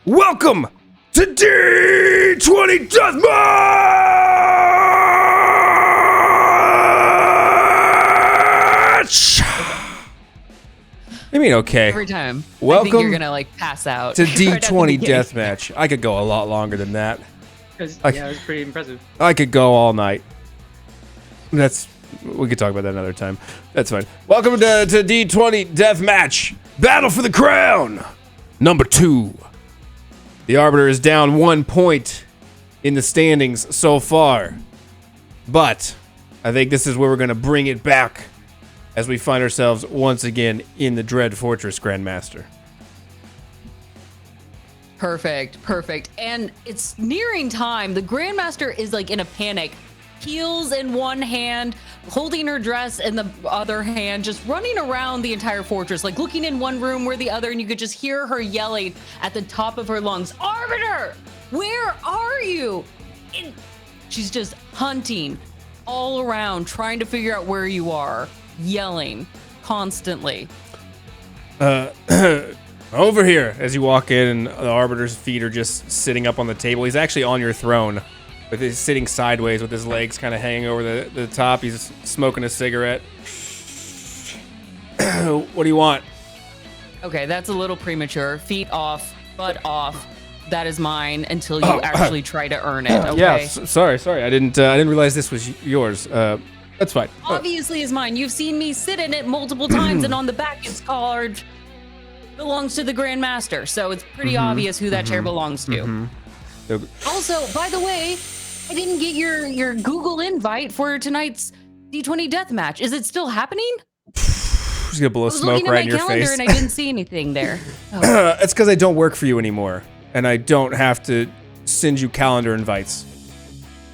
Welcome to D20 Deathmatch! I mean, okay. Every time. Welcome I think you're gonna like pass out. to D20 Deathmatch. I could go a lot longer than that. Yeah, it was pretty impressive. I could go all night. We could talk about that another time. That's fine. Welcome to D20 Deathmatch. Battle for the Crown. Number 2. The Arbiter is down 1 point in the standings so far. But I think this is where we're going to bring it back as we find ourselves once again in the Dread Fortress, Grandmaster. Perfect. And it's nearing time. The Grandmaster is like in a panic. Heels in one hand, holding her dress in the other hand, just running around the entire fortress, like looking in one room or the other, and you could just hear her yelling at the top of her lungs, "Arbiter, where are you?" And she's just hunting all around, trying to figure out where you are, yelling constantly. Over here, as you walk in, and the Arbiter's feet are just sitting up on the table. He's actually on your throne. But he's sitting sideways with his legs kind of hanging over the top. He's smoking a cigarette. What do you want? Okay, that's a little premature. Feet off, butt off. That is mine until you actually try to earn it. Okay. Yeah, sorry. I didn't realize this was yours. That's fine. Obviously is mine. You've seen me sit in it multiple times, and on the back it's carved belongs to the Grandmaster. So it's pretty obvious who that chair belongs to. Also, by the way, I didn't get your Google invite for tonight's D20 Deathmatch. Is it still happening? He's gonna blow smoke right in your face. I was looking at my calendar and I didn't see anything there. It's because I don't work for you anymore, and I don't have to send you calendar invites.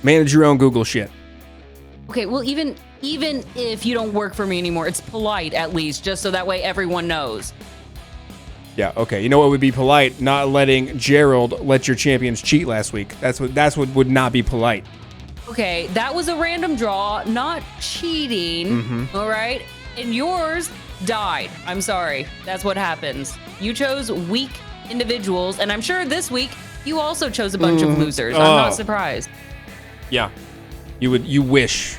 Manage your own Google shit. Okay, well, even if you don't work for me anymore, it's polite at least, just so that way everyone knows. Yeah, okay. You know what would be polite? Not letting Gerald let your champions cheat last week. That's what would not be polite. Okay, that was a random draw, not cheating. All right? And yours died. I'm sorry. That's what happens. You chose weak individuals, and I'm sure this week you also chose a bunch of losers. I'm not surprised. Yeah. You wish.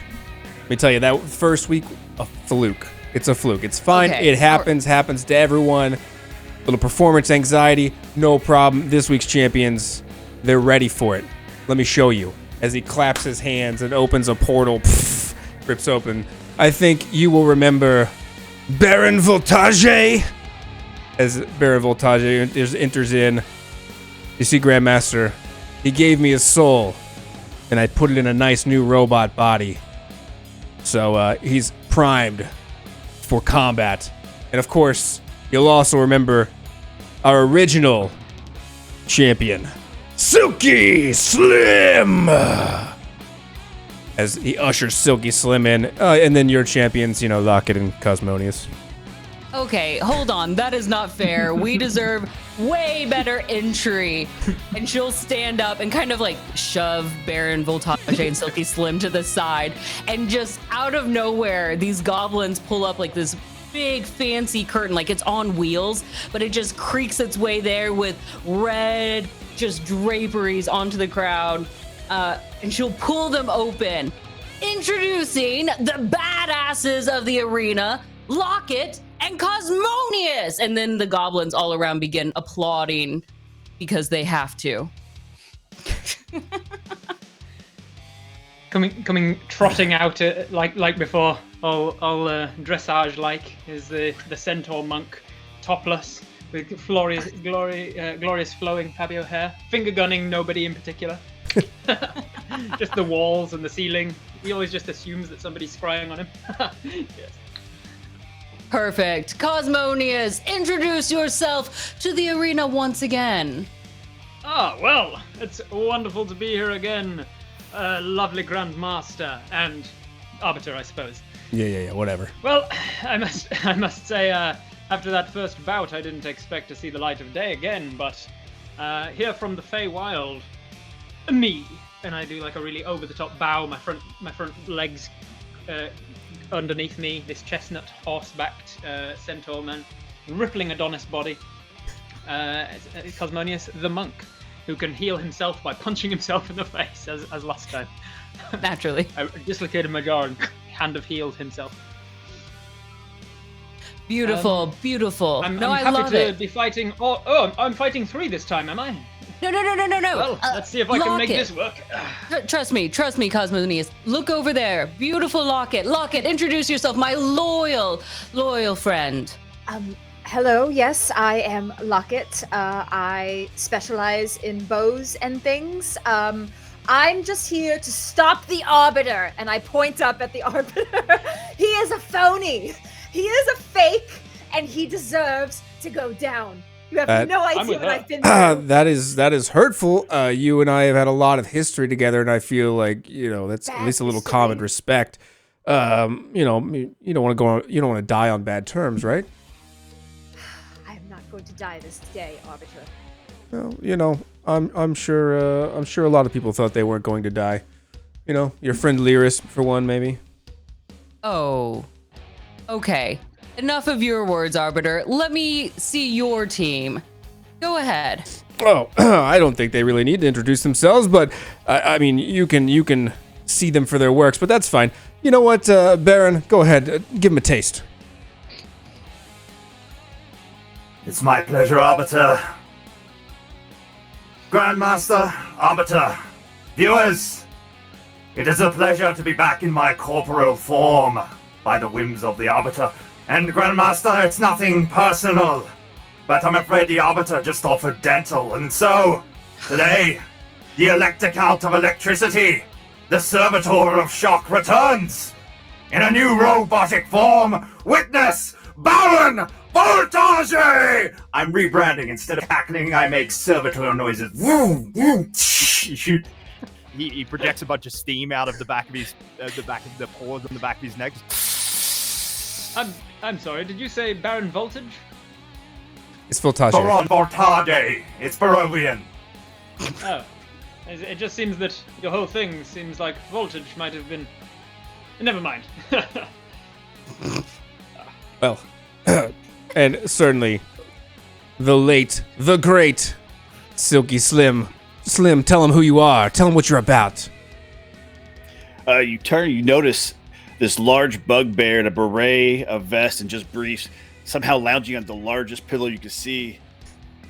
Let me tell you, that first week, a fluke. It's a fluke. It's fine. Okay. It happens to everyone. Little performance anxiety, no problem. This week's champions, they're ready for it. Let me show you. As he claps his hands and opens a portal, rips open. I think you will remember Baron Voltage. As Baron Voltage enters in, you see Grandmaster. He gave me his soul, and I put it in a nice new robot body. So he's primed for combat. And of course, you'll also remember our original champion, Silky Slim, as he ushers Silky Slim in, and then your champions, Lockett and Cosmonius. Okay, hold on. That is not fair. We deserve way better entry. And she'll stand up and kind of like shove Baron Voltage and Silky Slim to the side. And just out of nowhere, these goblins pull up like this big fancy curtain, like it's on wheels, but it just creaks its way there with red just draperies onto the crowd, and she'll pull them open, introducing the badasses of the arena, Lockett and Cosmonius, and then the goblins all around begin applauding because they have to. Coming trotting out like before, all dressage like is the centaur monk, topless with glorious flowing Fabio hair, finger gunning nobody in particular, just the walls and the ceiling. He always just assumes that somebody's scrying on him. Yes. Perfect. Cosmonius, introduce yourself to the arena once again. Well, it's wonderful to be here again. Lovely Grandmaster and Arbiter, I suppose. Yeah, whatever. Well, I must say, after that first bout, I didn't expect to see the light of day again, but here from the Feywild, me, and I do like a really over-the-top bow, my front legs underneath me, this chestnut horse-backed centaur man, rippling Adonis body, Cosmonius the monk, who can heal himself by punching himself in the face as last time. Naturally. I dislocated my jaw and hand of healed himself. Beautiful, beautiful. I'm I happy love to it. be fighting. Oh, I'm fighting 3 this time, am I? No. Well, let's see if I can make Locket. this work. Trust me, Cosmonius. Look over there. Beautiful Locket. Locket, introduce yourself, my loyal friend. Hello, yes, I am Locket. I specialize in bows and things. I'm just here to stop the Arbiter, and I point up at the Arbiter. He is a phony. He is a fake, and he deserves to go down. You have no idea what I've been through. That is hurtful. You and I have had a lot of history together, and I feel like that's at least a little common respect. You don't want to go on, you don't want to die on bad terms, right? I am not going to die this day, Arbiter. Well, I'm sure a lot of people thought they weren't going to die. Your friend Lyris, for one, maybe. Oh, okay. Enough of your words, Arbiter. Let me see your team. Go ahead. Oh, I don't think they really need to introduce themselves, but I mean, you can see them for their works, but that's fine. You know what, Baron? Go ahead, give them a taste. It's my pleasure, Arbiter. Grandmaster, Arbiter, viewers, it is a pleasure to be back in my corporeal form by the whims of the Arbiter. And Grandmaster, it's nothing personal, but I'm afraid the Arbiter just offered dental, and so, today, the electicount of electricity, the servitor of shock returns! In a new robotic form, witness Baron Voltage! I'm rebranding. Instead of cackling, I make servitor noises. Woo, woo, shoot. He projects a bunch of steam out of the back of his, the pores on the back of his neck. I'm sorry. Did you say Baron Voltage? It's Voltage. Baron Voltage. It's Barovian. Oh, it just seems that your whole thing seems like voltage might have been. Never mind. Well, and certainly the late, the great Silky Slim. Slim, tell him who you are. Tell him what you're about. You notice this large bugbear in a beret, a vest, and just briefs, somehow lounging on the largest pillow you can see,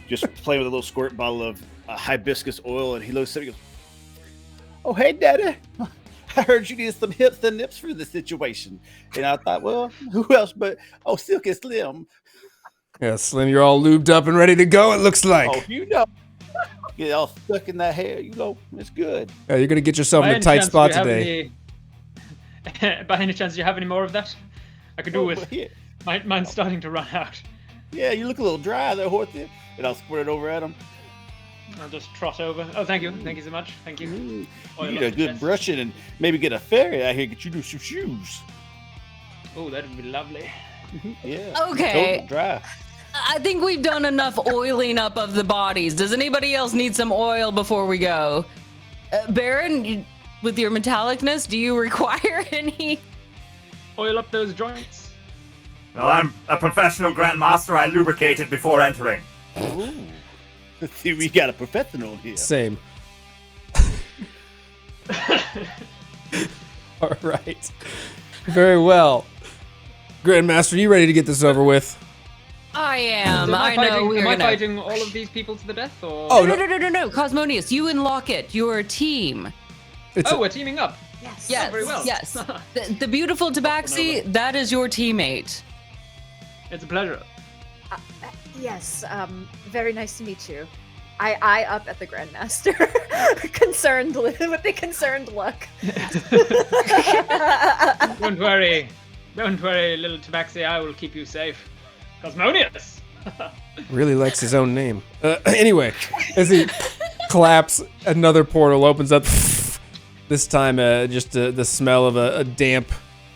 just playing with a little squirt bottle of hibiscus oil, and he looks at me and goes, "Oh, hey, Daddy. I heard you needed some hips and nips for the situation." And I thought, well, who else but, Silky Slim. Yeah, Slim, you're all lubed up and ready to go, it looks like. Oh, get all stuck in that hair, it's good. Yeah, you're going to get yourself in a tight spot today. By any chance, do you have any more of that? I could do with. Yeah. Mine's starting to run out. Yeah, you look a little dry there, Horthy. And I'll squirt it over at him. I'll just trot over. Oh, thank you. Thank you so much. Thank you. You Oil need off a the good chest. brushing and maybe get a fairy out here, get you some shoes. Oh, that would be lovely. Yeah. Okay. Totally dry. I think we've done enough oiling up of the bodies. Does anybody else need some oil before we go? Baron, with your metallicness, do you require any? Oil up those joints. Well, I'm a professional Grandmaster. I lubricated before entering. Ooh. See, we got a professional here. Same. All right. Very well. Grandmaster, you ready to get this over with? I am. Am I know we're Am I gonna. fighting all of these people to the death, or? Oh, No. Cosmonius, you and Locket, you're a team. We're teaming up. Yes. Yes. very well. Yes. The beautiful Tabaxi, that is your teammate. It's a pleasure. Yes, very nice to meet you. I eye up at the Grandmaster, concerned with the concerned look. Don't worry, little Tabaxi. I will keep you safe. Cosmonius. Really likes his own name. Anyway, as he claps, another portal opens up. This time, just the smell of a damp,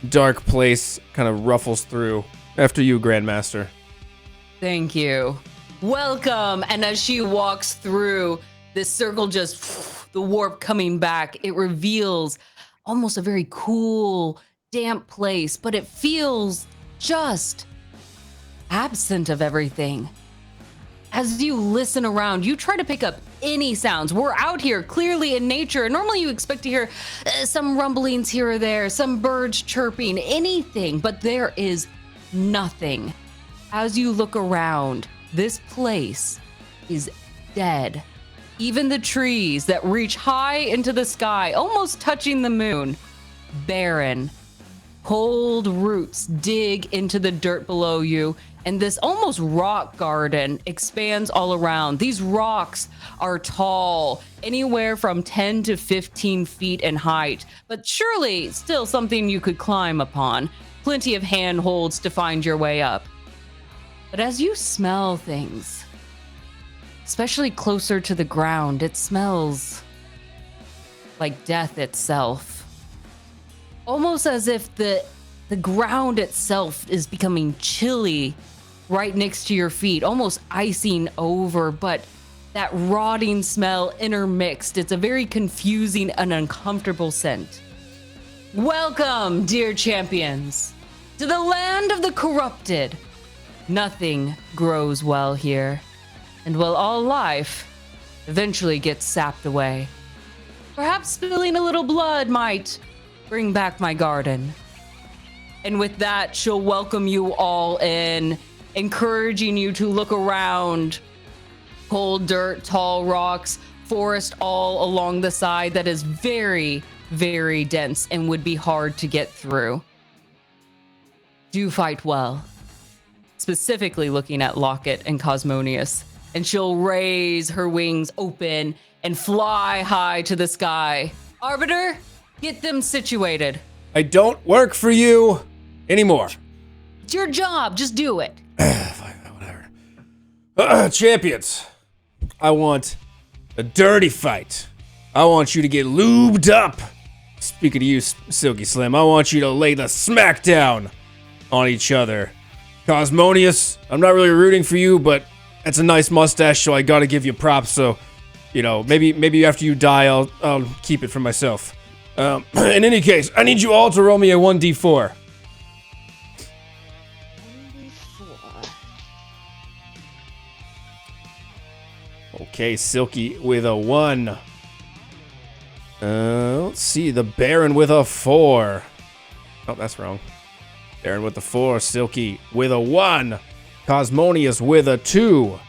dark place kind of ruffles through. After you, Grandmaster. Thank you. Welcome. And as she walks through, this circle just, the warp coming back, it reveals almost a very cool, damp place, but it feels just absent of everything. as you listen around, you try to pick up any sounds. We're out here clearly in nature. Normally you expect to hear some rumblings here or there, some birds chirping, anything, but there is nothing. As you look around, this place is dead. Even the trees that reach high into the sky, almost touching the moon, barren. Cold roots dig into the dirt below you, and this almost rock garden expands all around. These rocks are tall, anywhere from 10 to 15 feet in height, but surely still something you could climb upon. Plenty of handholds to find your way up. But as you smell things, especially closer to the ground, it smells like death itself. Almost as if the ground itself is becoming chilly right next to your feet, almost icing over, but that rotting smell intermixed. It's a very confusing and uncomfortable scent. Welcome, dear champions, to the land of the corrupted. Nothing grows well here, and while all life eventually gets sapped away, perhaps spilling a little blood might bring back my garden. And with that, she'll welcome you all in, encouraging you to look around. Cold dirt, tall rocks, forest all along the side that is very, very dense and would be hard to get through. Do fight well. Specifically looking at Locket and Cosmonius. And she'll raise her wings open and fly high to the sky. Arbiter, get them situated. I don't work for you anymore. It's your job. Just do it. Fine, whatever. Champions, I want a dirty fight. I want you to get lubed up. Speaking to you, Silky Slim, I want you to lay the smackdown on each other. Cosmonius, I'm not really rooting for you, but that's a nice mustache, so I gotta give you props. So, you know, maybe after you die, I'll keep it for myself. In any case, I need you all to roll me a 1d4. 1d4. Okay, Silky with a 1. Let's see, the Baron with a 4. Oh, that's wrong. Baron with the 4, Silky with a 1. Cosmonius with a 2.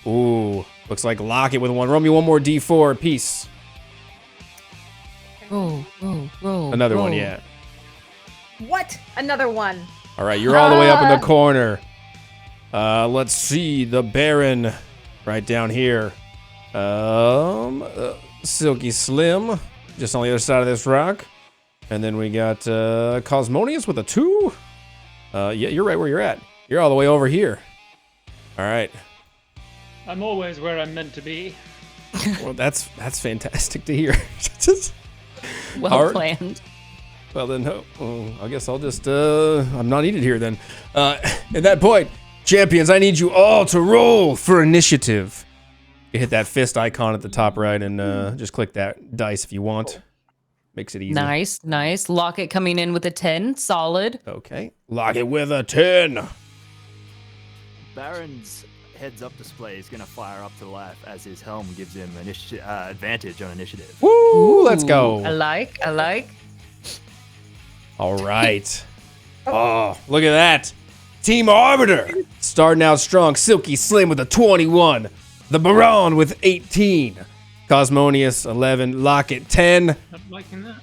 Ooh, looks like Locket with a 1. Roll me one more d4 apiece. Roll. Another one, yeah. What? Another one. All right, you're all the way up in the corner. Let's see, the Baron right down here. Silky Slim, just on the other side of this rock. And then we got Cosmonius with a 2. Yeah, you're right where you're at. You're all the way over here. All right. I'm always where I'm meant to be. Well, that's fantastic to hear. Well planned. Well, then, I guess I'll just, I'm not needed here then. At that point, champions, I need you all to roll for initiative. You hit that fist icon at the top right and just click that dice if you want. Makes it easy. Nice. Locket coming in with a 10. Solid. Okay. Locket with a 10. Baron's heads up display is going to fire up to the left as his helm gives him advantage on initiative. Woo! Let's go. I like. All right. Oh, look at that. Team Arbiter starting out strong. Silky Slim with a 21. The Baron with 18. Cosmonius 11. Locket 10. Not liking that.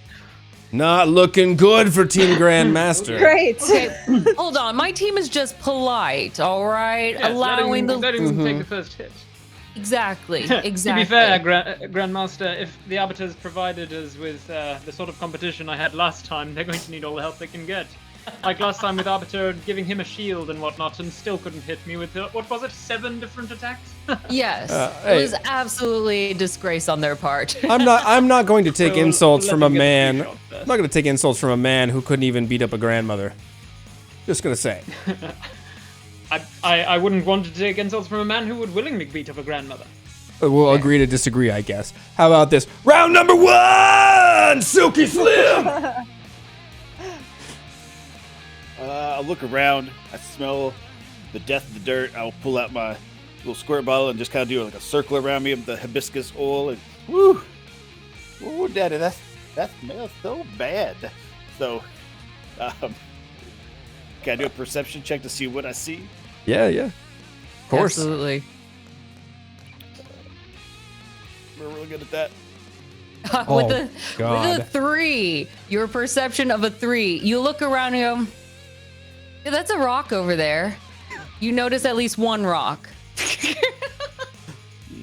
Not looking good for Team Grandmaster. Great. Okay, hold on. My team is just polite, all right? Yeah, Allowing let him take the first hit. Exactly. To be fair, Grandmaster, if the Arbiters provided us with the sort of competition I had last time, they're going to need all the help they can get. Like last time with Arbiter giving him a shield and whatnot, and still couldn't hit me with, what was it, 7 different attacks? Yes. Hey. It was absolutely a disgrace on their part. I'm not going to take So, insults let from me a get the man. free shot first. I'm not going to take insults from a man who couldn't even beat up a grandmother. Just going to say. I wouldn't want to take insults from a man who would willingly beat up a grandmother. We'll agree to disagree, I guess. How about this? Round number 1! Silky Slim! I'll look around. I smell the death of the dirt. I'll pull out my little squirt bottle and just kind of do like a circle around me of the hibiscus oil. And woo, Daddy, that smells so bad. So, can I do a perception check to see what I see? Yeah. Of course. Absolutely. We're really good at that. With God. a 3, your perception of a 3, you look around and go, yeah, that's a rock over there. You notice at least one rock.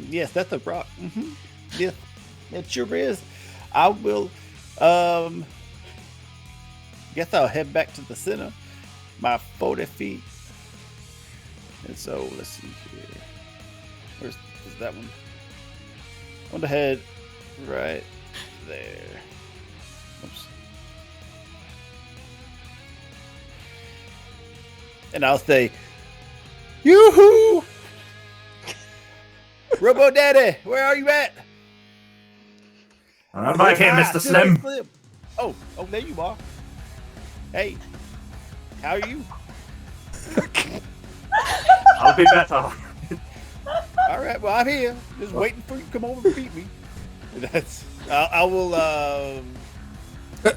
Yes, that's a rock. Mm-hmm. Yeah, it sure is. I will, guess I'll head back to the center, my 40 feet. And so, let's see here. Where's that one? I want to head right there. Oops. And I'll say, yoo-hoo! Robo Daddy, where are you at? I'm right here, Mr. Slim. Oh, there you are. Hey, how are you? I'll be better. All right, well, I'm here. Just waiting for you to come over and beat me. That's. I will.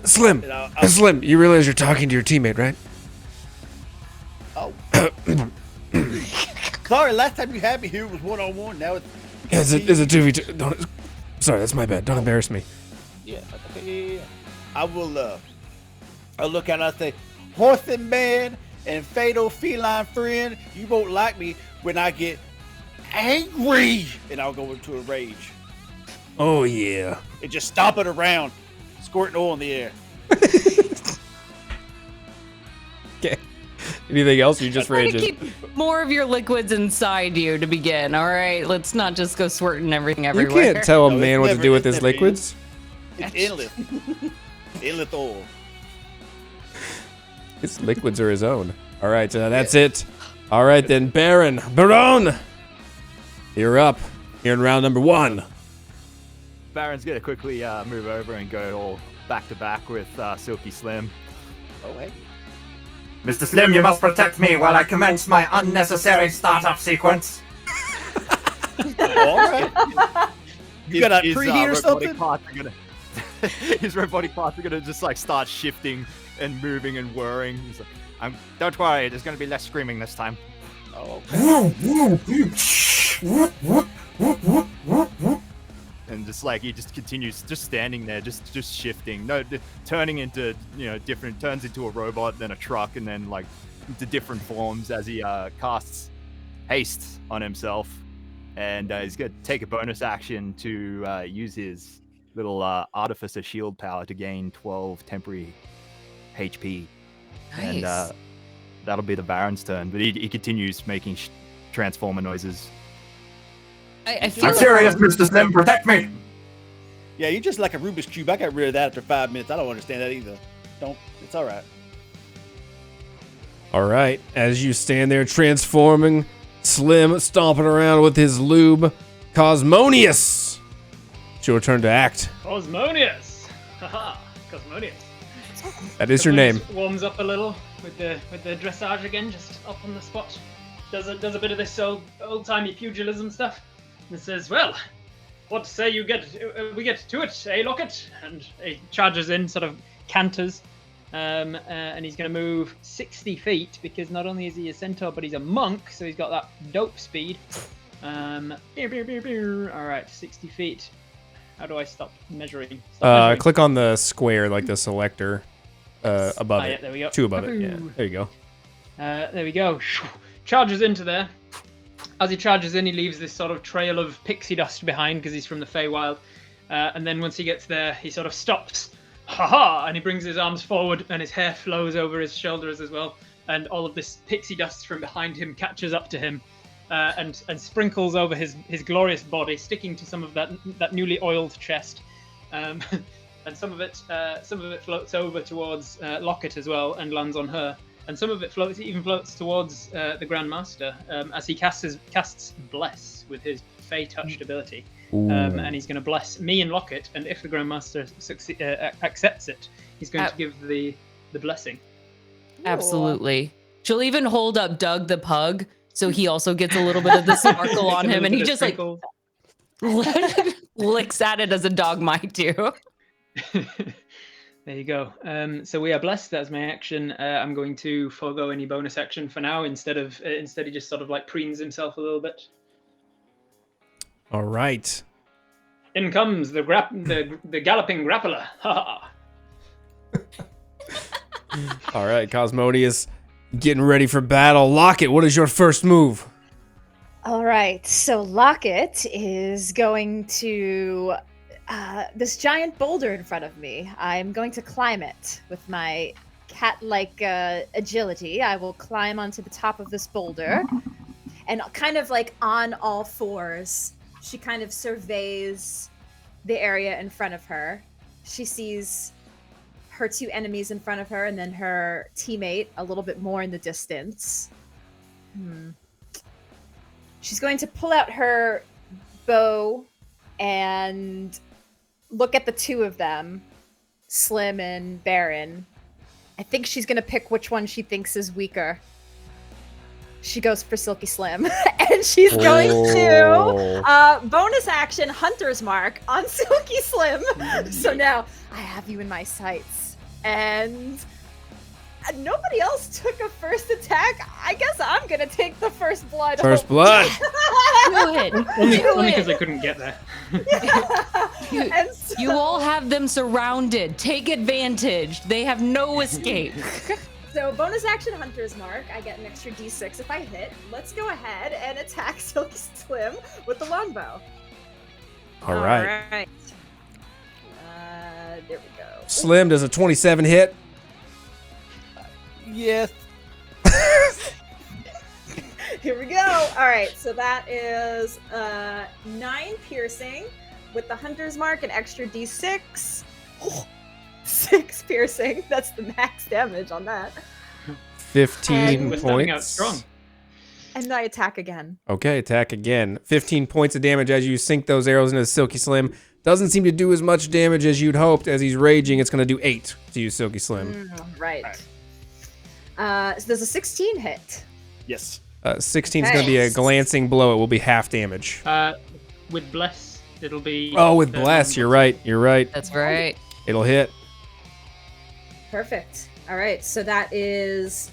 Slim. Slim, you realize you're talking to your teammate, right? Oh. Sorry, last time you had me here was 1-on-1. Now it's. It's a 2v2. Don't. Sorry, that's my bad. Don't embarrass me. Yeah. Okay. Yeah. I will. I'll look out and I'll say, horse and man and fatal feline friend, you won't like me when I get angry, and I'll go into a rage. Oh yeah. And just stomp it around, squirting oil in the air. Okay. Anything else? You just Try to rages. keep more of your liquids inside you to begin. All right, let's not just go squirting everything You everywhere. can't tell a No, man it's what to never- do with it's his never liquids. It's endless. Endless oil. His liquids are his own. All right, that's it. All right then, Baron, you're up. Here in round number 1. Baron's gonna quickly move over and go all back to back with Silky Slim. Oh, hey. Mr. Slim, you must protect me while I commence my unnecessary startup sequence. All right. You got a His, preheat or robotic something? parts are gonna, his robotic parts are gonna just like start shifting and moving and whirring. He's like, don't worry, there's gonna be less screaming this time. Oh, And just like he just continues just standing there, just shifting, turning into turns into a robot, then a truck, and then like into different forms as he casts haste on himself, and he's gonna take a bonus action to use his little artificer shield power to gain 12 temporary HP, Nice. and that'll be the Baron's turn. But he continues making transformer noises. I feel I'm like serious, Mr. Slim, protect me. yeah, you're just like a Rubik's Cube. I got rid of that after 5 minutes. I don't understand that either. It's all right. All right, as you stand there transforming, Slim stomping around with his lube, Cosmonius. It's your turn to act. Cosmonius. Haha, Cosmonius. That is your name. Warms up a little with the dressage again, just up on the spot. Does a bit of this old timey pugilism stuff, and says, "Well, what say we get to it, eh, Locket?" And he charges in, sort of canters, and he's going to move 60 feet because not only is he a centaur, but he's a monk, so he's got that dope speed. All right, 60 feet. How do I stop measuring? Click on the square, like the selector above yeah, it. there we go. 2 above it. Yeah, there you go. There we go. Charges into there. As he charges in, he leaves this sort of trail of pixie dust behind because he's from the Feywild. And then once he gets there, he sort of stops. Ha! And he brings his arms forward, and his hair flows over his shoulders as well. And all of this pixie dust from behind him catches up to him, and sprinkles over his glorious body, sticking to some of that newly oiled chest. And some of it floats over towards Locket as well, and lands on her. And some of it floats towards the Grandmaster as he casts Bless with his Fey-touched ability. And he's going to bless me and Locket, and if the Grandmaster accepts it, he's going to give the blessing. Absolutely. She'll even hold up Doug the pug So he also gets a little bit of the sparkle on him, and he just like Sprinkles. licks at it as a dog might do. There you go. So we are blessed. That's my action. I'm going to forego any bonus action for now. Instead he just sort of like preens himself a little bit. All right. In comes the Galloping Grappler. Ha All right, Cosmodius getting ready for battle. Locket, what is your first move? All right, so Locket is going to this giant boulder in front of me. I'm going to climb it with my cat-like agility. I will climb onto the top of this boulder, and kind of like on all fours, she kind of surveys the area in front of her. She sees her two enemies in front of her, and then her teammate a little bit more in the distance. She's going to pull out her bow and look at the two of them, Slim and Baron. I think she's going to pick which one she thinks is weaker. She goes for Silky Slim, and she's going to bonus action Hunter's Mark on Silky Slim. So now I have you in my sights, and nobody else took a first attack. I guess I'm gonna take the first blood. First blood. Do it. Only because I couldn't get there. You all have them surrounded. Take advantage. They have no escape. So bonus action Hunter's Mark, I get an extra d6 if I hit. Let's go ahead and attack Silky Slim with the longbow. All right. There we go. Slim, does a 27 hit? Yes. Here we go. All right, so that is 9 piercing with the Hunter's Mark, an extra d6. 6 piercing. That's the max damage on that. 15 We're starting out points. strong. And I attack again. Okay, attack again. 15 points of damage as you sink those arrows into Silky Slim. Doesn't seem to do as much damage as you'd hoped. As he's raging, it's going to do 8 to you, Silky Slim. Right. So there's a 16 hit. Yes. 16 is going to be a glancing blow. It will be half damage. With bless, it'll be. Oh, with bless, you're right. You're right. That's right. It'll hit. Perfect. All right, so that is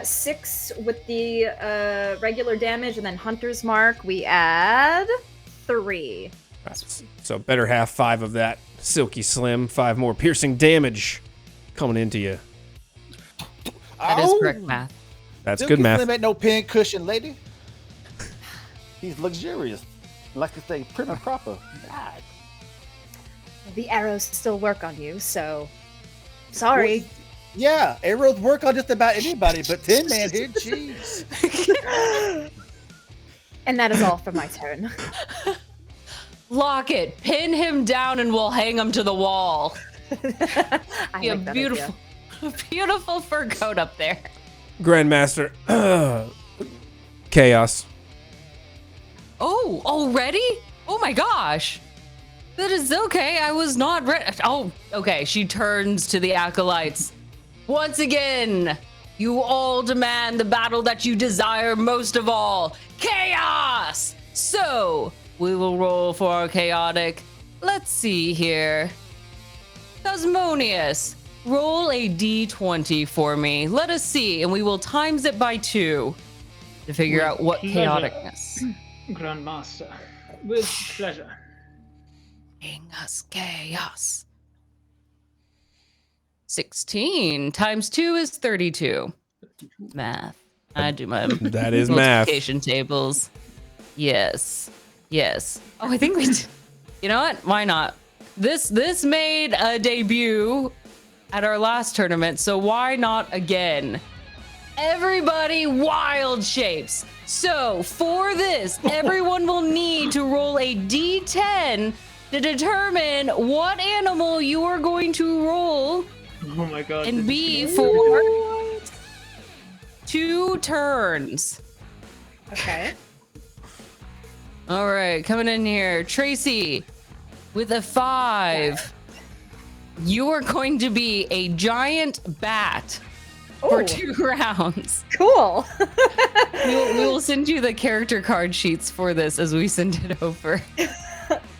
6 with the regular damage, and then Hunter's Mark, we add 3. So better half 5 of that, Silky Slim. 5 more piercing damage coming into you. That is correct math. That's Silky good math. Slim ain't no pin cushion, lady. He's luxurious. Like to say, prim and proper. God. The arrows still work on you, so sorry. Well, yeah, arrows work on just about anybody, but Tin Man here, jeez. And that is all for my turn. Lock it. Pin him down, and we'll hang him to the wall. I Be a like that beautiful, beautiful fur coat up there. Grandmaster. Chaos. Oh, already? Oh my gosh. That is okay. I was not ready. Oh, okay. She turns to the acolytes. Once again, you all demand the battle that you desire most of all. Chaos! So, we will roll for our chaotic. Let's see here. Cosmonius, roll a d20 for me. Let us see, and we will times it by 2 to figure out what pleasure. chaoticness. Grandmaster. With pleasure. Bring us chaos. 16 times 2 is 32. Math. I do my That is math. multiplication tables. Yes. Yes. Oh, I think we you know what? Why not? This made a debut at our last tournament, so why not again? Everybody wild shapes. So for this, everyone will need to roll a d10 to determine what animal you are going to roll Oh my god. and this be is- for 2 turns. Okay. All right, coming in here. Tracy, with a 5, you are going to be a giant bat for Ooh. 2 rounds. Cool. We will send you the character card sheets for this as we send it over.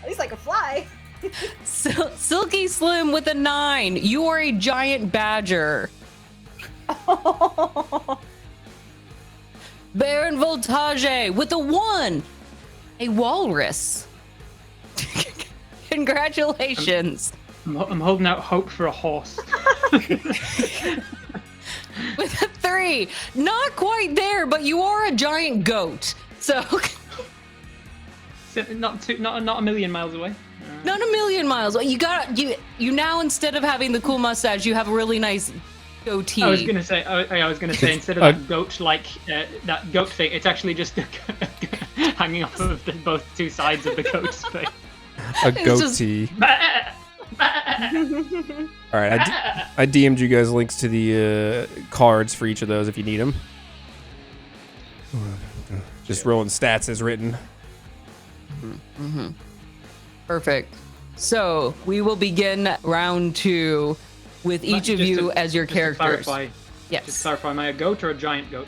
He's like a fly. Silky Slim with a 9. You are a giant badger. Baron Voltage with a 1. A walrus. Congratulations. I'm holding out hope for a horse. With a 3. Not quite there, but you are a giant goat. So Not a million miles away. not a million miles. You got you now, instead of having the cool mustache, you have a really nice goatee. I was gonna say instead of that goat that goat thing, it's actually just hanging off of both 2 sides of the goat's face. A goatee. All right, I DM'd you guys links to the cards for each of those if you need them. Just rolling stats as written. Perfect. So we will begin round 2 with each of you as your characters. Just to clarify, am I a goat or a giant goat?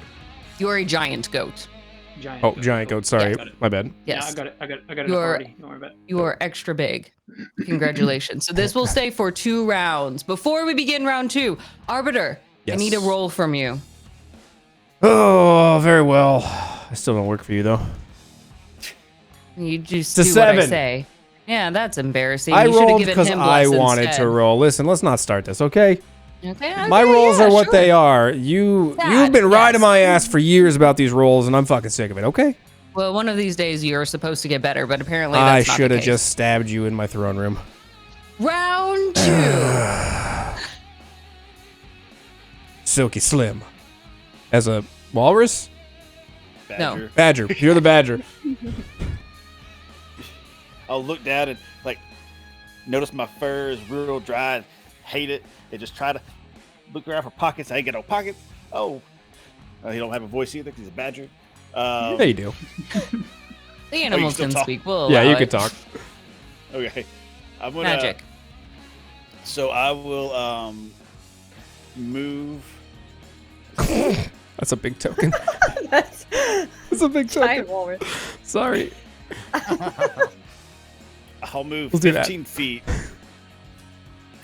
You're a giant goat. Giant. Oh, giant goat. Sorry, Yeah. my bad. Yes. Yeah, I got it. I got it. You're- Already. Don't worry about it. You are extra big. Congratulations. So this will stay for 2 rounds. Before we begin round 2, Arbiter, Yes. I need a roll from you. Oh, very well. I still don't work for you though. You just It's a do what I 7. say. Yeah, that's embarrassing. I You should have rolled given because him I bless wanted instead. to roll. Listen, let's not start this, okay? Okay, My rolls yeah, are what sure. they are. You've been riding yes. my ass for years about these rolls, and I'm fucking sick of it. Okay? Well, one of these days you're supposed to get better, but apparently I that's not should the have case. just stabbed you in my throne room. Round 2. Silky Slim, as a walrus, No. badger. You're the badger. I'll look down and like notice my fur is real dry and hate it and just try to look around for pockets. I ain't got no pockets. Oh, he don't have a voice either because he's a badger. Yeah, you do. The animals still can talk? speak. We'll Yeah, allow you it. could talk. Okay, I'm gonna. Magic. So I will move. That's a big token. That's That's a big token. giant walrus. Sorry. I'll move Let's do that. 15 feet,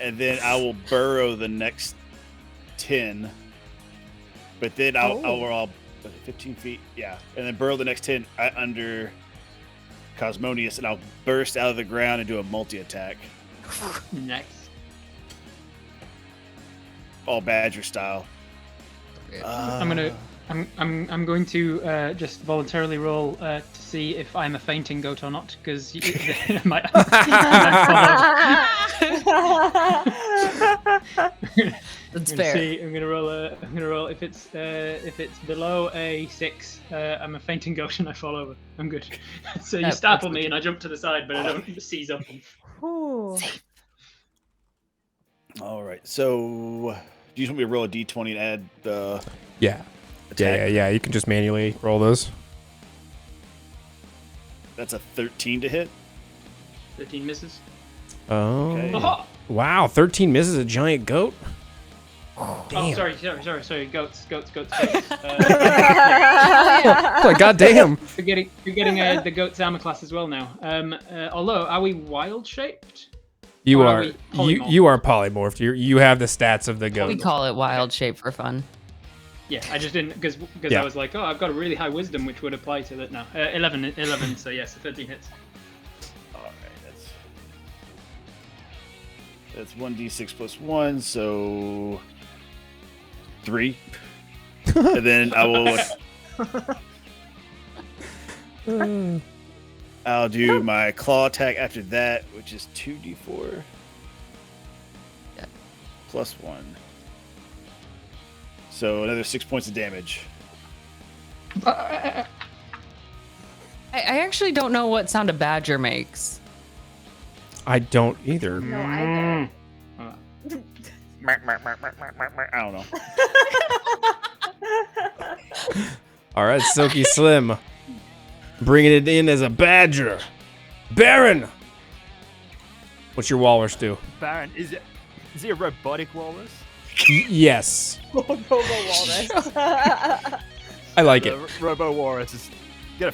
and then I will burrow the next 10. But then I'll 15 feet, yeah, and then burrow the next 10 under Cosmonius, and I'll burst out of the ground and do a multi-attack, Nice. all Badger style. I'm going to just voluntarily roll to see if I'm a fainting goat or not, because I might. That's I'm fair. gonna roll. If it's below a 6, I'm a fainting goat and I fall over. I'm good. So you That's startle me and I jump to the side, but I don't seize up. Ooh. All right, so do you just want me to roll a d20 and add the Yeah. attack? Yeah. You can just manually roll those. That's a 13 to hit. 13 misses. Oh. Okay. Oh, Wow, 13 misses a giant goat. oh Damn. sorry. Goats. Like, goddamn. You're getting the goat's armor class as well now. Although, are we wild shaped? You Or are are we polymorphed? you are polymorphed. You have the stats of the We goat. call it wild shape for fun. Yeah, I just didn't because Yeah. I was like, oh, I've got a really high wisdom, which would apply to that now. 11. So yes, 13 hits. All right, that's 1d6 plus 1, so 3. And then I will. I'll do my claw attack after that, which is 2d4 Yeah. plus 1. So another 6 points of damage. I actually don't know what sound a badger makes. I don't either. No, I don't. I don't know. All right, Silky Slim, bringing it in as a badger. Baron, what's your walrus do? Baron, is he a robotic walrus? Yes. Robo Walrus. I like it. The Robo Walrus is gonna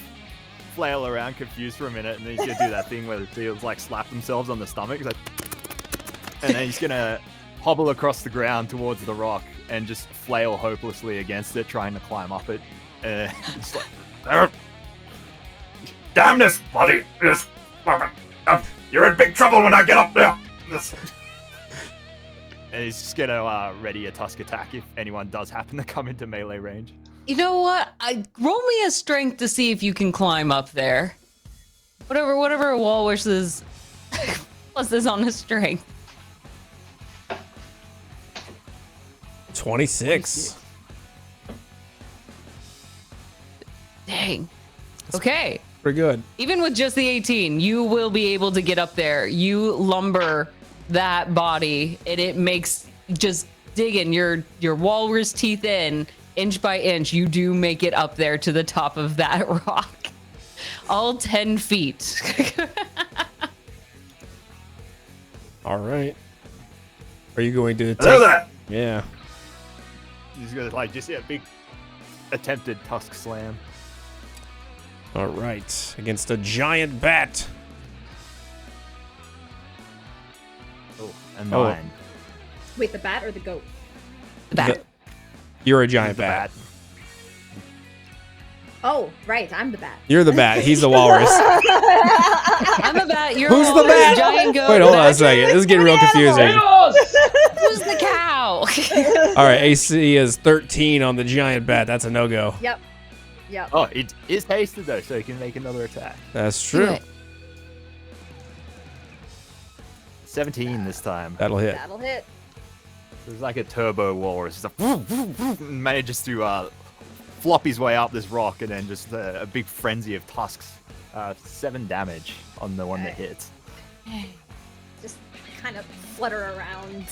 flail around confused for a minute, and then he's gonna do that thing where the seals like slap themselves on the stomach, like, and then he's gonna hobble across the ground towards the rock and just flail hopelessly against it, trying to climb up it. Just like, Damn this body! You're in big trouble when I get up there! and he's just gonna ready a tusk attack if anyone does happen to come into melee range. You know what? Roll me a strength to see if you can climb up there. Whatever Walrus is plus is on his strength. 26. Dang. Okay. Pretty good. Even with just the 18, you will be able to get up there. You lumber that body, and it makes just digging your walrus teeth in, inch by inch. You do make it up there to the top of that rock. All 10 feet. All right. Are you going to Hello take... there! Yeah. He's gonna like just a big attempted tusk slam. All right. Against a giant bat. Oh, a 9. Wait, the bat or the goat? That. You're a giant The bat. Oh, right, I'm the bat. You're the bat. He's the walrus. I'm a bat. You're Who's a the walrus, bat? Giant goat. Wait, hold on a badger. second. This is getting real confusing. Who's the cow? All right. AC is 13 on the giant bat. That's a no-go. Yep. Yep. Oh, it is hasted though, so he can make another attack. That's Do true. it. 17 this time. That'll hit. That'll hit. There's like a turbo walrus. It's like, manages to flop his way up this rock, and then just a big frenzy of tusks. 7 damage on the one that hits. Just kind of flutter around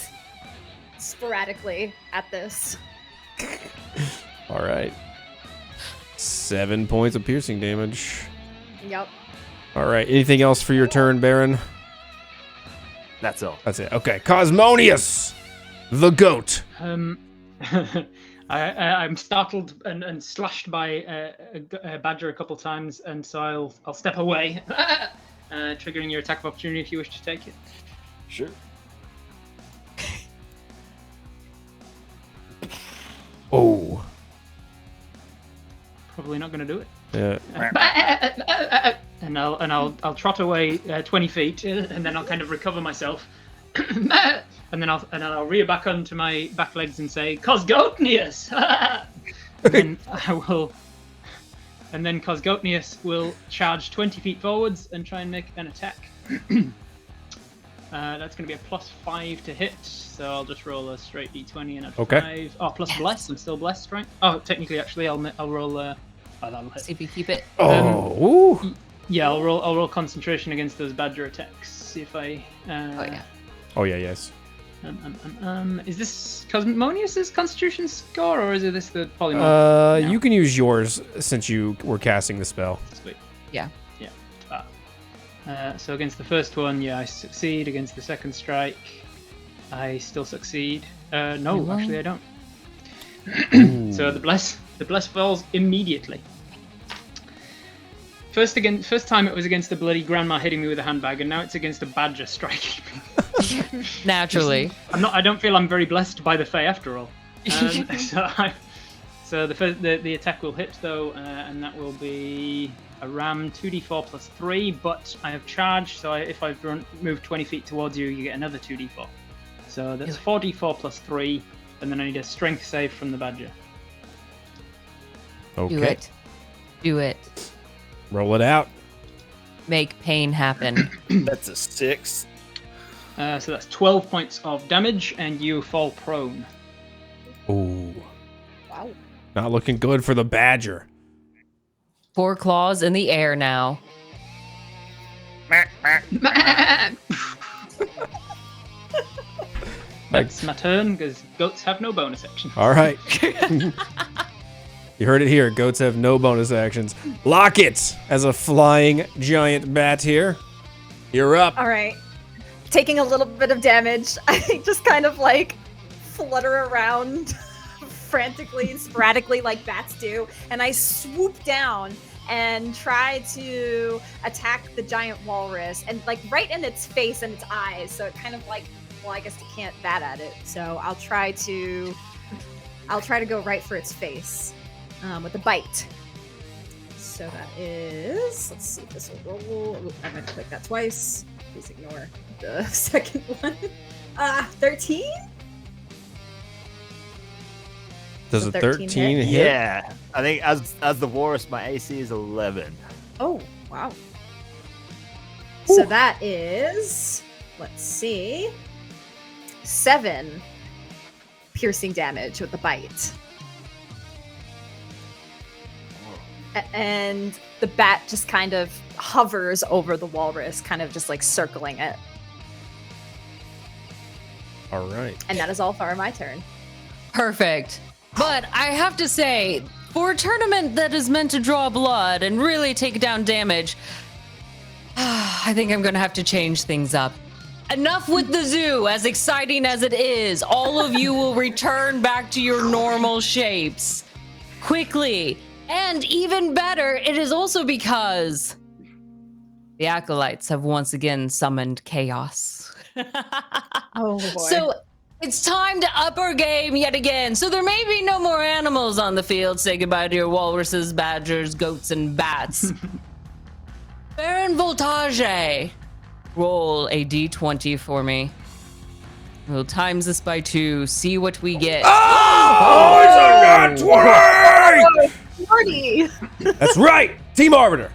sporadically at this. All right. 7 points of piercing damage. Yep. All right. Anything else for your turn, Baron? That's all. That's it. Okay. Cosmonius, the goat. I'm startled and slashed by a badger a couple times, and so I'll step away, triggering your attack of opportunity if you wish to take it. Sure. Oh. Probably not going to do it. Yeah. And I'll trot away 20 feet, and then I'll kind of recover myself, and then I'll rear back onto my back legs and say, "Cosgotnius!" And then Cosgotnius will charge 20 feet forwards and try and make an attack. That's going to be a +5 to hit, so I'll just roll a straight d20 and a 5. Oh, plus bless. I'm still blessed, right? Oh, technically, actually, I'll roll. Oh, that'll hit. See if you keep it. Oh. Ooh. Yeah, I'll roll concentration against those badger attacks. See if I. Oh yeah. Oh yeah. Yes. Is this Cosmonius's Constitution score, or is this the polymorph? No. You can use yours since you were casting the spell. Sweet. Yeah. So against the first one, yeah, I succeed. Against the second strike, I still succeed. No, actually, I don't. So the bless falls immediately. First time it was against the bloody grandma hitting me with a handbag, and now it's against a badger striking me. Naturally. I don't feel I'm very blessed by the Fae after all. So the attack will hit though, and that will be a ram 2d4 plus 3. But I have charged, so if I've moved 20 feet towards you, you get another 2d4. So that's 4d4 plus 3, and then I need a strength save from the badger. Okay. Do it. Do it. Roll it out. Make pain happen. That's a 6. So that's 12 points of damage, and you fall prone. Ooh. Wow. Not looking good for the badger. 4 claws in the air now. That's my turn, because goats have no bonus action. All right. You heard it here. Goats have no bonus actions. Locket as a flying giant bat here. You're up. All right. Taking a little bit of damage, I just kind of like flutter around frantically and sporadically like bats do, and I swoop down and try to attack the giant walrus, and like right in its face and its eyes. So it kind of like, well, I guess you can't bat at it. So I'll try to go right for its face with a bite. So that is, let's see if this will roll. Ooh, I meant to click that twice. Please ignore the second one. 13? Does a 13 hit? Yeah, I think as the walrus, my AC is 11. Oh, wow. So that is, let's see, 7 piercing damage with the bite. And the bat just kind of hovers over the walrus, kind of just like circling it. All right. And that is all for my turn. Perfect. But I have to say, for a tournament that is meant to draw blood and really take down damage, I think I'm going to have to change things up. Enough with the zoo, as exciting as it is. All of you will return back to your normal shapes quickly. And even better, it is also because the acolytes have once again summoned chaos. Oh, boy. So it's time to up our game yet again. So there may be no more animals on the field. Say goodbye to your walruses, badgers, goats, and bats. Baron Voltage, roll a D20 for me. We'll times this by 2, see what we get. Oh, it's a nat 20! 40! That's right! Team Arbiter!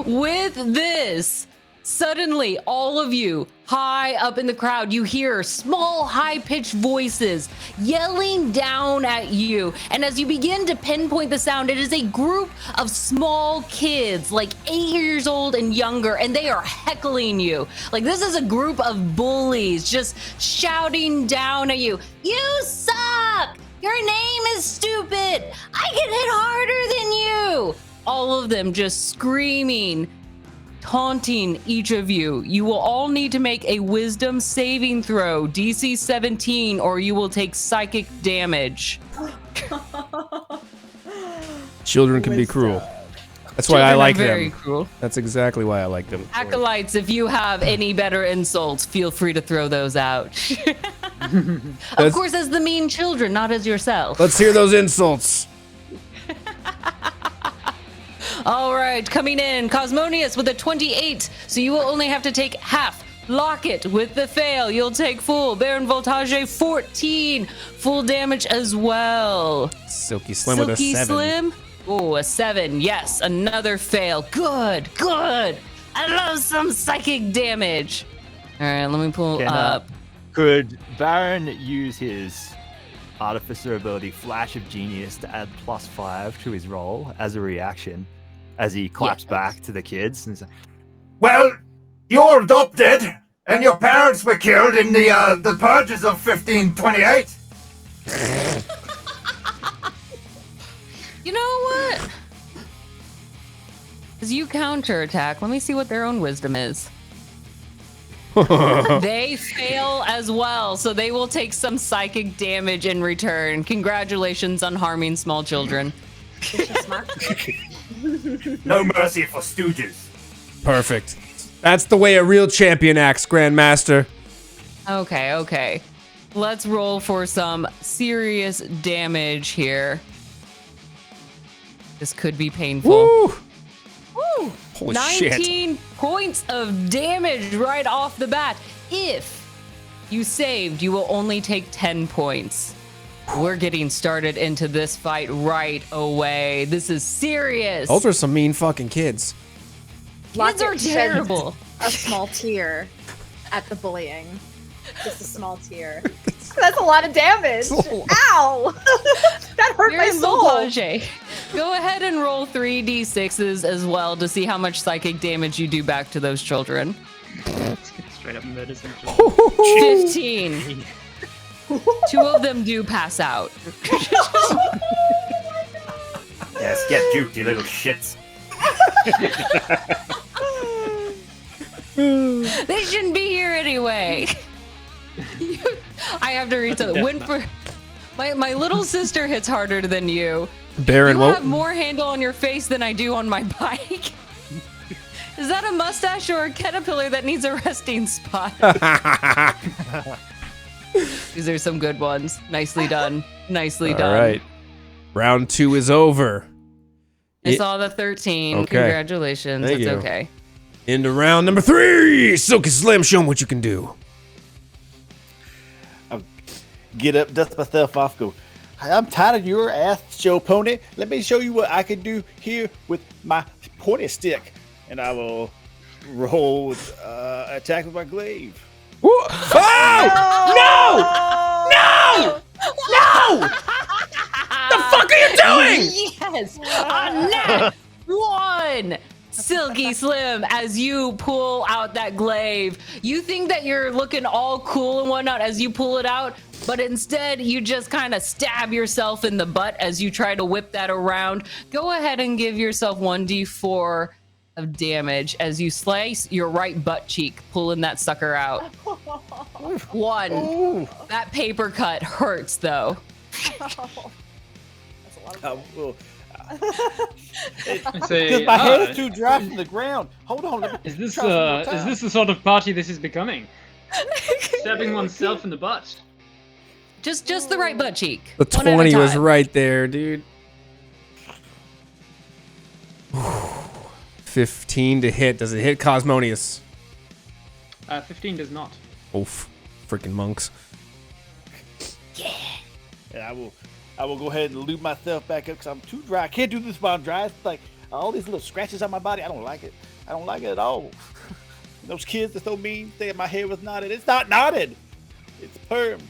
With this, suddenly all of you high up in the crowd, you hear small, high-pitched voices yelling down at you. And as you begin to pinpoint the sound, it is a group of small kids, like 8 years old and younger, and they are heckling you. Like, this is a group of bullies just shouting down at you. You suck! Your name is stupid! I can hit harder than you! All of them just screaming, taunting each of you. You will all need to make a wisdom saving throw, DC 17, or you will take psychic damage. Children can be cruel. That's why Children I are like very them. cruel. That's exactly why I like them. Acolytes, if you have any better insults, feel free to throw those out. Of course, as the mean children, not as yourself. Let's hear those insults. All right, coming in, Cosmonius with a 28, so you will only have to take half. Locket with the fail, you'll take full. Baron Voltage 14, full damage as well. Silky Slim with a 7. Slim, oh, a 7, yes, another fail. Good. I love some psychic damage. All right, let me pull up. Could Baron use his Artificer ability, Flash of Genius, to add +5 to his roll as a reaction? As he claps back to the kids and he's like, Well, you're adopted, and your parents were killed in the purges of 1528. You know what? As you counterattack, let me see what their own wisdom is. They fail as well, so they will take some psychic damage in return. Congratulations on harming small children. No mercy for stooges. Perfect. That's the way a real champion acts, Grandmaster. Okay. Let's roll for some serious damage here. This could be painful. Woo! Woo! Holy 19 points of damage right off the bat. If you saved, you will only take 10 points. We're getting started into this fight right away. This is serious. Those are some mean fucking kids. Kids are terrible. A small tear at the bullying. Just a small tear. That's a lot of damage. Ow! That hurt my soul. Voltage. Go ahead and roll 3d6s as well to see how much psychic damage you do back to those children. Straight up murders some children. 15. 2 of them do pass out. Yes, get juked, you little shits. They shouldn't be here anyway. I have to read something. Winford, my little sister hits harder than you. Baron, You what? have more handle on your face than I do on my bike. Is that a mustache or a caterpillar that needs a resting spot? These are some good ones. Nicely done. Nicely done. All right. Round 2 is over. I saw the 13. Okay. Congratulations. Thank It's you. okay. Into round number 3. Silky Slim, show 'em what you can do. Get up, dust myself off, go. I'm tired of your ass show, pony. Let me show you what I can do here with my pointy stick. And I will roll with attack with my glaive. Oh! No! No! No! The fuck are you doing? Yes! A nat 1! Silky Slim, as you pull out that glaive, you think that you're looking all cool and whatnot as you pull it out, but instead you just kind of stab yourself in the butt as you try to whip that around. Go ahead and give yourself 1d4 of damage as you slice your right butt cheek, pulling that sucker out. 1. Ooh. That paper cut hurts though. Well, Say, because my head is too dry from the ground. Hold on. Let me is this try some more is time. this the sort of party this is becoming? Stabbing oneself in the butt. Just the right butt cheek. The One at a 20 was time. right there, dude. 15 to hit. Does it hit Cosmonius? 15 does not. Oof. Freaking monks. And I will go ahead and lube myself back up because I'm too dry. I can't do this while I'm dry. It's like all these little scratches on my body. I don't like it. I don't like it at all. Those kids are so mean. Saying my hair was knotted. It's not knotted. It's permed.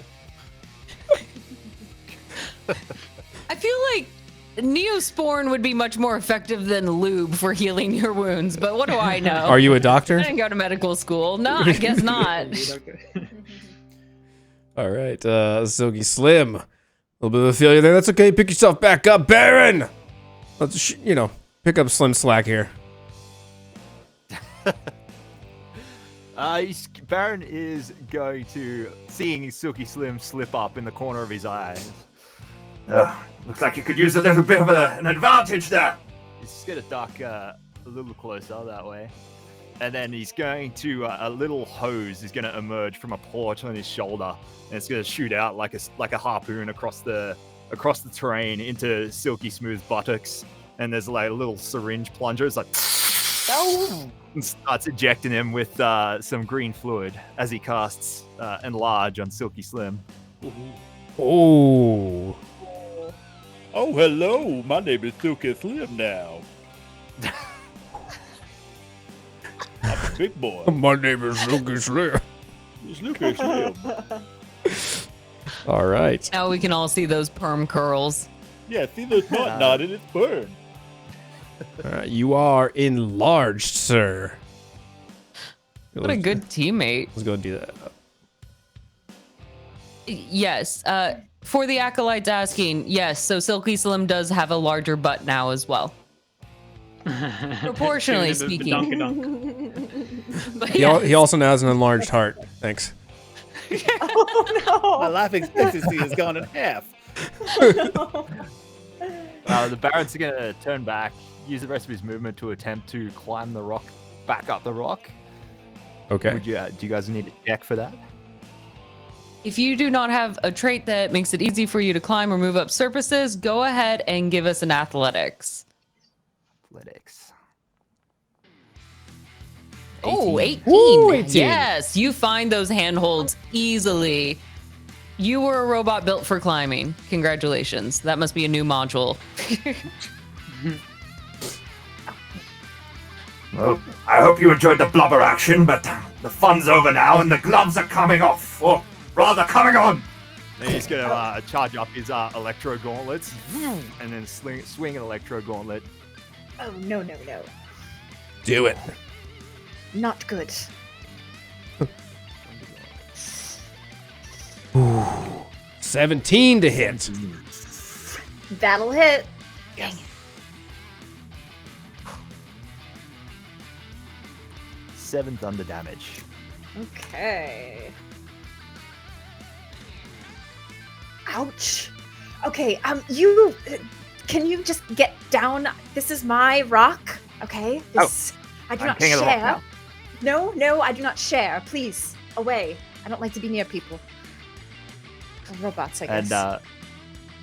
I feel like Neosporin would be much more effective than lube for healing your wounds, but what do I know? Are you a doctor? I didn't go to medical school. No, I guess not. All right. Silky Slim. A little bit of a failure there. That's okay. Pick yourself back up, Baron. Let's, pick up Slim slack here. Baron is going to, seeing Silky Slim slip up in the corner of his eye, Looks like you could use a little bit of an advantage there. he's just going to duck a little closer that way. And then he's going to, a little hose is going to emerge from a porch on his shoulder. And it's going to shoot out like a harpoon across the terrain into Silky Smooth's buttocks. And there's like a little syringe plunger. It's like, and starts ejecting him with some green fluid as he casts Enlarge on Silky Slim. Oh. Oh, hello. My name is Silky Slim now. I'm a big boy. My name is Silky Slim. It's Silky Slim. All right. Now we can all see those perm curls. Yeah, see those not knotted. It's burned. All right. You are enlarged, sir. What a good teammate. Let's go and do that. Yes. For the acolytes asking, yes, so Silky Slim does have a larger butt now as well. Proportionally Giving speaking. him a dunk. But He yes. also now has an enlarged heart. Thanks. My life expectancy has gone in half. The Baron's going to turn back, use the rest of his movement to attempt to climb the rock, back up the rock. Okay. Do you guys need a check for that? If you do not have a trait that makes it easy for you to climb or move up surfaces, go ahead and give us an athletics. Athletics. Oh, 18. Ooh, 18. Yes, you find those handholds easily. You were a robot built for climbing. Congratulations. That must be a new module. Well, I hope you enjoyed the blubber action, but the fun's over now and the gloves are coming off. Or rather, coming on. And he's going to charge up his electro gauntlets and then swing an electro gauntlet. Oh, no. Do it. Not good. 17 to hit. That'll hit. 17 1d7 thunder damage. Okay. Ouch. Okay, can you just get down? This is my rock, okay? I do I'm not king of the rock share. No, I do not share. Please, away. I don't like to be near people. Or robots, I guess. And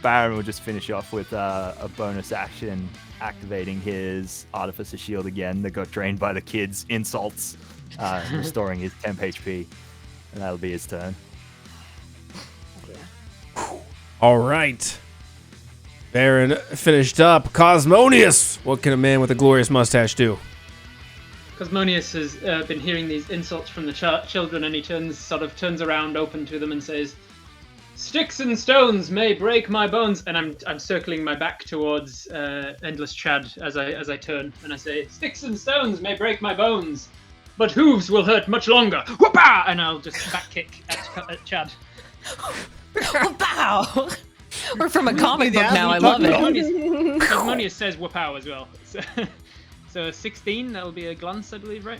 Baron will just finish off with a bonus action, activating his Artificer Shield again that got drained by the kids' insults, restoring his temp HP. And that'll be his turn. All right. Baron finished up. Cosmonius! What can a man with a glorious mustache do? Cosmonius has been hearing these insults from the children, and he turns around open to them and says, "Sticks and stones may break my bones." And I'm circling my back towards Endless Chad as I turn, and I say, "Sticks and stones may break my bones, but hooves will hurt much longer." Whoopah! And I'll just back kick at Chad. Wow. We're from a comic book now. I love it. Cosmonius says "whoopah" as well. So 16. That'll be a glance, I believe, right?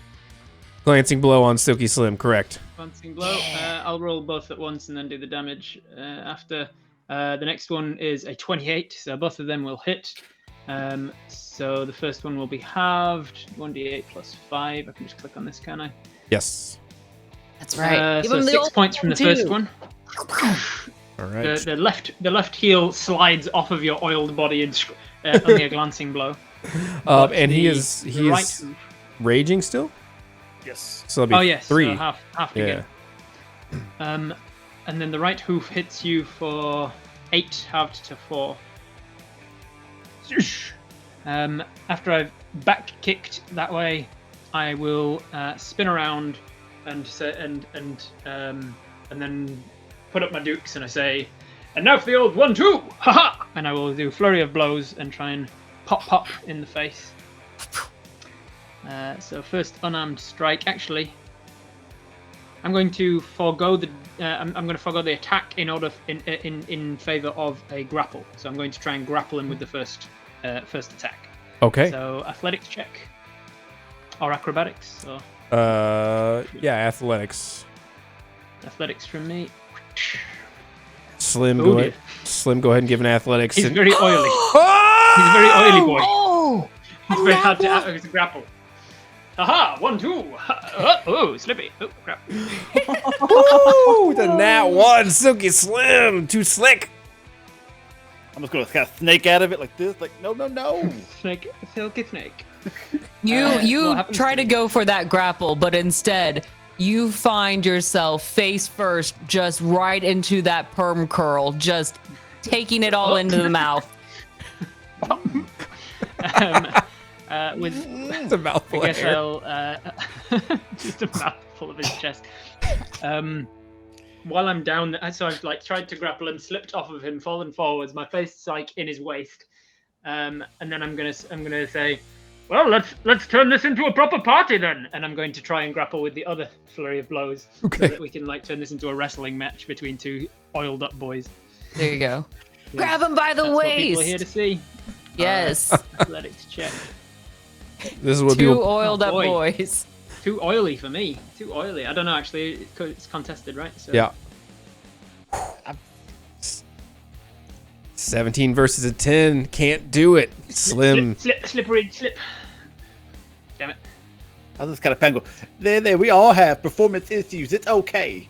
Glancing blow on Silky Slim, correct. Glancing blow. I'll roll both at once and then do the damage after. The next one is a 28, so both of them will hit. So the first one will be halved, 1d8 plus 5. I can just click on this, can I? Yes. That's right. So 6 points from the first one. All right. The left heel slides off of your oiled body and only a glancing blow. And he is raging still? Yes. So that'll be yes, 3. so half again. And then the right hoof hits you for 8, halved to 4. After I've back kicked that way, I will spin around and then put up my dukes and I say, "And now for the old 1-2, haha!" And I will do flurry of blows and try and pop in the face. So first unarmed strike. Actually, I'm going to forego the attack in favor of a grapple. So I'm going to try and grapple him with the first attack. Okay. So athletics check or acrobatics. Or athletics. Athletics from me. Slim, go ahead and give an athletics. He's very oily. He's a very oily boy. He's very hard to grapple. Haha, 1-2. Oh, slippy. Oh, crap. Ooh, the nat 1, Silky Slim, too slick. I'm just gonna kind of snake out of it like this, like no. Snake, silky snake. You try to go for that grapple, but instead you find yourself face first, just right into that perm curl, just taking it all into the mouth. It's a mouthful I guess of hair. I'll just a mouthful of his chest. While I'm down, so I've tried to grapple and slipped off of him, fallen forwards. My face is in his waist, and then I'm gonna say, "Well, let's turn this into a proper party then." And I'm going to try and grapple with the other flurry of blows, so that we can turn this into a wrestling match between two oiled up boys. There you go. Yeah. Grab him by the That's waist. What people are here to see. Yes. Athletics check. This is what Two oiled up boys. Too oily for me. Too oily. I don't know. Actually, it's contested, right? So. Yeah. 17 versus a 10. Can't do it. Slim. Slippery slip. Damn it. I was just kind of pango. There. We all have performance issues. It's okay.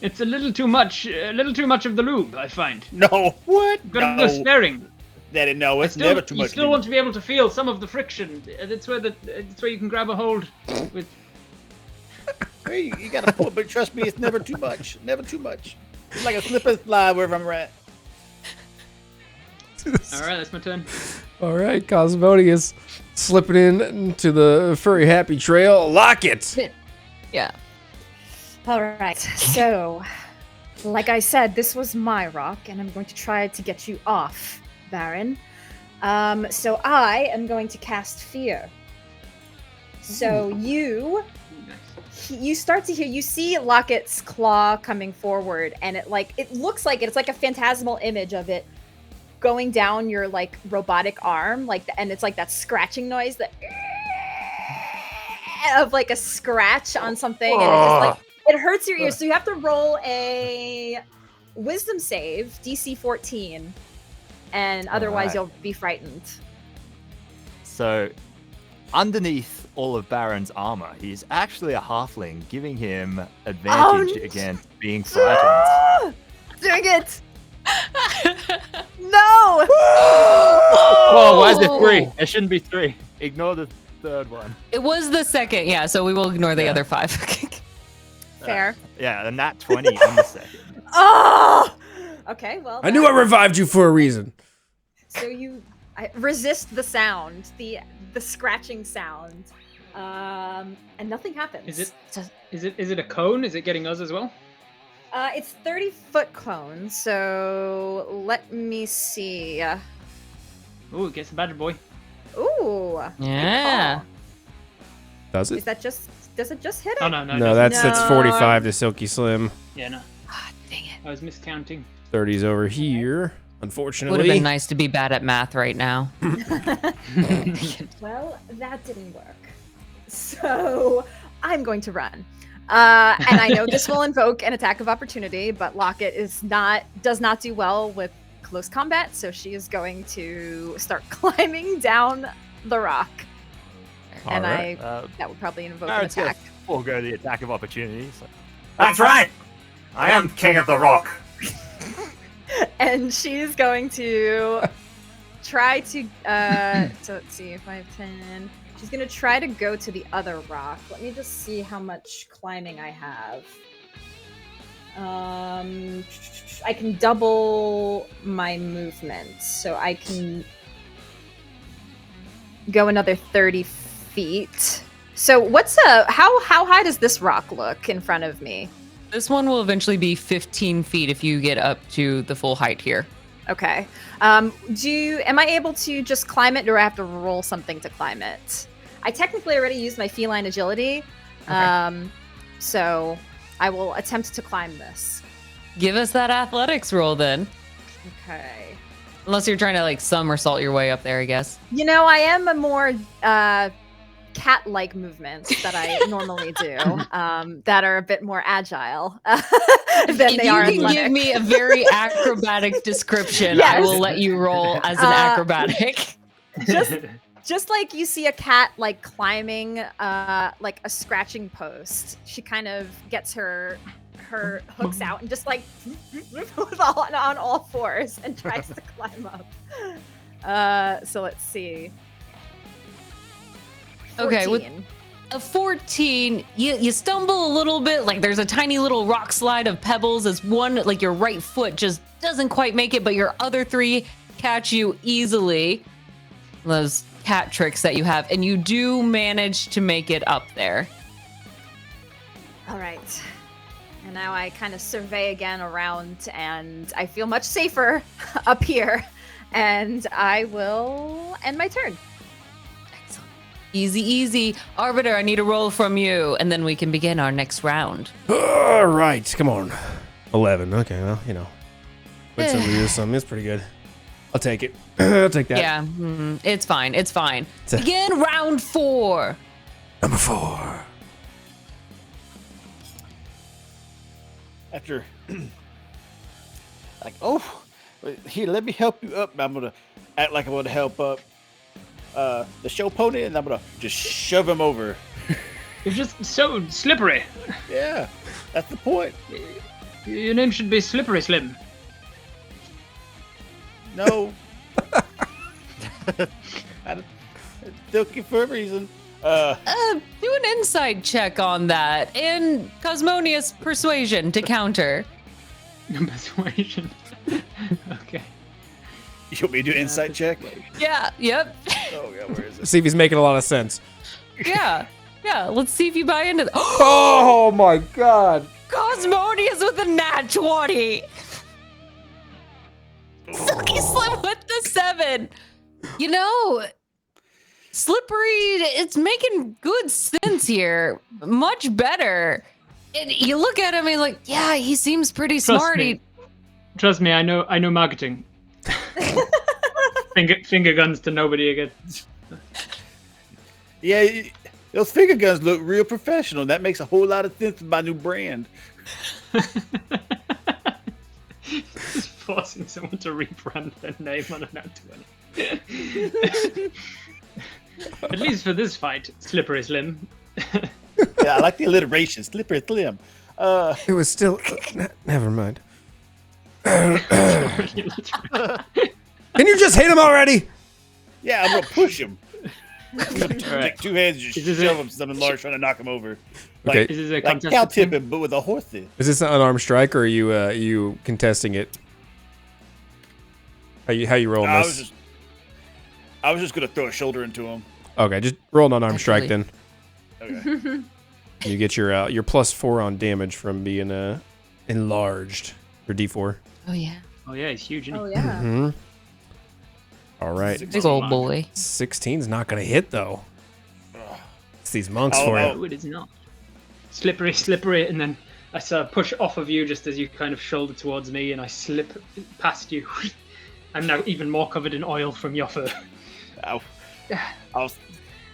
It's a little too much. A little too much of the lube, I find. No. What? Gotta go sparing. Daddy, no. It's never too much. You still want to be able to feel some of the friction. That's where you can grab a hold with. Hey, you gotta pull, but trust me, it's never too much. Never too much. It's like a slip and slide wherever I'm at. All right, that's my turn. All right, Cosmonius slipping into the furry happy trail. Lock it. Yeah. All right. So, like I said, this was my rock, and I'm going to try to get you off, Baron. So I am going to cast Fear. So you start to hear, you see Locket's claw coming forward, and it looks like it's like a phantasmal image of it going down your robotic arm, and it's like that scratching noise that, of like a scratch on something, and it just like it hurts your ears. So you have to roll a wisdom save, DC 14, and otherwise you'll be frightened. So, underneath all of Baron's armor, he's actually a halfling, giving him advantage against being frightened. Dang it! No! Whoa, why is there 3? There shouldn't be 3. Ignore the third one. It was the second, yeah, so we will ignore the other 5. Fair. Yeah, and that 20 on the second. Oh! Okay, well. I knew I revived you for a reason. So I resist the sound, the scratching sound, and nothing happens. Is it a cone? Is it getting us as well? It's 30-foot cone, so let me see. Ooh, it gets the badger boy. Ooh. Yeah. Does it? Does it just hit it? Oh no, no. No, that's 45 to Silky Slim. Yeah, no. Ah, dang it. I was miscounting. 30's over here, unfortunately. Would have been nice to be bad at math right now. Well, that didn't work. So I'm going to run. And I know this will invoke an attack of opportunity, but Locket does not do well with close combat, so she is going to start climbing down the rock. And Alright, that would probably invoke an Baron's gonna attack. forego the attack of opportunity. So. That's right. I am king of the rock. And she's going to try to so let's see, 5, 10. She's gonna try to go to the other rock. Let me just see how much climbing I have. I can double my movement, so I can go another 30 feet. So how high does this rock look in front of me? This one will eventually be 15 feet if you get up to the full height here. Okay. Am I able to just climb it, or do I have to roll something to climb it? I technically already used my feline agility, so I will attempt to climb this. Give us that athletics roll then. Okay. Unless you're trying to like somersault your way up there, I guess. You know, I am a more cat-like movements that I normally do, that are a bit more agile than they are athletic. If you can give me a very acrobatic description, Yes. I will let you roll as an acrobatic. Just like you see a cat like climbing like a scratching post, she kind of gets her hooks out and just like on all fours and tries to climb up. So let's see. 14. Okay, with a 14, you stumble a little bit, like there's a tiny little rock slide of pebbles as one, like your right foot just doesn't quite make it, but your other 3 catch you easily. Those cat tricks that you have, and you do manage to make it up there. All right. And now I kind of survey again around, and I feel much safer up here. And I will end my turn. Excellent. Easy, easy. Arbiter, I need a roll from you, and then we can begin our next round. All right, come on. 11. Okay, well, you know. Win some, lose some. It's pretty good. I'll take it. I'll take that. Yeah, it's fine. It's fine. Begin round 4. Number 4. After, like, oh, here, let me help you up. I'm gonna act like I want to help up the show pony, and I'm gonna just shove him over. You're just so slippery. Yeah, that's the point. Your name should be Slippery Slim. No. I took it for a reason. Do an insight check on that, and Cosmonius persuasion to counter. Persuasion. Okay. You want me to do an insight check? Yeah, yep. Oh, yeah, where is it? See if he's making a lot of sense. Yeah, let's see if you buy into that. Oh my god. Cosmonius with a nat 20. Silky Slim with the 7. You know, Slippery, it's making good sense here. Much better. And you look at him and you're like, yeah, he seems pretty smart. Trust me, I know marketing. finger guns to nobody again. Yeah, Those finger guns look real professional. That makes a whole lot of sense with my new brand. Just forcing someone to rebrand their name on an Nat 20. At least for this fight, Slippery Slim. Yeah, I like the alliteration. Slippery Slim. It was still. Never mind. Can you just hit him already? Yeah, I'm gonna push him. Alright. Take two hands, just Is this shove it? him something large, trying to knock him over. Okay. Like, This is a like contested cow thing? tipping, but with a horse. Is this an unarmed strike, or are you contesting it? How you rolling I this? was just gonna throw a shoulder into him. Okay, just roll an unarmed strike then. Okay. You get your +4 on damage from being enlarged for D4. Oh yeah. Oh yeah, he's huge. Isn't he? Oh yeah. Mm-hmm. All right, Big old boy. 16's not gonna hit though. It's these monks Oh, for oh. you. No, it is not. Slippery, and then I sort of push off of you just as you kind of shoulder towards me, and I slip past you. I'm now even more covered in oil from your fur. I'll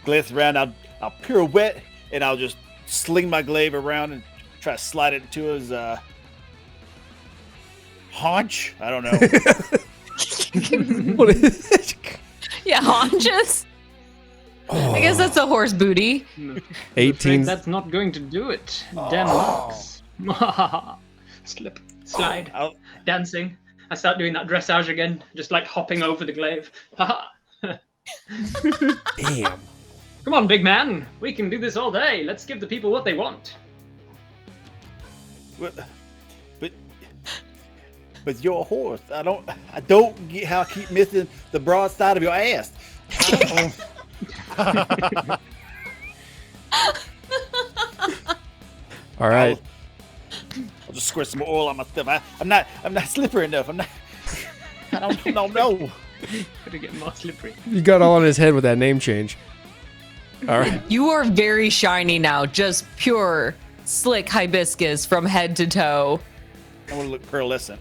glance around. I'll pirouette, and I'll just sling my glaive around and try to slide it into his haunch. I don't know. What is it? Yeah, haunches. I guess that's a horse booty. I'm 18. afraid that's not going to do it. Damn monks. Slip, slide, I'll- dancing. I start doing that dressage again, just like hopping over the glaive. Damn. Come on, big man. We can do this all day. Let's give the people what they want. but you're a horse. I don't get how I keep missing the broad side of your ass. All right. I'll just squirt some oil on my stuff. I'm not slippery enough. I don't know. Gotta get more slippery. You got all on his head with that name change. All right. You are very shiny now, just pure slick hibiscus from head to toe. I want to look pearlescent.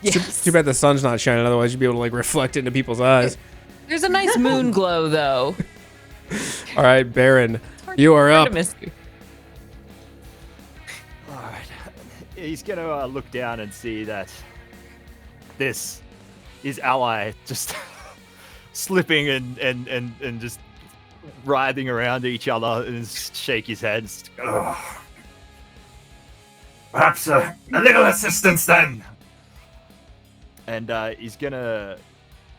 Yes. Too bad the sun's not shining. Otherwise, you'd be able to like reflect it into people's eyes. There's a nice moon glow though. All right, Baron, you are Hard up. to miss you. He's gonna look down and see that this is ally just slipping and just writhing around each other and just shake his head. Ugh. Perhaps a little assistance then. And he's gonna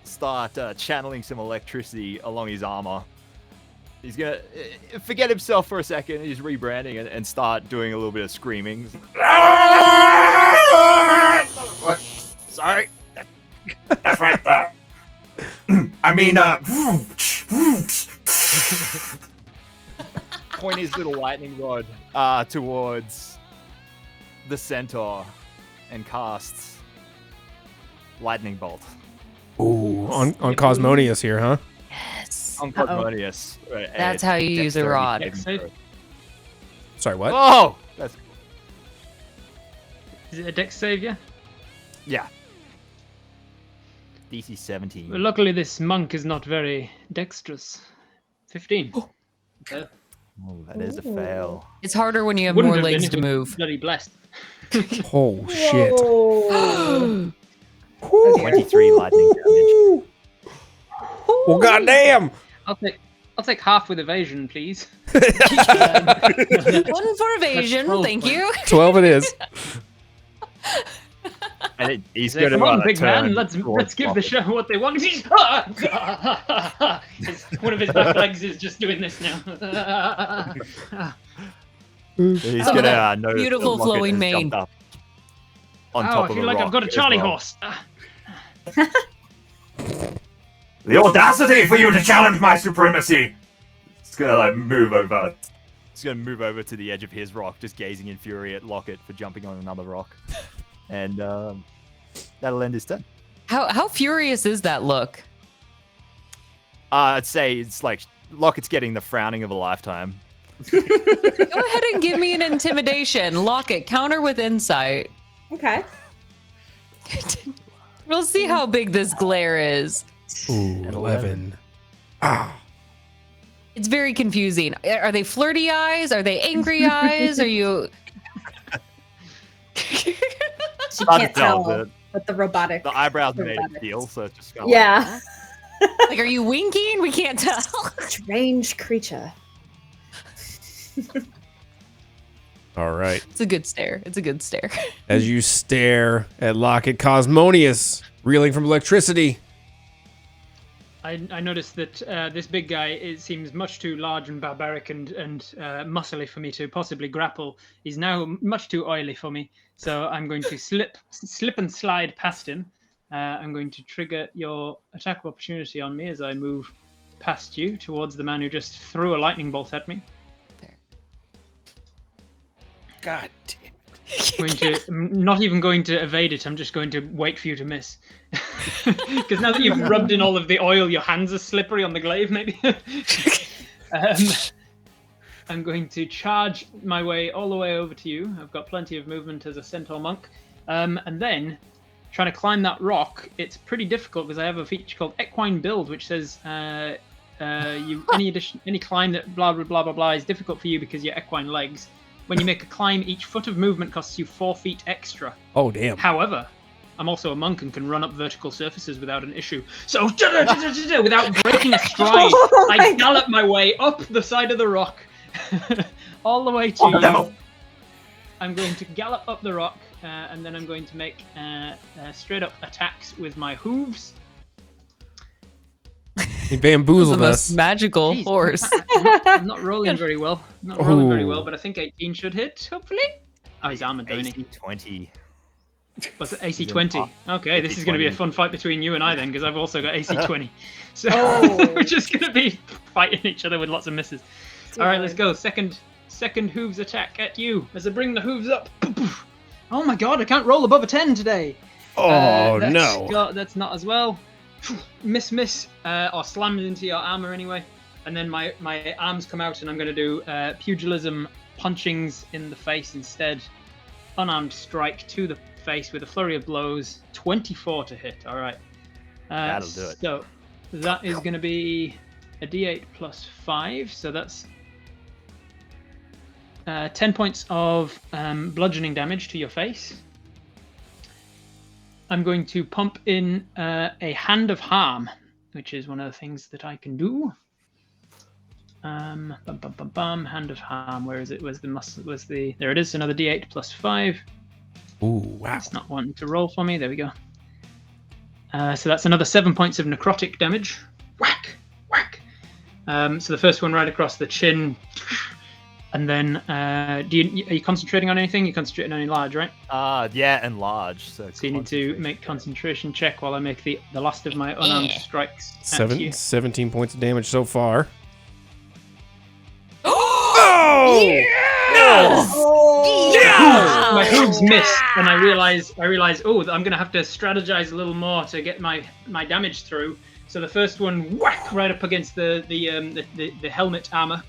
start channeling some electricity along his armor. He's gonna forget himself for a second. He's rebranding and start doing a little bit of screaming. What? Sorry. That's right. I mean, Point his little lightning rod towards the centaur and casts lightning bolt Ooh, on Cosmonius here, huh? Yes. on Cosmonius. That's how you use a rod. Dex save? Sorry, what? Oh, that's Is it a dex save, yeah? yeah. DC 17. Well, luckily, this monk is not very dexterous. 15. Oh, that is a fail. It's harder when you have Wouldn't more have been legs if to we move. Bloody blessed. Oh shit! Oh. 23 lightning damage. Well, goddamn! I'll take half with evasion, please. One for evasion, 12 thank points. you. 12 it is. And he's Say, going Come on, to big man. turn Let's towards give the Buffett. show what they want. One of his back legs is just doing this now. He's Oh, going that to notice beautiful that Locket flowing has mane. jumped up on Oh, top I of feel a like I've rock got a as Charlie well. horse. the audacity for you to challenge my supremacy. It's gonna like move over. He's going to move over to the edge of his rock, just gazing in fury at Locket for jumping on another rock. And that'll end his turn. How furious is that look? I'd say it's like Locket's getting the frowning of a lifetime. Go ahead and give me an intimidation. Lock it. Counter with insight. Okay. We'll see how big this glare is. Ooh, 11. Ah. It's very confusing. Are they flirty eyes? Are they angry eyes? Are you? She Hard to can't tell but with the robotic. the eyebrows made it robotics. feel, so it's just kind of Yeah. Like, are you winking? We can't tell. Strange creature. All right. It's a good stare. It's a good stare. As you stare at Locket, Cosmonius, reeling from electricity. I noticed that this big guy seems much too large and barbaric and muscly for me to possibly grapple. He's now much too oily for me, so I'm going to slip and slide past him. I'm going to trigger your attack of opportunity on me as I move past you towards the man who just threw a lightning bolt at me. God damn. I'm not even going to evade it. I'm just going to wait for you to miss. Because now that you've rubbed in all of the oil, your hands are slippery on the glaive, maybe. I'm going to charge my way all the way over to you. I've got plenty of movement as a centaur monk. And then, trying to climb that rock, it's pretty difficult because I have a feature called Equine Build, which says any climb that blah, blah, blah, blah, blah is difficult for you because you're equine legs. When you make a climb, each foot of movement costs you 4 feet extra. Oh, damn. However, I'm also a monk and can run up vertical surfaces without an issue. So, without breaking a stride, I gallop my way up the side of the rock, all the way to you. I'm going to gallop up the rock, and then I'm going to make straight up attacks with my hooves. He bamboozled the us. most magical horse. I'm not rolling very well. But I think 18 should hit, hopefully. Oh, he's armored, don't he? AC 20. What's it? AC 20. Okay, this is going to be a fun fight between you and I then, because I've also got AC 20. So we're just going to be fighting each other with lots of misses. All right, let's go. Second hooves attack at you as I bring the hooves up. Oh my god, I can't roll above a 10 today. Oh, no. That's not as well. Miss, or slammed into your armor anyway. And then my arms come out and I'm going to do pugilism punchings in the face instead. Unarmed strike to the face with a flurry of blows. 24 to hit. All right. That'll do it. So that is going to be a D8 plus 5. So that's 10 points of bludgeoning damage to your face. I'm going to pump in a Hand of Harm, which is one of the things that I can do. Hand of Harm. Where is it? There it is. Another D8 plus 5. Ooh, wow. It's not wanting to roll for me. There we go. So that's another 7 points of necrotic damage. Whack, whack. So the first one right across the chin. And then, are you concentrating on anything? You're concentrating on enlarge, right? Yeah, enlarge. So you need to make concentration check while I make the last of my unarmed strikes. 17 points of damage so far. Oh! Yes! Oh! My hooves miss, and I realize, oh, I'm gonna have to strategize a little more to get my damage through. So the first one, whack, right up against the helmet armor.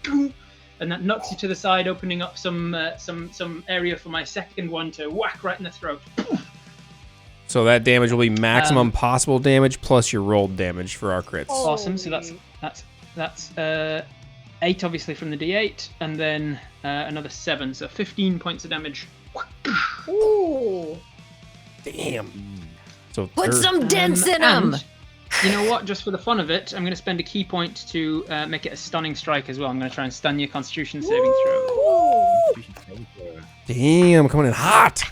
And that knocks you to the side, opening up some area for my second one to whack right in the throat. So that damage will be maximum possible damage plus your rolled damage for our crits. Awesome. So that's 8 obviously from the D8, and then another 7, so 15 points of damage. Ooh. Damn. So Put some dents in and them. You know what? Just for the fun of it, I'm going to spend a key point to make it a stunning strike as well. I'm going to try and stun your Constitution saving throw. Damn, coming in hot.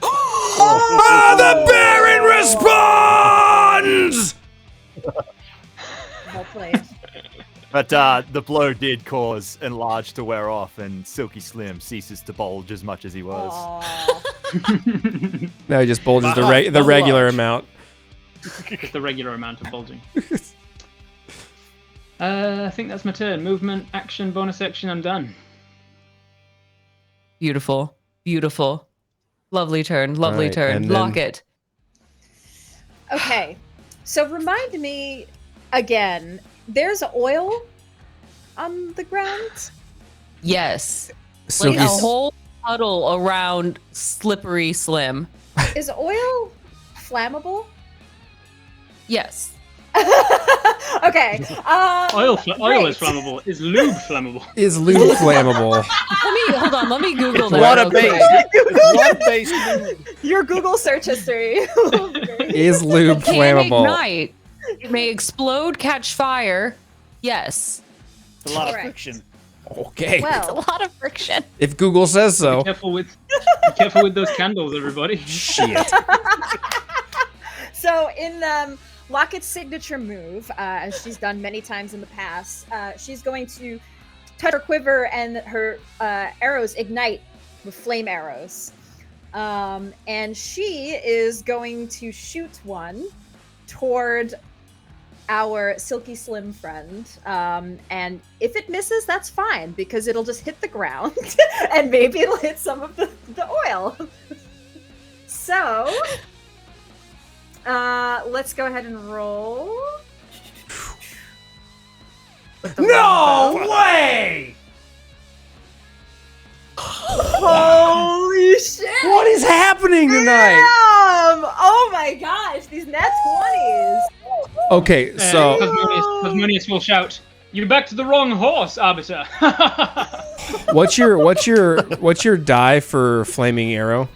The Baron responds! Well played. But the blow did cause enlarge to wear off, and Silky Slim ceases to bulge as much as he was. Now he just bulges the regular amount. Just the regular amount of bulging. I think that's my turn. Movement, action, bonus action, I'm done. Beautiful. Beautiful. Lovely turn. Lovely All right, turn. and Lock then- it. Okay, so remind me again, there's oil on the ground? Yes. So Like a he's- whole puddle around Slippery Slim. Is oil flammable? Yes. All Okay. Oil great. is flammable. Is lube flammable? Is lube flammable? Hold on. Let me Google that. Water real quick. based. It's water based. Your Google search history. Is lube Can flammable? ignite. It may explode, catch fire. Yes. It's a lot of Correct. friction. Okay. It's a Well, lot of friction. If Google says so. Be careful with those candles, everybody. Shit. so in Locket's signature move, as she's done many times in the past, she's going to touch her quiver and her arrows ignite with flame arrows. And she is going to shoot one toward our Silky Slim friend. And if it misses, that's fine, because it'll just hit the ground and maybe it'll hit some of the oil. So, let's go ahead and roll. No way! Holy shit! What is happening tonight? Damn! Oh my gosh, these net 20s! Okay, so Cosmonius will shout, "You backed the wrong horse, Arbiter." what's your die for flaming arrow?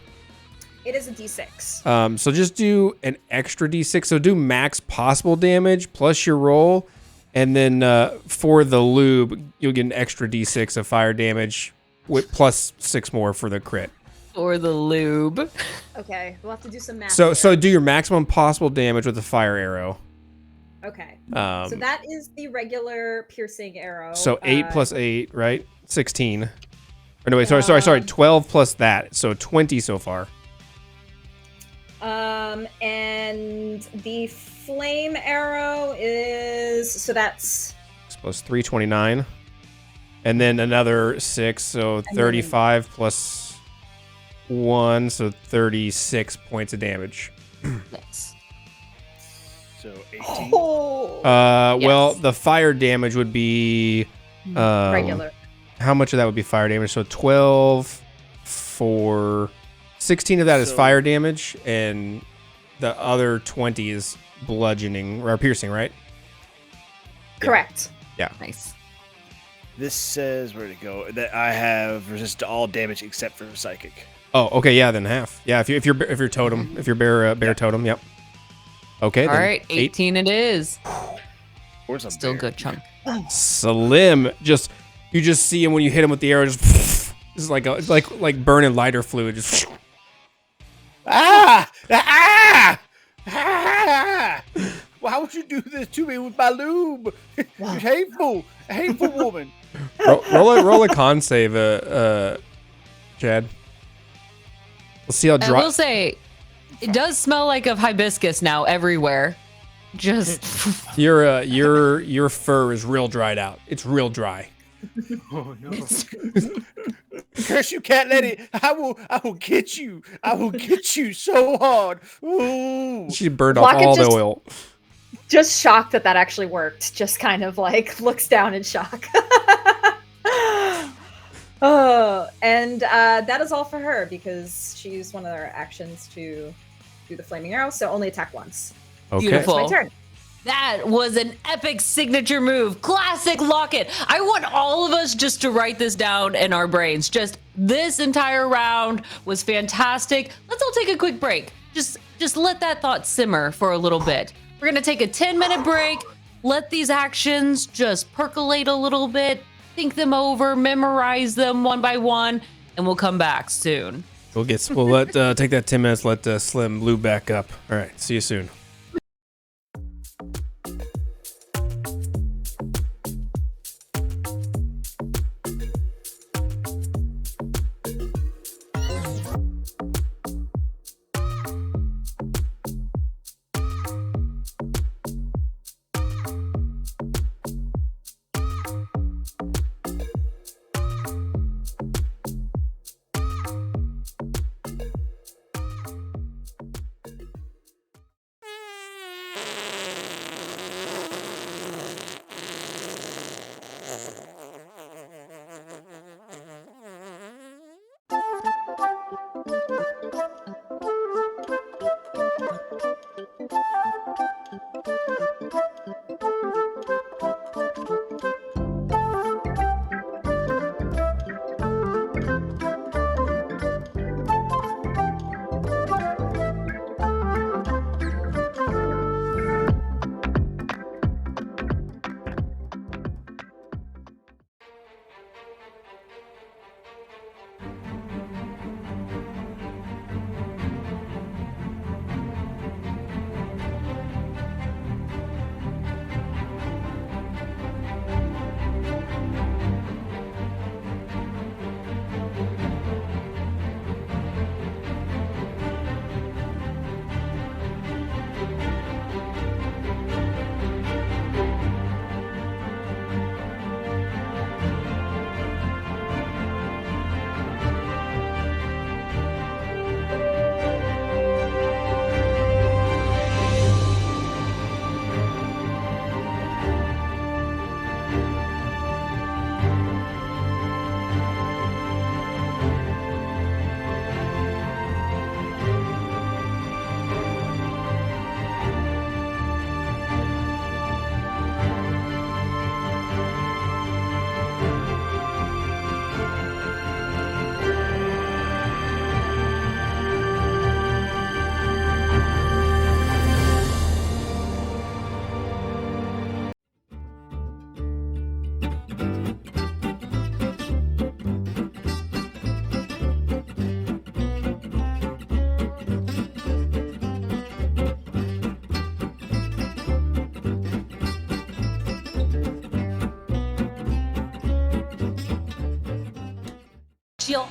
It is a d6. So just do an extra d6. So do max possible damage plus your roll, and then for the lube, you'll get an extra d6 of fire damage with plus 6 more for the crit. Or the lube. Okay, we'll have to do some math. So here. do your maximum possible damage with the fire arrow. Okay. So that is the regular piercing arrow. So 8 plus 8, right? 16. Or no, wait, sorry. 12 plus that. So 20 so far. And the flame arrow is, so that's Plus 3, 29. And then another 6, so 35 plus 1, so 36 points of damage. Nice. So 18. Well, the fire damage would be regular. How much of that would be fire damage? So 12 for 16 of that is So- fire damage, and the other 20 is bludgeoning or piercing, right? Correct. Nice. This says, where'd it go? That I have resist to all damage except for psychic. Oh, okay, yeah, then half. Yeah, if you're totem, if you're bear totem, yep. Okay, All then right, 18 it is. Where's a Still bear? good chunk. Slim, you just see him when you hit him with the arrow, just it's like burning lighter fluid, just. Ah! Ah! Ah! Why would you do this to me with my lube? You're hateful. A hateful woman. roll a con save, Chad. We'll see how I dry. will say, it does smell like of hibiscus now everywhere. Just Your fur is real dried out. It's real dry. Oh no! Curse, you can't let it. I will get you. I will get you so hard. Ooh. She burned off Locket all the just- oil. Just shocked that actually worked. Just kind of like looks down in shock. Oh, and that is all for her because she used one of her actions to do the flaming arrow, so only attack once. Okay. Beautiful. It's my turn. that was an epic signature move. Classic Locket. I want all of us just to write this down in our brains. Just this entire round was fantastic. Let's all take a quick break. Just let that thought simmer for a little bit. We're gonna take a 10-minute break. Let these actions just percolate a little bit. Think them over, memorize them one by one, and we'll come back soon. We'll let take that 10 minutes. Let Slim lube back up. All right. See you soon.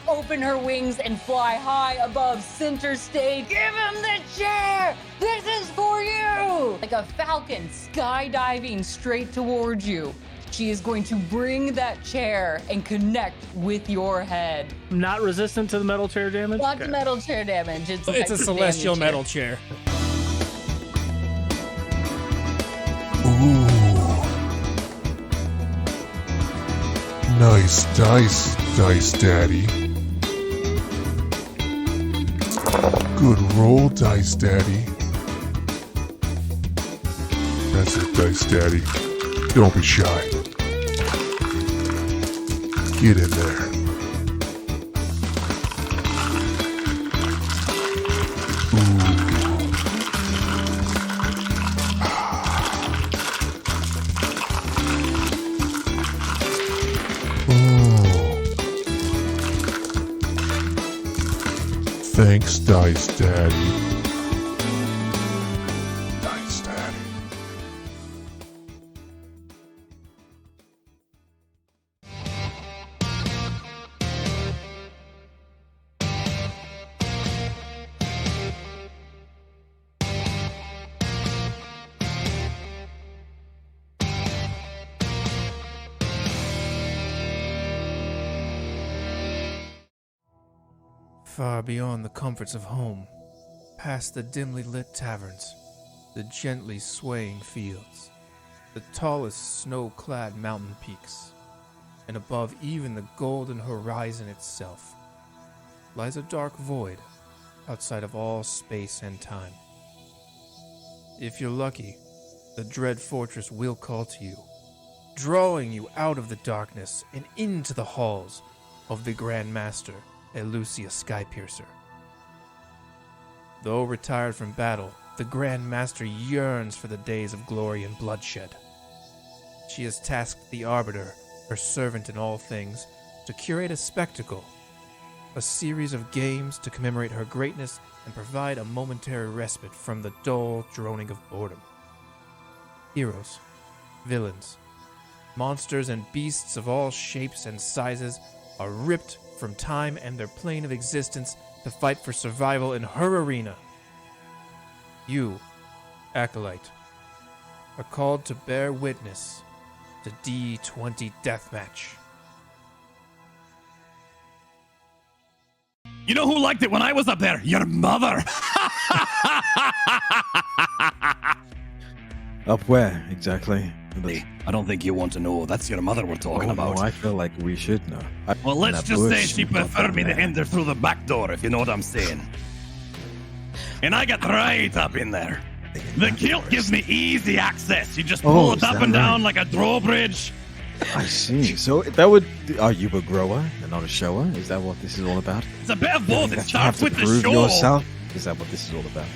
open her wings and fly high above center stage. Give him the chair! This is for you! Like a falcon skydiving straight towards you. She is going to bring that chair and connect with your head. Not resistant to the metal chair damage? Not the metal chair damage. It's a celestial metal chair. Ooh. Nice dice, Dice Daddy. Good roll, Dice Daddy. That's it, Dice Daddy. Don't be shy. Get in there. Thanks, Dice Daddy. Dice Daddy. Far beyond the comforts of home, past the dimly lit taverns, the gently swaying fields, the tallest snow-clad mountain peaks, and above even the golden horizon itself, lies a dark void outside of all space and time. If you're lucky, the dread fortress will call to you, drawing you out of the darkness and into the halls of the Grandmaster, Elucia Skypiercer. Though retired from battle, the Grandmaster yearns for the days of glory and bloodshed. She has tasked the Arbiter, her servant in all things, to curate a spectacle, a series of games to commemorate her greatness and provide a momentary respite from the dull droning of boredom. Heroes, villains, monsters and beasts of all shapes and sizes are ripped from time and their plane of existence to fight for survival in her arena. You, Acolyte, are called to bear witness to D20 Deathmatch. You know who liked it when I was up there? Your mother! Up where, exactly? I don't think you want to know. That's your mother we're talking about. No, I feel like we should know. Well, let's just say she preferred me to enter through the back door, if you know what I'm saying. And I got right up in there. The kilt gives me easy access. You just pull it up and down like a drawbridge. I see. So that would... Are you a grower and not a shower? Is that what this is all about? It's a bit of both. It starts with the prove show. yourself? Is that what this is all about?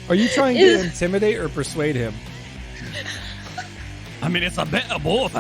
Are you trying to intimidate or persuade him? I mean, it's a bit of both.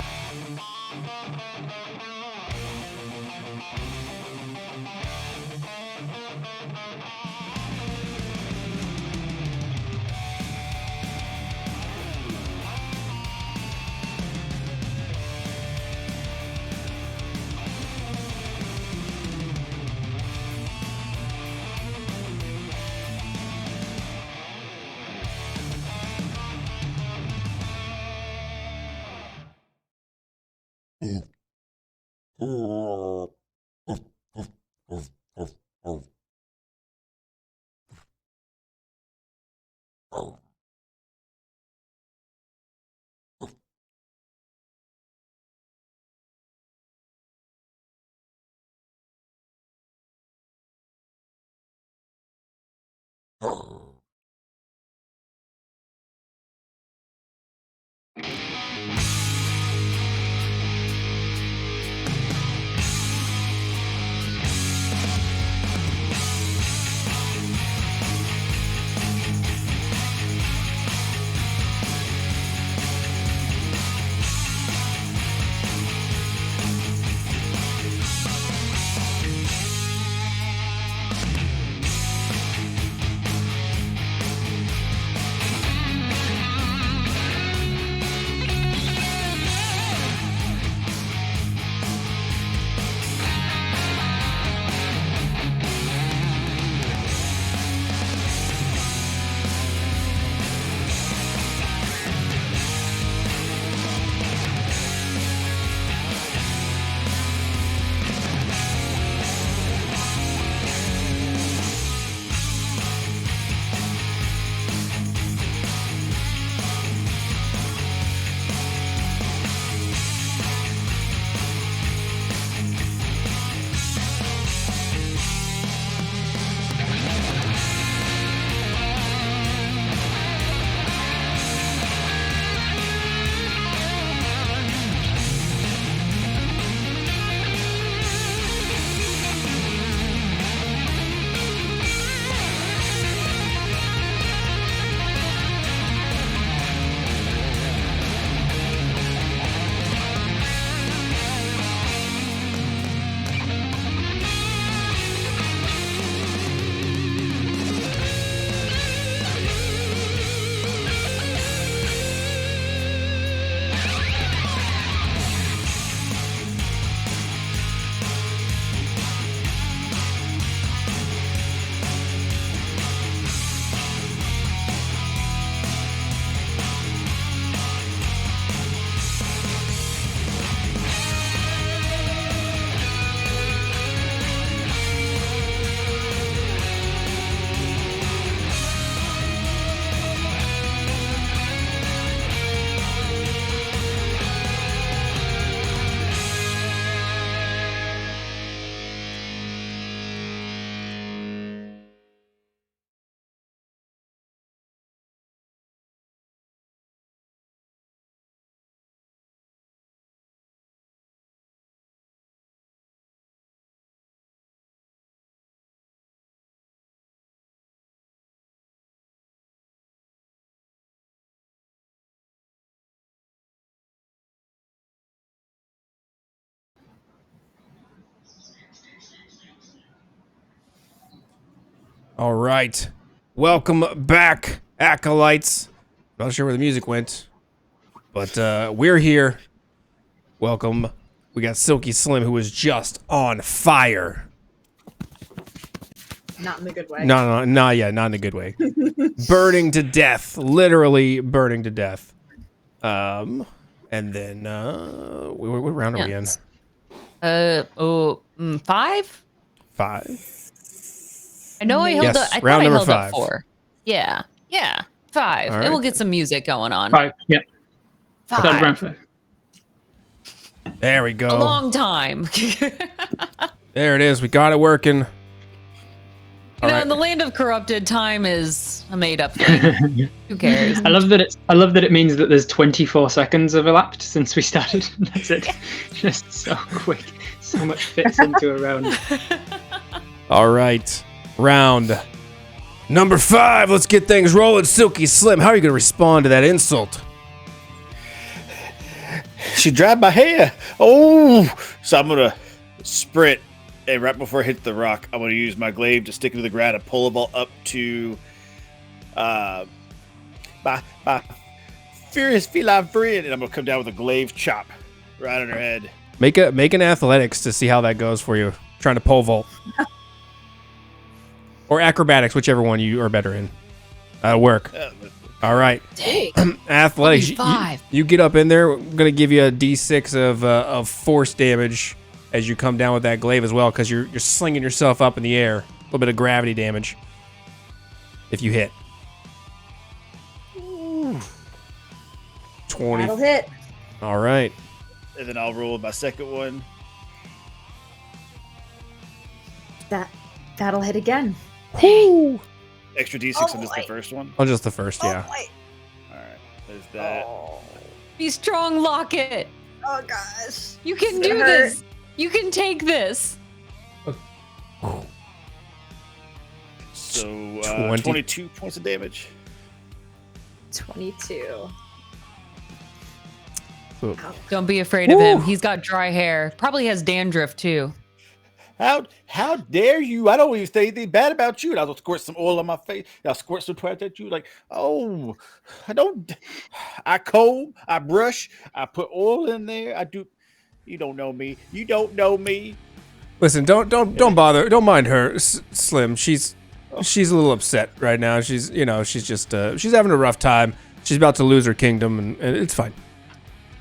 All right. Welcome back, acolytes. Not sure where the music went, but we're here. Welcome. We got Silky Slim, who is just on fire. Not in the good way. No, not in a good way. Burning to death, literally burning to death. And then what round are we in? 5. 5. I know I held Yes, up. I round thought I number held 5. up 4. Yeah, 5. All And right. we'll get some music going on. 5. Yep. 5. That's round 5. There we go. A long time. There it is. We got it working. You know, right. in the land of corrupted, time is a made-up thing. Who cares? I love that it means that there's 24 seconds have elapsed since we started. That's it. Just so quick. So much fits into a round. All right. Round number 5. Let's get things rolling. Silky Slim, how are you going to respond to that insult? She grabbed my hair. Oh, so I'm gonna sprint, and right before I hit the rock, I'm gonna use my glaive to stick into the ground and pull the ball up to my furious feline friend, and I'm gonna come down with a glaive chop right on her head. Make an athletics to see how that goes for you. Trying to pole vault. Or acrobatics, whichever one you are better in. That'll work. All right. Dang. Athletics. 5. You get up in there. I'm going to give you a d6 of force damage as you come down with that glaive as well, because you're slinging yourself up in the air. A little bit of gravity damage if you hit. 20. That'll hit. All right. And then I'll roll my second one. That'll hit again. Extra d6 on just the first one. Oh, just the first, yeah. All right, there's that. Be strong, Locket. Oh gosh. You can It's do gonna this. You can take this. So 20. 22 points of damage. 22. Don't be afraid of him. He's got dry hair. Probably has dandruff too. How dare you? I don't even say anything bad about you. And I'll squirt some oil on my face. I'll squirt some twat at you. Like, oh, I comb, I brush, I put oil in there. I do. You don't know me. You don't know me. Listen, don't bother. Don't mind her, Slim. She's a little upset right now. She's just she's having a rough time. She's about to lose her kingdom, and it's fine.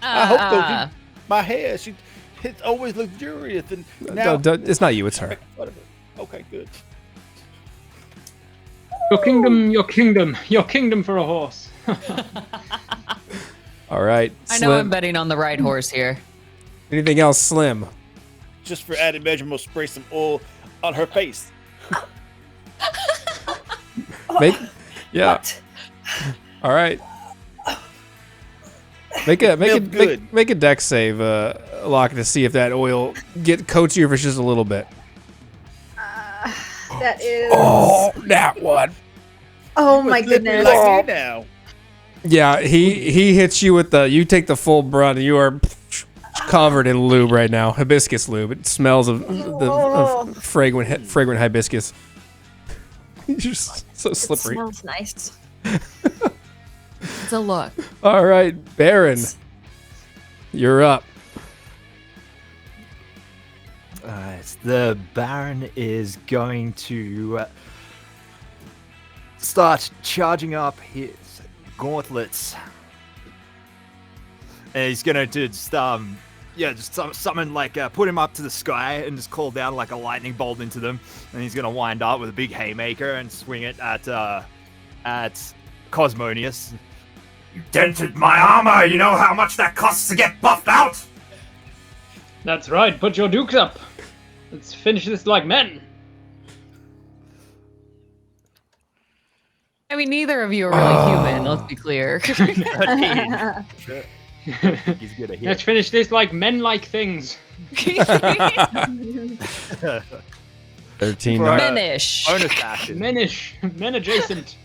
I hope so. My hair, it's always luxurious, and now It's not you, it's her. whatever. Okay, good. Your kingdom for a horse. All right, I Slim. know I'm betting on the right horse here. Anything else, Slim? Just for added measure, we'll spray some oil on her face. Yeah. What? All right. Make a dex save, Lock, to see if that oil coats you for just a little bit. That is. Oh, that one. Oh my goodness. Like me now. Yeah, he hits you with you take the full brunt, and you are covered in lube right now. Hibiscus lube. It smells of fragrant hibiscus. You're just so slippery. It smells nice. It's a look. All right, Baron, you're up. The Baron is going to start charging up his gauntlets. And he's gonna just summon put him up to the sky and just call down like a lightning bolt into them. And he's gonna wind up with a big haymaker and swing it at Cosmonius. You dented my armor. You know how much that costs to get buffed out? That's right. Put your dukes up. Let's finish this like men. I mean, neither of you are really human. Let's be clear. He's gonna hit. Let's finish this like men-like things. 13. Menish. Bonus action. Menish. Men adjacent.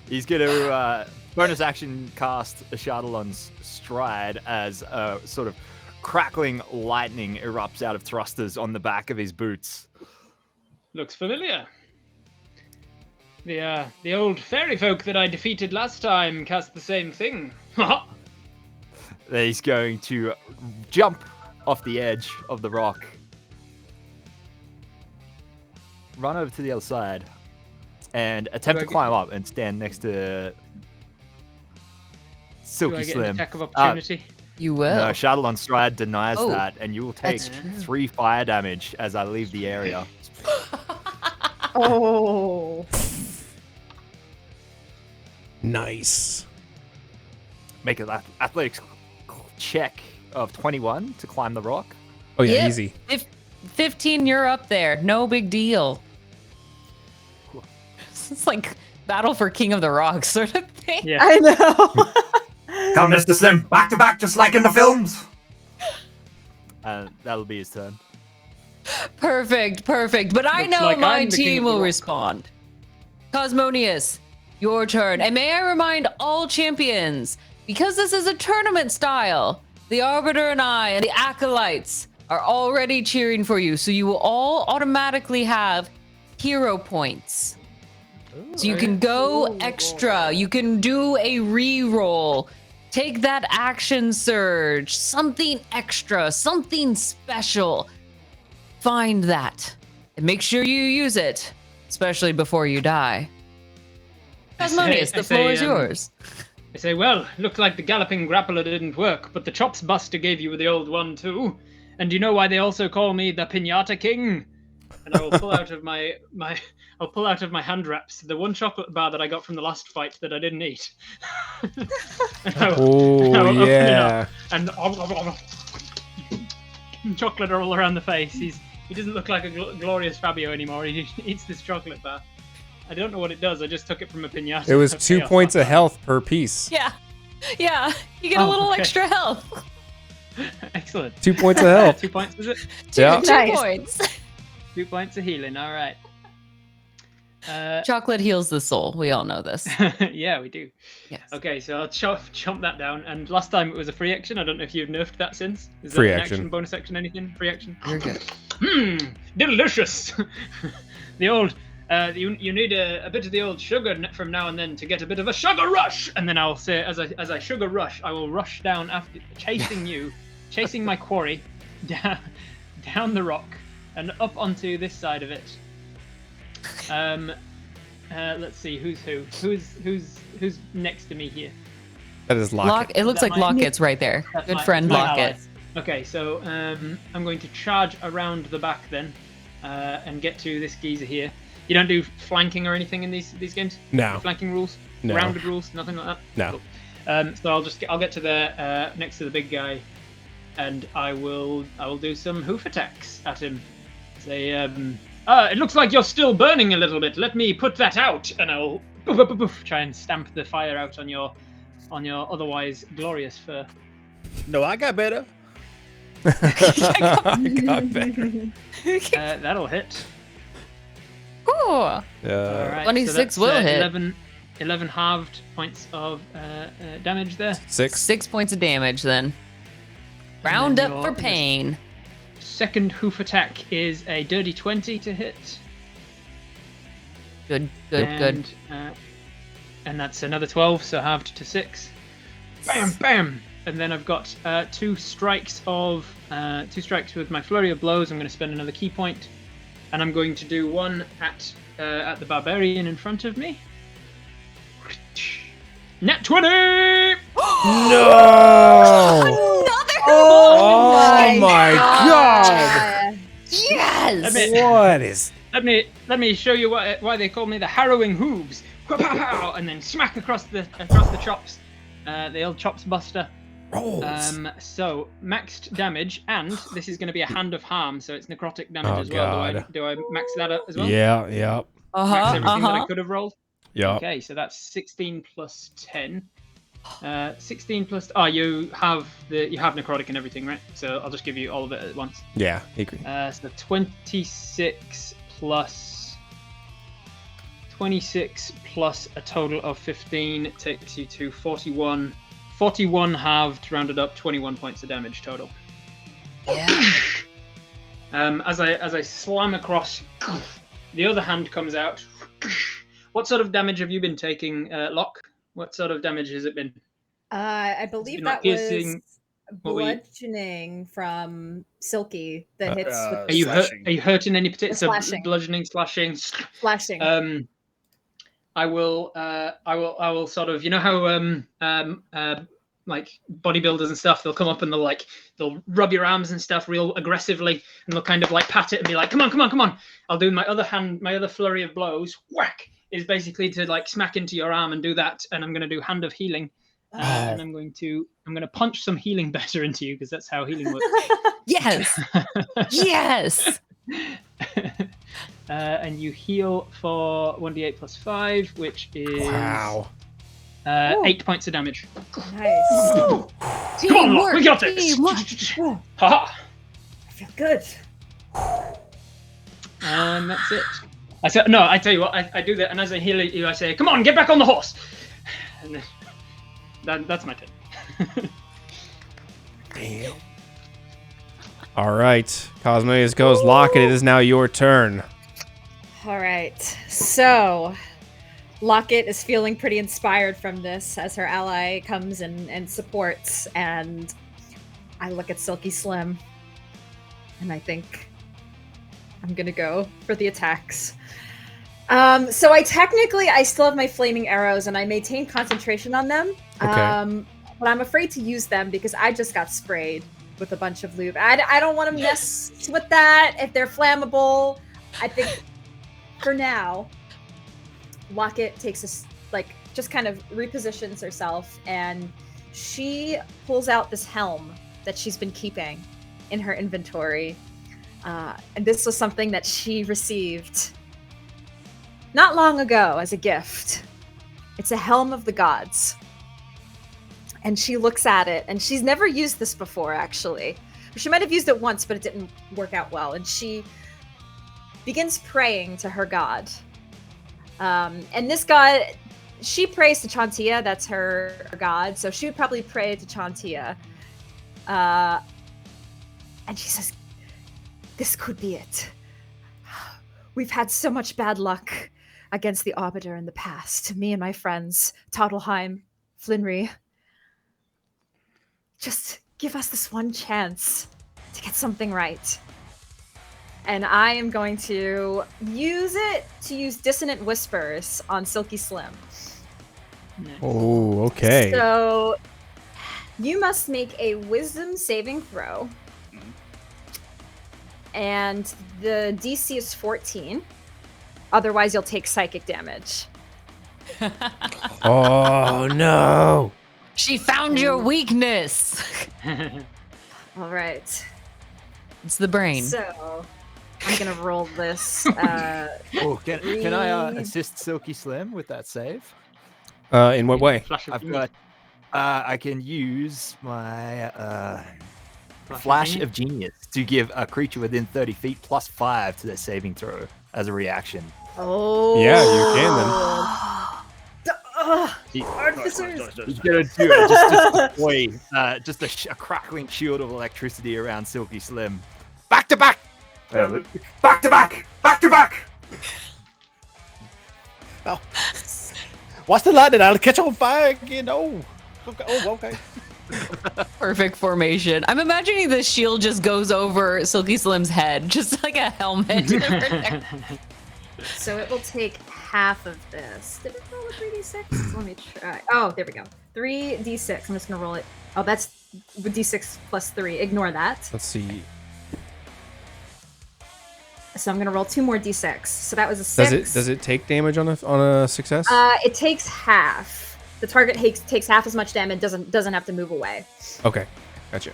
He's gonna bonus action cast Ashadalon's Stride as a sort of crackling lightning erupts out of thrusters on the back of his boots. Looks familiar. The old fairy folk that I defeated last time cast the same thing. He's going to jump off the edge of the rock, run over to the other side, and attempt to climb up and stand next to Silky Do I get Slim. an attack of opportunity? You will. No, Shuttle on Stride denies Oh, that, and you will take 3 fire damage as I leave the area. Oh. Nice. Make an athletics check of 21 to climb the rock. Oh yeah, Yep. easy. 15, you're up there. No big deal. It's like battle for King of the Rocks sort of thing. Yeah. I know. Come, Mr. Slim, back to back, just like in the films. That'll be his turn. Perfect. But I Looks know like my I'm the king team of the will rock. respond. Cosmonius, your turn. And may I remind all champions, because this is a tournament style, the Arbiter and I and the Acolytes are already cheering for you. So you will all automatically have hero points. So you can go extra. You can do a re-roll. Take that action surge. Something extra. Something special. Find that. And make sure you use it. Especially before you die. Cosmonius, the floor is yours. I say, well, looked like the Galloping Grappler didn't work, but the Chops Buster gave you the old one too. And do you know why they also call me the Pinata King? And I will pull out of I'll pull out of my hand wraps the one chocolate bar that I got from the last fight that I didn't eat. And I will open it up and chocolate all around the face. He doesn't look like a glorious Fabio anymore. He eats this chocolate bar. I don't know what it does. I just took it from a pinata. It was 2 points of health per piece. Yeah. You get a little extra health. Excellent. 2 points of health. 2 points, was it? Yeah. 2 points. 2 points of healing. All right. Chocolate heals the soul. We all know this. Yeah, we do. Yes. Okay, so I'll chomp that down. And last time it was a free action. I don't know if you've nerfed that since. Is Free that an action. bonus action, anything? Free action? You're good. Delicious. The old. You need a bit of the old sugar from now and then to get a bit of a sugar rush. And then I'll say, as I sugar rush, I will rush down after chasing you, chasing my quarry down the rock and up onto this side of it. Let's see who's who. Who's next to me here? That is Locket. It looks like Locket's right there. Good friend Locket. Okay, so I'm going to charge around the back then, and get to this geezer here. You don't do flanking or anything in these games? No. No flanking rules? No. Rounded rules? Nothing like that? No. Cool. So I'll get to the next to the big guy, and I will do some hoof attacks at him. Say, it looks like you're still burning a little bit. Let me put that out, and I'll try and stamp the fire out on your otherwise glorious fur. No, I got better. God better. That'll hit. Cool. All right, 26 so will that's, hit. 11 halved points of damage there. 6. 6 points of damage then. Round up for pain. Second hoof attack is a dirty 20 to hit. Good. And that's another 12, so halved to 6. Bam, bam. And then I've got 2 strikes with my flurry of blows. I'm going to spend another key point, and I'm going to do one at the barbarian in front of me. Nat 20! No! Oh my God! Yes! Let me show you why they call me the harrowing hooves. And then smack across the chops. The old chops buster. So maxed damage, and this is going to be a hand of harm, so it's necrotic damage as well. God. Do I max that up as well? Yeah. Max everything that I could have rolled. Yeah. Okay, so that's 16 plus 10. 16 plus. Oh, you have necrotic and everything, right? So I'll just give you all of it at once. Yeah, agree. So 26 plus a total of 15 takes you to 41. 41 halved, rounded up, 21 points of damage total. Yeah. As I slam across, the other hand comes out. What sort of damage have you been taking, Locke? What sort of damage has it been? I believe been, that like, piercing? What were you- bludgeoning from Silky. The hits with Are you hurting any particular slashing. bludgeoning, slashing? Flashing. I will sort of, you know how like bodybuilders and stuff, they'll come up and they'll rub your arms and stuff real aggressively, and they'll kind of like pat it and be like, come on. I'll do my other flurry of blows. Whack is basically to like smack into your arm and do that, and I'm going to do hand of healing. And I'm going to punch some healing better into you because that's how healing works. Yes. Yes. And you heal for 1d8 plus 5, which is 8 points of damage. Nice. Come on, Locke, we got this. Haha. I feel good. And that's it. I tell you what, I do that, and as I heal you, I say, come on, get back on the horse. And then that's my turn. Damn. All right, Cosmos goes. Locket, it is now your turn. All right. So, Locket is feeling pretty inspired from this as her ally comes and supports. And I look at Silky Slim, and I think I'm gonna go for the attacks. So I still have my flaming arrows, and I maintain concentration on them. Okay. But I'm afraid to use them because I just got sprayed with a bunch of lube. I don't want to mess with that if they're flammable. I think for now, Locket takes just kind of repositions herself, and she pulls out this helm that she's been keeping in her inventory. And this was something that she received not long ago as a gift. It's a helm of the gods. And she looks at it, and she's never used this before, actually. She might have used it once, but it didn't work out well. And she begins praying to her god. And this god, she prays to Chantia, that's her god, so she would probably pray to Chantia. And she says, this could be it. We've had so much bad luck against the Arbiter in the past. Me and my friends, Toddleheim, Flinry. Just give us this one chance to get something right. And I am going to use Dissonant Whispers on Silky Slim. Oh, okay. So you must make a Wisdom saving throw. And the DC is 14. Otherwise, you'll take psychic damage. Oh, no. She found your weakness. All right. It's the brain. So I'm going to roll this. Can I assist Silky Slim with that save? In what way? I can use my Flash of Genius to give a creature within 30 feet +5 to their saving throw as a reaction. Oh. Yeah, you can then. Artificers. He's gonna do it. Just deploy a crackling shield of electricity around Silky Slim. Back to back. Back to back. Back to back. Oh. Watch the lightning! I'll catch on fire again. Oh, okay. Perfect formation. I'm imagining the shield just goes over Silky Slim's head, just like a helmet. So it will take half of this. Did it roll a 3d6? Let me try. Oh, there we go. 3d6. I'm just gonna roll it. Oh, that's d6 plus 3. Ignore that. Let's see. So I'm gonna roll 2 more d6. So that was a 6. Does it take damage on a success? It takes half. The target takes half as much damage. Doesn't have to move away. Okay, gotcha.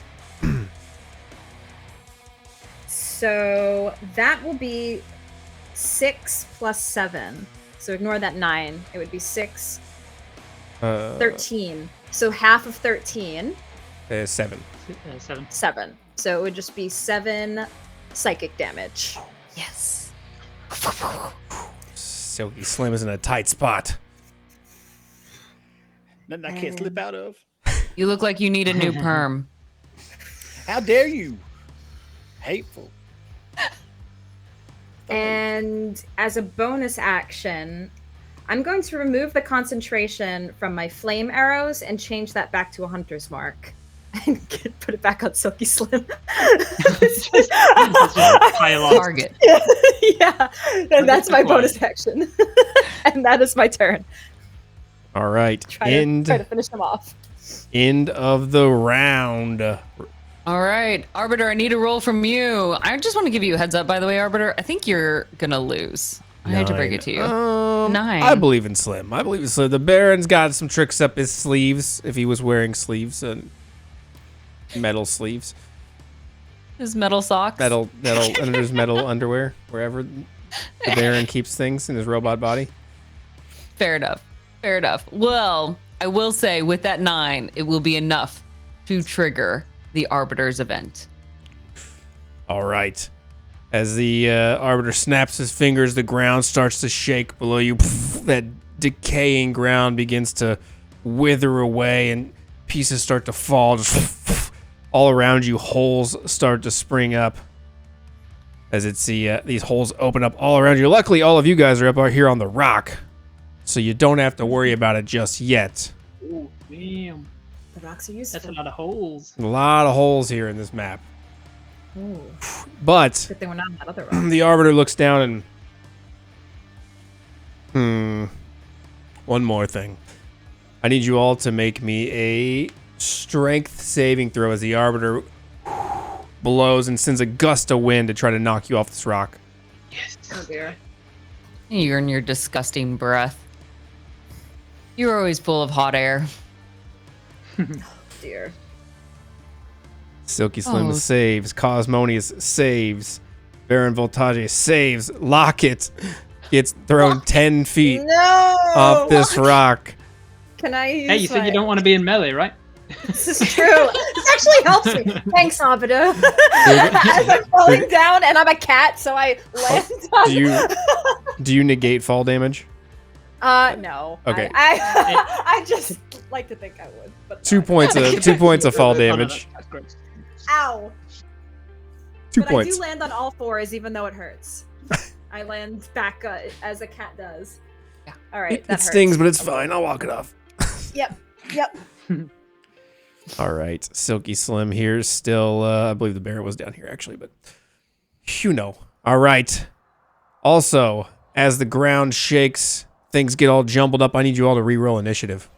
So that will be 6 plus 7. So ignore that 9. It would be 6. 13. So half of 13. 7. 7. So it would just be 7 psychic damage. Yes. Silky Slim is in a tight spot. Nothing I can't slip out of. You look like you need a new perm. How dare you? Hateful. And as a bonus action, I'm going to remove the concentration from my flame arrows and change that back to a hunter's mark. And put it back on Silky Slim. Target. Yeah, and that's my bonus action. And that is my turn. All right. Try to finish them off. End of the round. All right, Arbiter, I need a roll from you. I just want to give you a heads up, by the way, Arbiter. I think you're gonna lose. I hate to break it to you. 9. I believe in Slim. The Baron's got some tricks up his sleeves if he was wearing sleeves and metal sleeves. His metal socks. Metal under his metal underwear, wherever the Baron keeps things in his robot body. Fair enough. Well, I will say with that 9, it will be enough to trigger the Arbiter's event. All right. As the Arbiter snaps his fingers, the ground starts to shake below you. That decaying ground begins to wither away and pieces start to fall. Just all around you, holes start to spring up. As it's these holes open up all around you. Luckily, all of you guys are up out here on the rock, so you don't have to worry about it just yet. Ooh, damn. The rocks are useful. That's a lot of holes. A lot of holes here in this map. Ooh. But Good thing we're not on that other rock. the Arbiter looks down and... One more thing. I need you all to make me a strength saving throw as the Arbiter blows and sends a gust of wind to try to knock you off this rock. Yes. Oh dear. You're in your disgusting breath. You're always full of hot air. Dear. Silky Slim saves. Cosmonius saves. Baron Voltage saves. Locket gets thrown 10 feet off this rock. Can I use Hey, you said you don't want to be in melee, right? This is true. This actually helps me. Thanks, Arbiter. As I'm falling down, and I'm a cat, so I land on... Do you negate fall damage? No. Okay. I just like to think I would. But 2 points of fall damage. That's great. Ow. 2 But points. I do land on all fours, even though it hurts. I land back as a cat does. Yeah. All right. It stings, but it's fine. I'll walk it off. Yep. All right. Silky Slim here. Still, I believe the bear was down here, actually, but All right. Also, as the ground shakes, things get all jumbled up. I need you all to re-roll initiative.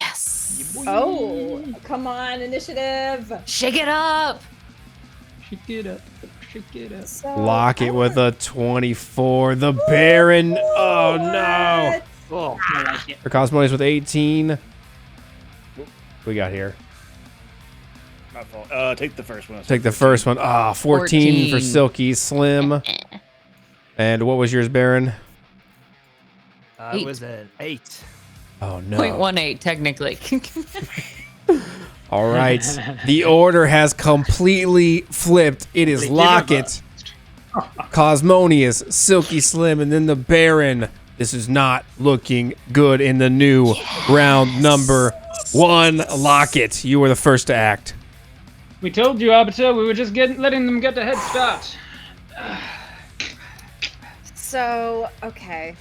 Yes. Oh, come on, initiative. Shake it up. Shake it up. Shake it up. So, Lock it with a 24. The Baron. Oh, no. Oh, I like it. For Cosmonius with 18. We got here. My fault. Take the first one. Take the first one. 14 for 14. Silky Slim. And what was yours, Baron? It was an 8. Oh, no. 0.18, technically. All right. The order has completely flipped. It is Locket, Cosmonius, Silky Slim, and then the Baron. This is not looking good in the new round number 1. Locket, you were the first to act. We told you, Arbiter. We were just letting them get a head start. So, okay.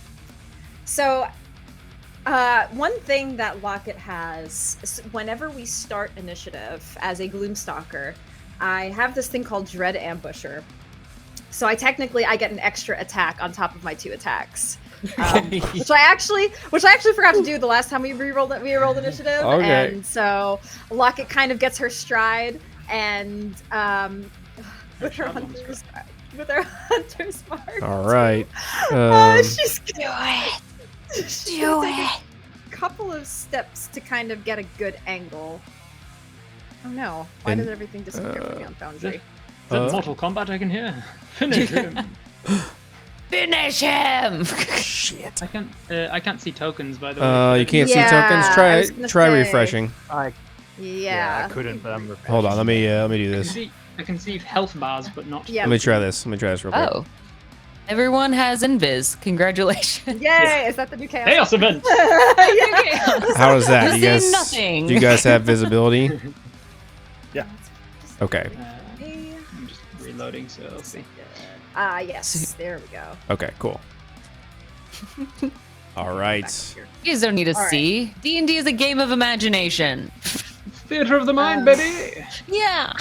So, one thing that Locket has, is whenever we start initiative as a Gloomstalker, I have this thing called Dread Ambusher. So I get an extra attack on top of my 2 attacks. Which I actually forgot to do the last time we rolled initiative. Okay. And so Locket kind of gets her stride and with her hunter's mark. All right. She's gonna do it. A couple of steps to kind of get a good angle. Oh no! Why does everything disappear for me on Foundry? Is that Mortal Kombat I can hear? Finish him. Finish him. Shit. I can't see tokens, by the way. You can't see tokens. Try refreshing. Yeah. I couldn't, but I'm repairing. Hold on. Let me do this. I can see health bars, but not. Yeah. Let me try this real quick. Oh. Everyone has Invis. Congratulations. Yay! Is that the new chaos? Chaos event. How is that? This is nothing. Do you guys have visibility? Yeah. Okay. I'm just reloading. loading, so I'll see. Yes. There we go. Okay, cool. All right. You guys don't need to All right. see. D&D is a game of imagination. Theater of the mind, baby. Yeah.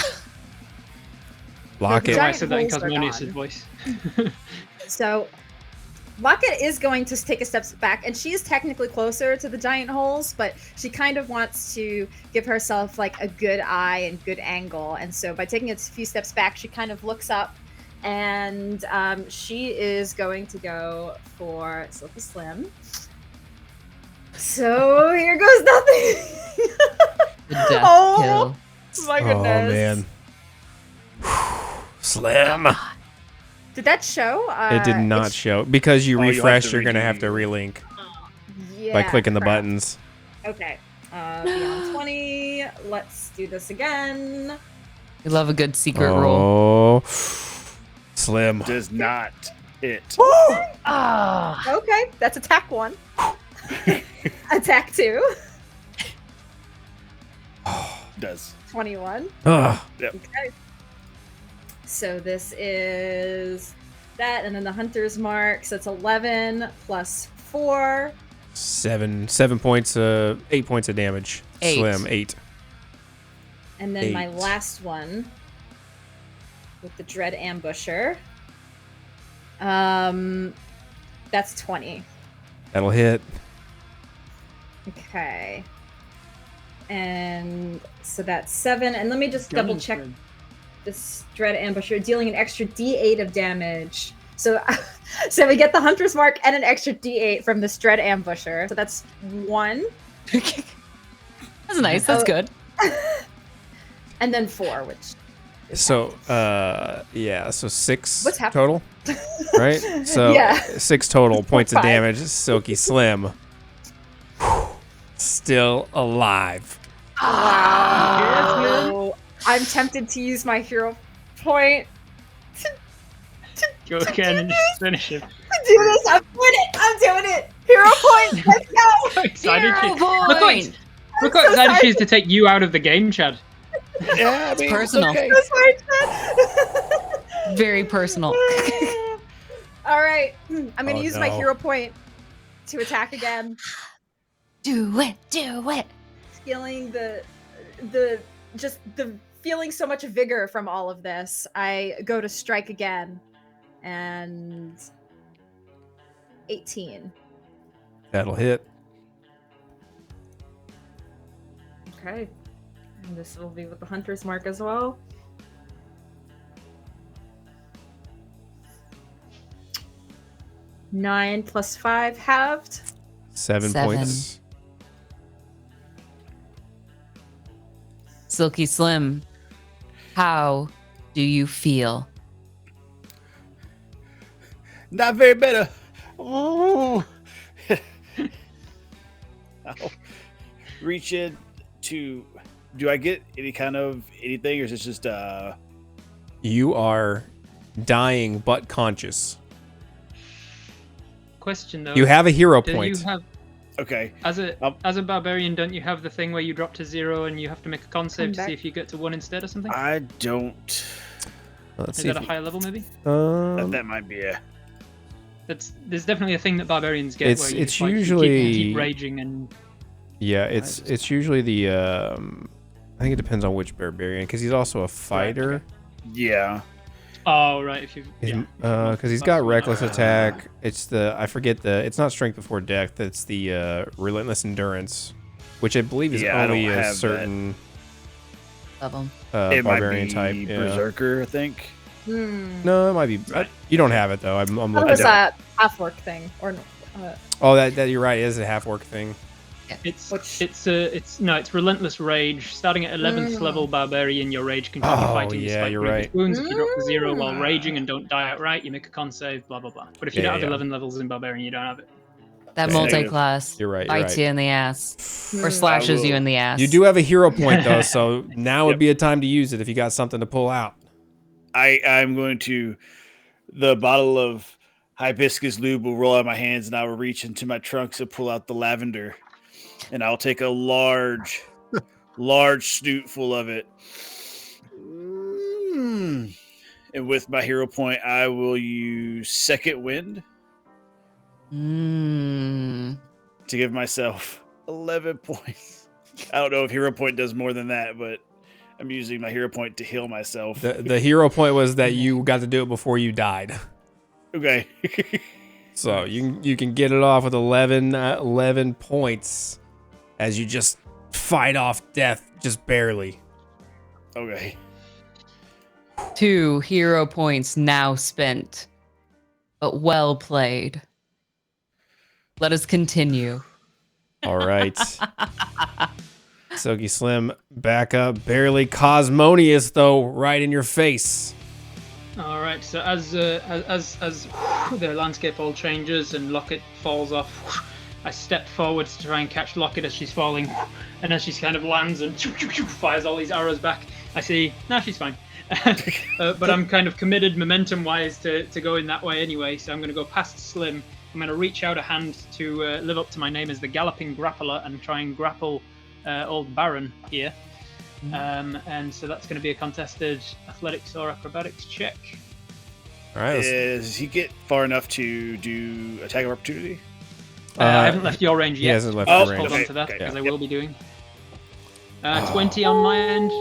Lock I it. said that in Giant holes are Cosmonius' gone. voice. So, Locket is going to take a step back, and she is technically closer to the giant holes, but she kind of wants to give herself like a good eye and good angle. And so, by taking a few steps back, she kind of looks up, and she is going to go for Silky Slim. So here goes nothing. The death Oh, kill. my goodness. Oh man. Slim. Did that show? It did not it's- show because you Oh, you'll have refresh. to You're gonna redo have to it. relink Yeah, by clicking the crap. buttons. Okay. Beyond 20. Let's do this again. We love a good secret roll. Oh, Slim. Does not hit. Okay, that's attack 1. Attack 2. Does. 21. Ugh. Okay. So this is that, and then the hunter's mark. So it's 11 plus 4. 7 points. 8 points of damage. 8. Slim 8. And then my 8. last one with the Dread Ambusher. That's 20. That'll hit. Okay. And so that's 7. And let me just double check this Dread Ambusher, dealing an extra D8 of damage. So, so we get the Hunter's Mark and an extra D8 from this Dread Ambusher. So that's 1. That's nice. That's good. And then 4, which. So, yeah, so 6 What's happening? total, right? So, Yeah. 6 total points of 5. damage. Silky Slim. Still alive. Wow. I'm tempted to use my hero point Go again and just finish him. to do this. I'm doing it. I'm doing it. Hero point. Let's go. So excited Hero she- Look point. how so excited sorry. she is to take you out of the game, Chad. Yeah, I mean, personal. Okay. So sorry, Chad. Very personal. All right. I'm going to Oh, use my no. hero point to attack again. Do it. Do it. Feeling the feeling so much vigor from all of this. I go to strike again, and 18. That'll hit. Okay. And this will be with the Hunter's Mark as well. Nine plus 5 halved. 7 7. points. Silky Slim, how do you feel? Not very better. Ooh. I'll reach in to. Do I get any kind of anything, or is it just You are dying but conscious. Question though. You have a hero do point. you have okay? as a barbarian? Don't you have the thing where you drop to 0 and you have to make a con save Come to back. see if you get to 1 instead or something? I don't. Let's Is see. that a higher level maybe? That might be a. There's definitely a thing that barbarians get. It's- where you it's just, like, usually- you keep raging and Yeah, it's usually the. I think it depends on which barbarian, because he's also a fighter. Yeah. oh right if you Because he's got reckless attack. It's the I forget the. It's not strength before death. It's the relentless endurance, which I believe is Yeah, I only don't a have certain Level. It barbarian might be type. Yeah. Berserker, I think. No, it might be. You don't have it though. I'm That looking. was At, a half-work thing. Or oh, that you're right. It is a half orc thing. it's relentless rage. Starting at 11th level barbarian, your rage can continue Oh, fighting yeah, despite you're previous right. wounds. If you drop to 0 while raging and don't die outright, you make a con save. Blah blah blah. But if you Yeah, don't have yeah. 11 levels in barbarian, you don't have it. That Yeah, multi-class You're right. You're bites right. you in the ass or slashes you in the ass. You do have a hero point though, so now would be a time to use it if you got something to pull out. I'm going to. The bottle of hibiscus lube will roll out of my hands, and I will reach into my trunks and pull out the lavender, and I'll take a large snoot full of it. And with my hero point, I will use Second Wind to give myself 11 points. I don't know if hero point does more than that, but I'm using my hero point to heal myself. The hero point was that you got to do it before you died. Okay. So you can get it off with 11 points as you just fight off death just barely. Okay. 2 hero points now spent, but well played. Let us continue. All right. Silky Slim back up, barely. Cosmonius though, right in your face. All right. So as the landscape all changes and Locket falls off, I step forward to try and catch Locket as she's falling, and as she kind of lands and fires all these arrows back, I see, no, she's fine. But I'm kind of committed momentum-wise to going that way anyway, so I'm going to go past Slim. I'm going to reach out a hand to live up to my name as the Galloping Grappler and try and grapple old Baron here. And so that's going to be a contested athletics or acrobatics check. All right. Does he get far enough to do attack of opportunity? I haven't left your range yet. He hasn't left I'll your range. hold on to that because I will be doing. 20 20 on my end.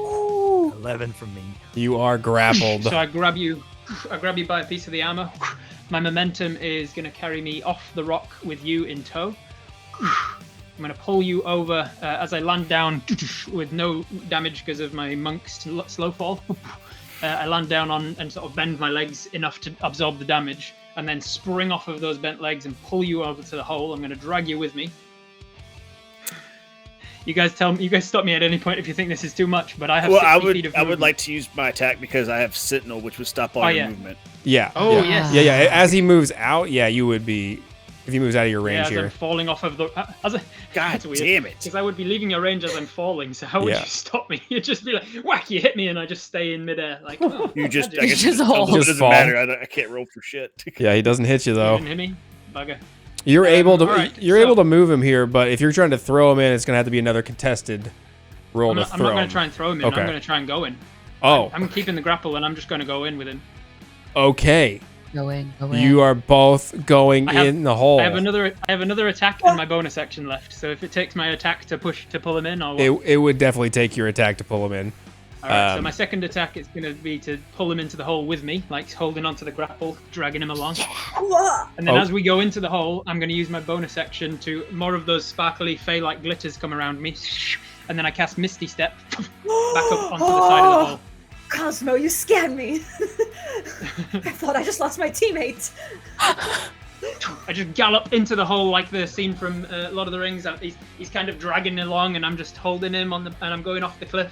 11 from me. You are grappled. So I grab you by a piece of the armor. My momentum is going to carry me off the rock with you in tow. I'm going to pull you over as I land down with no damage because of my monk's slow fall. I land down on and sort of bend my legs enough to absorb the damage, and then spring off of those bent legs and pull you over to the hole. I'm going to drag you with me. You guys stop me at any point if you think this is too much, but I have 60 feet of movement. I would like to use my attack because I have Sentinel, which would stop all your movement. Yeah. Oh, yeah. yes. Yeah. As he moves out, you would be. If he moves out of your range as here. I'm falling off of the. God damn it! Because I would be leaving your range as I'm falling. So how would you stop me? You'd just be like, whack! You hit me, and I just stay in midair. Like you just. magic. I guess it doesn't fall. matter. I can't roll for shit. Yeah, he doesn't hit you though. You didn't hit me, bugger. You're able to. Right, you're able to move him here, but if you're trying to throw him in, it's gonna have to be another contested roll to throw. I'm not going to try and throw him in. Okay. I'm going to try and go in. Oh. I'm keeping the grapple, and I'm just going to go in with him. Okay. Go in. You are both going in the hole. I have another attack and my bonus action left. So if it takes my attack to pull him in, or what? It would definitely take your attack to pull him in. All right. So my second attack is going to be to pull him into the hole with me, like holding onto the grapple, dragging him along. And then as we go into the hole, I'm going to use my bonus action to more of those sparkly fey-like glitters come around me, and then I cast Misty Step back up onto the side of the hole. Cosmo, you scared me. I thought I just lost my teammate. I just gallop into the hole like the scene from Lord of the Rings. He's kind of dragging along, and I'm just holding him and I'm going off the cliff,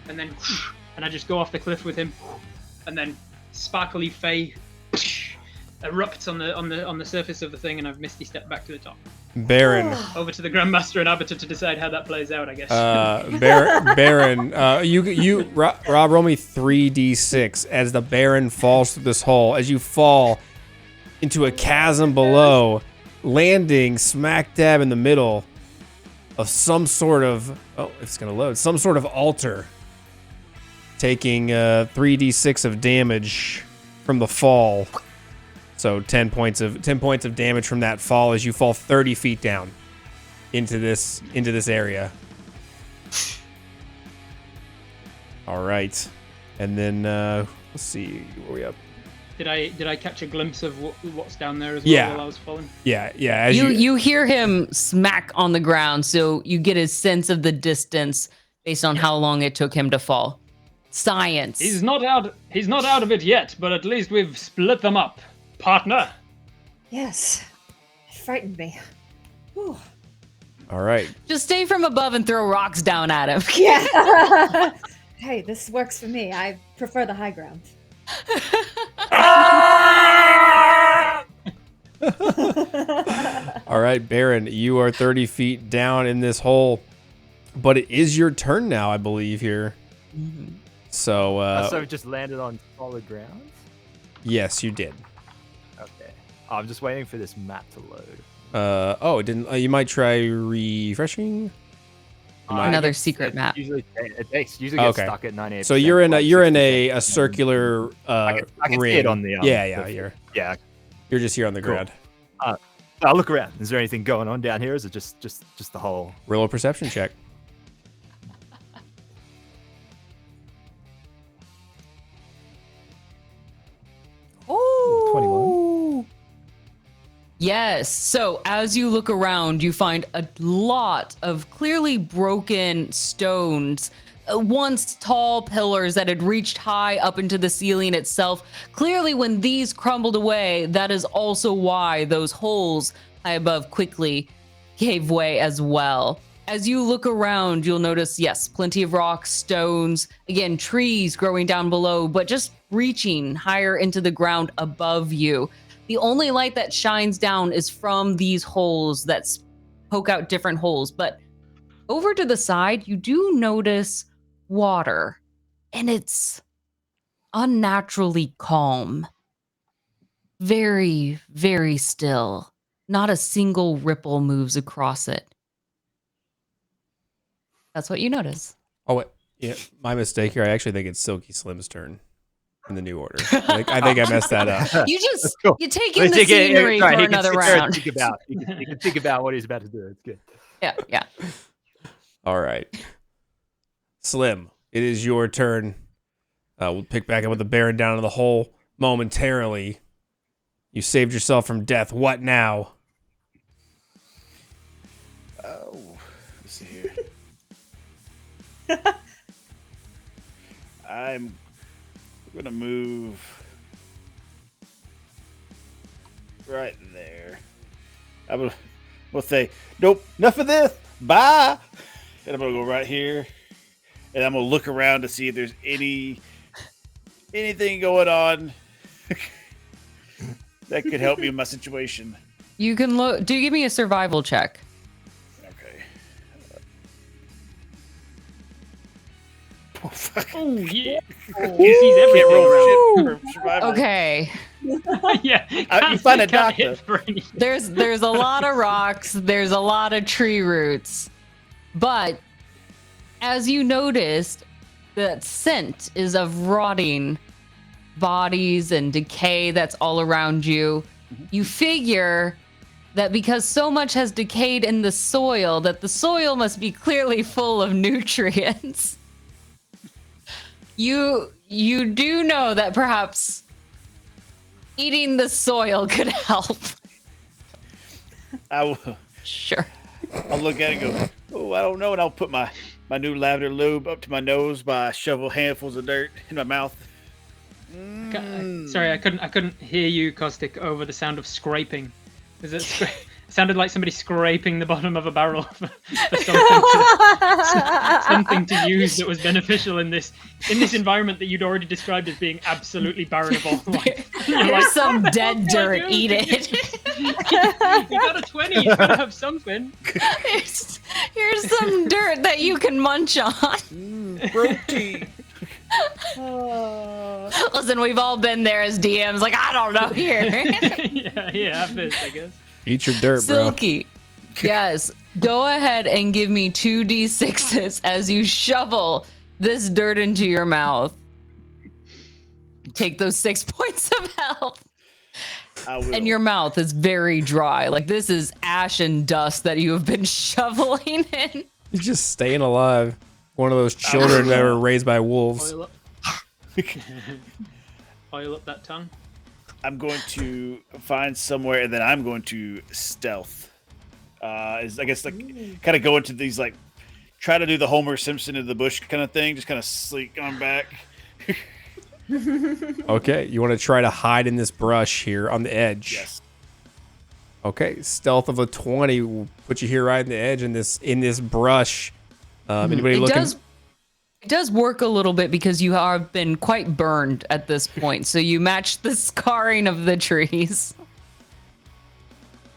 and then I just go off the cliff with him, and then sparkly fey erupts on the surface of the thing, and I've Misty Stepped back to the top. Baron. Over to the Grandmaster and Arbiter to decide how that plays out, I guess. Baron, Rob, roll me 3d6 as the Baron falls through this hole. As you fall into a chasm below, landing smack dab in the middle of some sort of it's gonna load some sort of altar, taking 3d6 of damage from the fall. So 10 points of damage from that fall as you fall 30 feet down into this area. All right, and then let's see where we up. Did I catch a glimpse of what's down there as well while I was falling? Yeah. As you hear him smack on the ground, so you get a sense of the distance based on how long it took him to fall. Science. He's not out of it yet, but at least we've split them up. Partner. Yes. It frightened me. Whew. All right. Just stay from above and throw rocks down at him. Yeah. Hey, this works for me. I prefer the high ground. All right, Baron, you are 30 feet down in this hole, but it is your turn now, I believe, here. Mm-hmm. So So just landed on solid ground? Yes, you did. Okay. I'm just waiting for this map to load. It didn't. You might try refreshing. Another secret map. Usually gets stuck at 98%. So you're in a circular I can ring. see it on the You're just here on the Cool. ground. I'll look around. Is there anything going on down here? Or is it just the whole? Roll a perception check. Oh, 21. Yes. So as you look around, you find a lot of clearly broken stones, once tall pillars that had reached high up into the ceiling itself. Clearly, when these crumbled away, that is also why those holes high above quickly gave way as well. As you look around, you'll notice, yes, plenty of rocks, stones, again, trees growing down below, but just reaching higher into the ground above you. The only light that shines down is from these holes that poke out different holes. But over to the side, you do notice water, and it's unnaturally calm. Very, very still. Not a single ripple moves across it. That's what you notice. Oh, wait. Yeah, my mistake here. I actually think it's Silky Slim's turn in the new order. I think I messed that up. You just Cool. you take in the scenery for another round. He can think about what he's about to do. It's good. Yeah. All right. Slim, it is your turn. We'll pick back up with the Baron down in the hole momentarily. You saved yourself from death. What now? Oh, let's see here. I'm gonna move right there. We'll say, nope, enough of this. Bye. And I'm gonna go right here, and I'm gonna look around to see if there's anything going on that could help me in my situation. You can look. Do give me a survival check. Okay. Oh yeah. He sees everything around. Survival. Okay. Yeah. You find a doctor. There's a lot of rocks. There's a lot of tree roots. But as you noticed, the scent is of rotting bodies and decay that's all around you. You figure that because so much has decayed in the soil, that the soil must be clearly full of nutrients. You do know that perhaps eating the soil could help. I will. Sure. I'll look at it and go, oh, I don't know. And I'll put my new lavender lube up to my nose by shovel handfuls of dirt in my mouth. Sorry, I couldn't hear you, Caustic, over the sound of scraping. Is it sounded like somebody scraping the bottom of a barrel for something to use that was beneficial in this environment that you'd already described as being absolutely barren of all life. There's some dead dirt. Eat it. You got a 20. You gotta have something. Here's some dirt that you can munch on. Protein. Listen, we've all been there as DMs. Like, I don't know here. yeah, I guess. Eat your dirt, bro. Silky. Yes. Go ahead and give me 2d6s as you shovel this dirt into your mouth. Take those 6 points of health. And your mouth is very dry. Like, this is ash and dust that you have been shoveling in. You're just staying alive. One of those children that were raised by wolves. Oil up. Oil up that tongue. I'm going to find somewhere, and then I'm going to stealth. I guess like kind of go into these like try to do the Homer Simpson in the bush kind of thing, just kind of sleek on back. Okay, you want to try to hide in this brush here on the edge. Yes. Okay, stealth of a 20 will put you here right in the edge in this brush. Anybody looking? It does work a little bit because you have been quite burned at this point, so you match the scarring of the trees.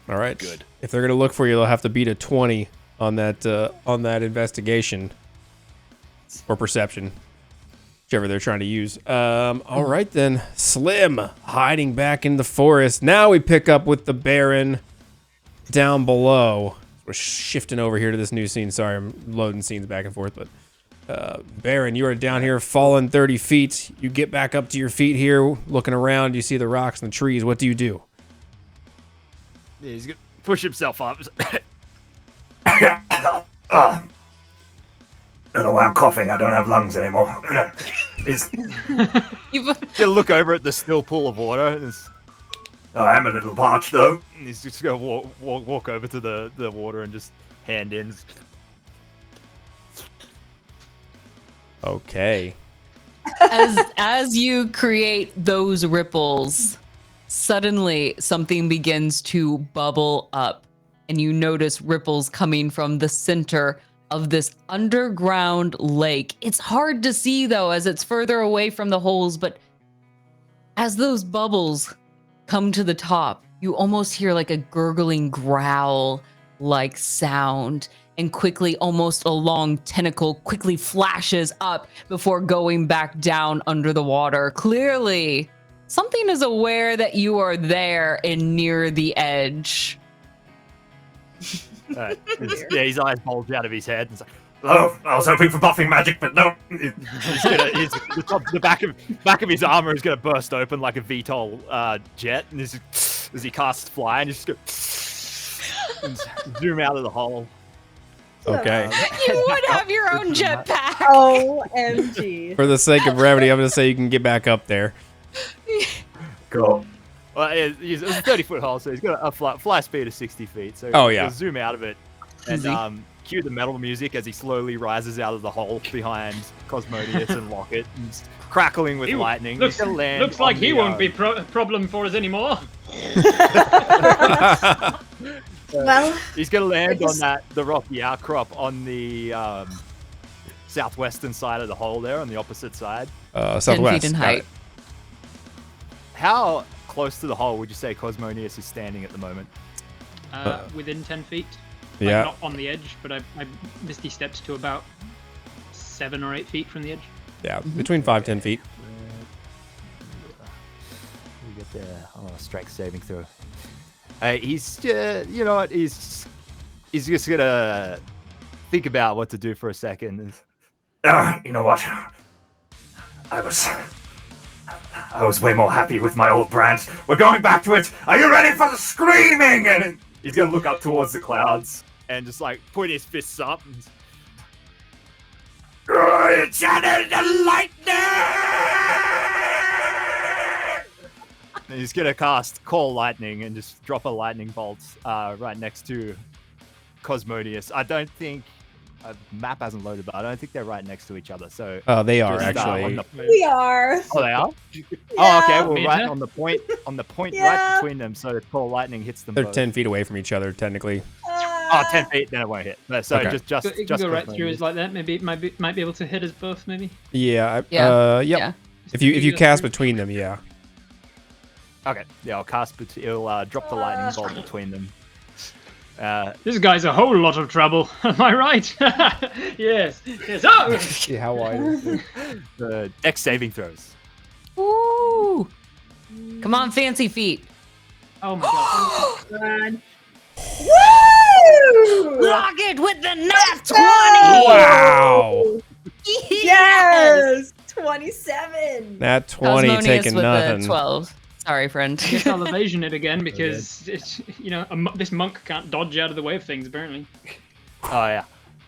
All right, good. If they're gonna look for you, they'll have to beat a 20 on that investigation or perception, whichever they're trying to use. All right then, Slim hiding back in the forest. Now we pick up with the Baron down below. We're shifting over here to this new scene. Sorry, I'm loading scenes back and forth, but Baron, you are down here, fallen 30 feet. You get back up to your feet here, looking around. You see the rocks and the trees. What do you do? Yeah, he's gonna push himself up. Don't know why I'm coughing. I don't have lungs anymore. You look over at the still pool of water. And I am a little parched, though. And he's just gonna walk over to the water and just hand in. Okay. As you create those ripples, suddenly something begins to bubble up, and you notice ripples coming from the center of this underground lake. It's hard to see though, as it's further away from the holes, but as those bubbles come to the top, you almost hear like a gurgling growl like sound, and quickly almost a long tentacle quickly flashes up before going back down under the water. Clearly, something is aware that you are there and near the edge. His eyes bulge out of his head. And Oh, I was hoping for buffing magic, but no. The back of his armor is going to burst open like a VTOL jet, and as he casts fly, and just go and zoom out of the hole. Okay. You would have your own jetpack. OMG. For the sake of brevity, I'm going to say you can get back up there. Cool. Well, it's a 30-foot hole, so he's got a fly speed of 60 feet. So he'll zoom out of it and cue the metal music as he slowly rises out of the hole behind Cosmodius and Locket, and crackling with lightning. Looks like he won't be a problem for us anymore. Well, he's gonna land on the rocky outcrop on the southwestern side of the hole there, on the opposite side. Southwest. 10 feet in height. How close to the hole would you say Cosmodius is standing at the moment? Within 10 feet. Yeah. Not on the edge, but I misty steps to about 7 or 8 feet from the edge. Yeah, between 5-10 feet. We get the strength saving throw. He's you know what? He's just gonna think about what to do for a second. You know what? I was way more happy with my old brand. We're going back to it. Are you ready for the screaming? And he's gonna look up towards the clouds and just like put his fists up. Channel the lightning! And he's gonna cast Call Lightning and just drop a lightning bolt right next to Cosmodius. I don't think map hasn't loaded, but I don't think they're right next to each other. So they are actually. We are. Oh, they are. Yeah. Oh, okay. Well, right on the point, Yeah. right between them. So Call Lightning hits them. They're both. 10 feet away from each other, technically. 10 feet, then it won't hit. No, so Okay. just It can go right through us like that. Maybe it might be able to hit us both. Maybe. Yeah. Yeah. Yep. Yeah. If you cast between them, yeah. Okay. Yeah, I'll cast. He'll drop the lightning bolt between them. This guy's a whole lot of trouble. Am I right? Yes. Yes. Oh! See how wide is it? The dex saving throws. Ooh. Come on, fancy feet. Oh my god. Woo! Rocket with the nat 20! Wow. Yes! 27! That 20 Cosmonius taking with nothing. the 12. Sorry, friend. I guess I'll evasion it again because it's this monk can't dodge out of the way of things apparently. Oh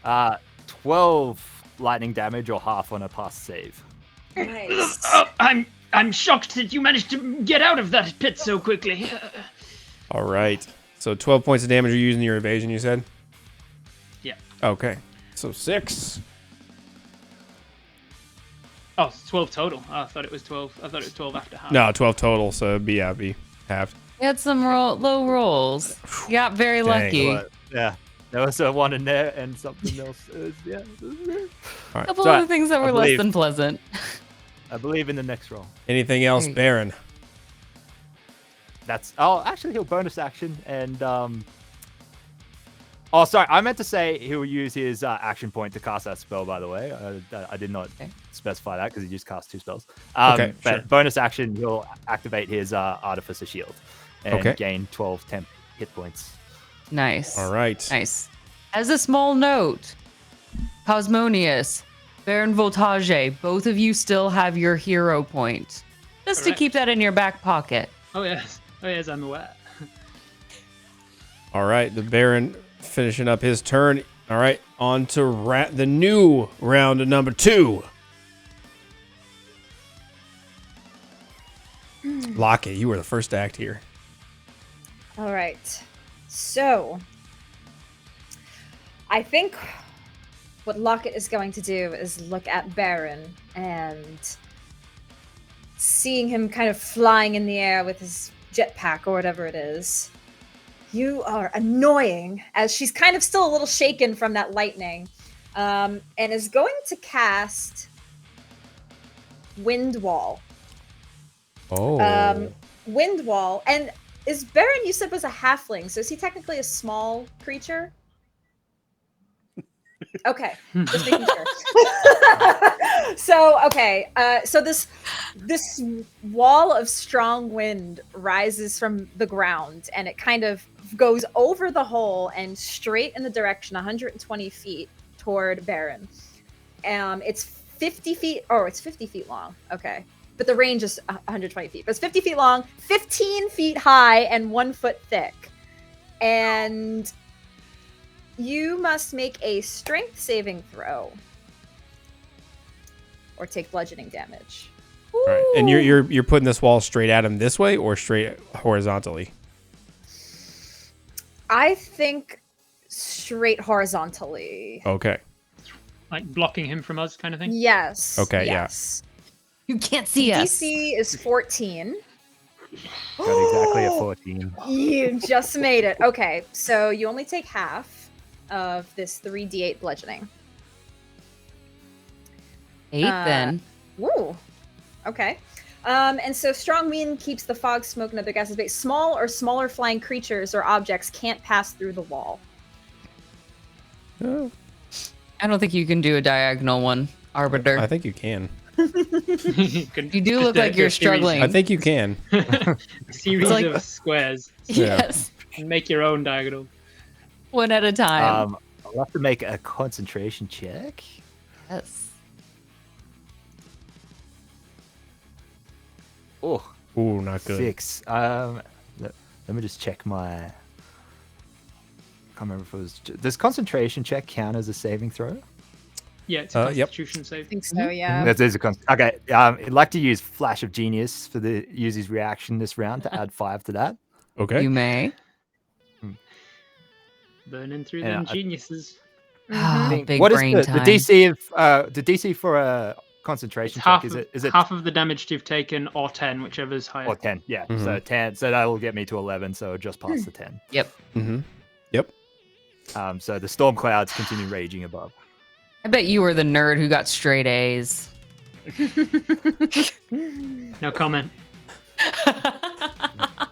yeah. 12 lightning damage or half on a pass save. Nice. I'm shocked that you managed to get out of that pit so quickly. All right. So 12 points of damage you're using your evasion, you said? Yeah. Okay. So 6. Oh, it's 12 total. Oh, I thought it was 12. I thought it was 12 after half. No, 12 total, so it'd be half. You had some low rolls. You got very lucky. But, yeah. There was a 1 in there and something else. Yeah. All A right. couple So, other things that I were less believe- than pleasant. I believe in the next roll. Anything else, Baron? Actually he'll bonus action and oh, sorry. I meant to say he'll use his action point to cast that spell, by the way. I did not specify that because he just cast 2 spells. Okay, but sure. bonus action, he'll activate his Artificer Shield and gain 12 temp hit points. Nice. All right. Nice. As a small note, Cosmonius, Baron Voltage, both of you still have your hero point. Just to Correct. keep that in your back pocket. Oh yes, I'm aware. All right, the Baron finishing up his turn. All right, on to the new round of number 2. Lockett, you were the first to act here. All right. So, I think what Lockett is going to do is look at Baron and seeing him kind of flying in the air with his jetpack or whatever it is. You are annoying, as she's kind of still a little shaken from that lightning, and is going to cast Wind Wall. Oh. Wind Wall. And is Baron, you said, was a halfling, so is he technically a small creature? Okay, just making sure. So this wall of strong wind rises from the ground, and it kind of goes over the hole and straight in the direction 120 feet toward Baron. It's 50 feet. Oh, it's 50 feet long. Okay. But the range is 120 feet. But it's 50 feet long, 15 feet high, and 1 foot thick. And you must make a strength saving throw, or take bludgeoning damage. All right. And you're putting this wall straight at him this way or straight horizontally? I think straight horizontally. Okay. Like blocking him from us, kind of thing. Yes. Okay. Yes. You can't see us. DC is 14. Got exactly a 14. You just made it. Okay, so you only take half of this 3d8 bludgeoning. 8 then. Woo. Okay. And so strong wind keeps the fog, smoke, and other gases at bay. Small or smaller flying creatures or objects can't pass through the wall. Oh. I don't think you can do a diagonal one, Arbiter. I think you can. You do look like you're struggling. I think you can. Series like- of squares. Yes. And make your own diagonal. One at a time. I'll have to make a concentration check. Yes. Oh, Ooh, not good. 6. Let me just check my. I can't remember if it was. Does concentration check count as a saving throw? Yeah, it's a Yep. Constitution I save. think so, yeah. That is a okay. I'd like to use Flash of Genius for use his reaction this round to add 5 to that. Okay. You may. Burning through Yeah, them I- geniuses. Big What is brain the time. DC of the DC for a concentration check? Is it half of the damage you've taken, or 10, whichever's higher? or 10? Yeah, so 10. So that'll get me to 11. So just past the 10. Yep. Mm-hmm. Yep. So the storm clouds continue raging above. I bet you were the nerd who got straight A's. No comment.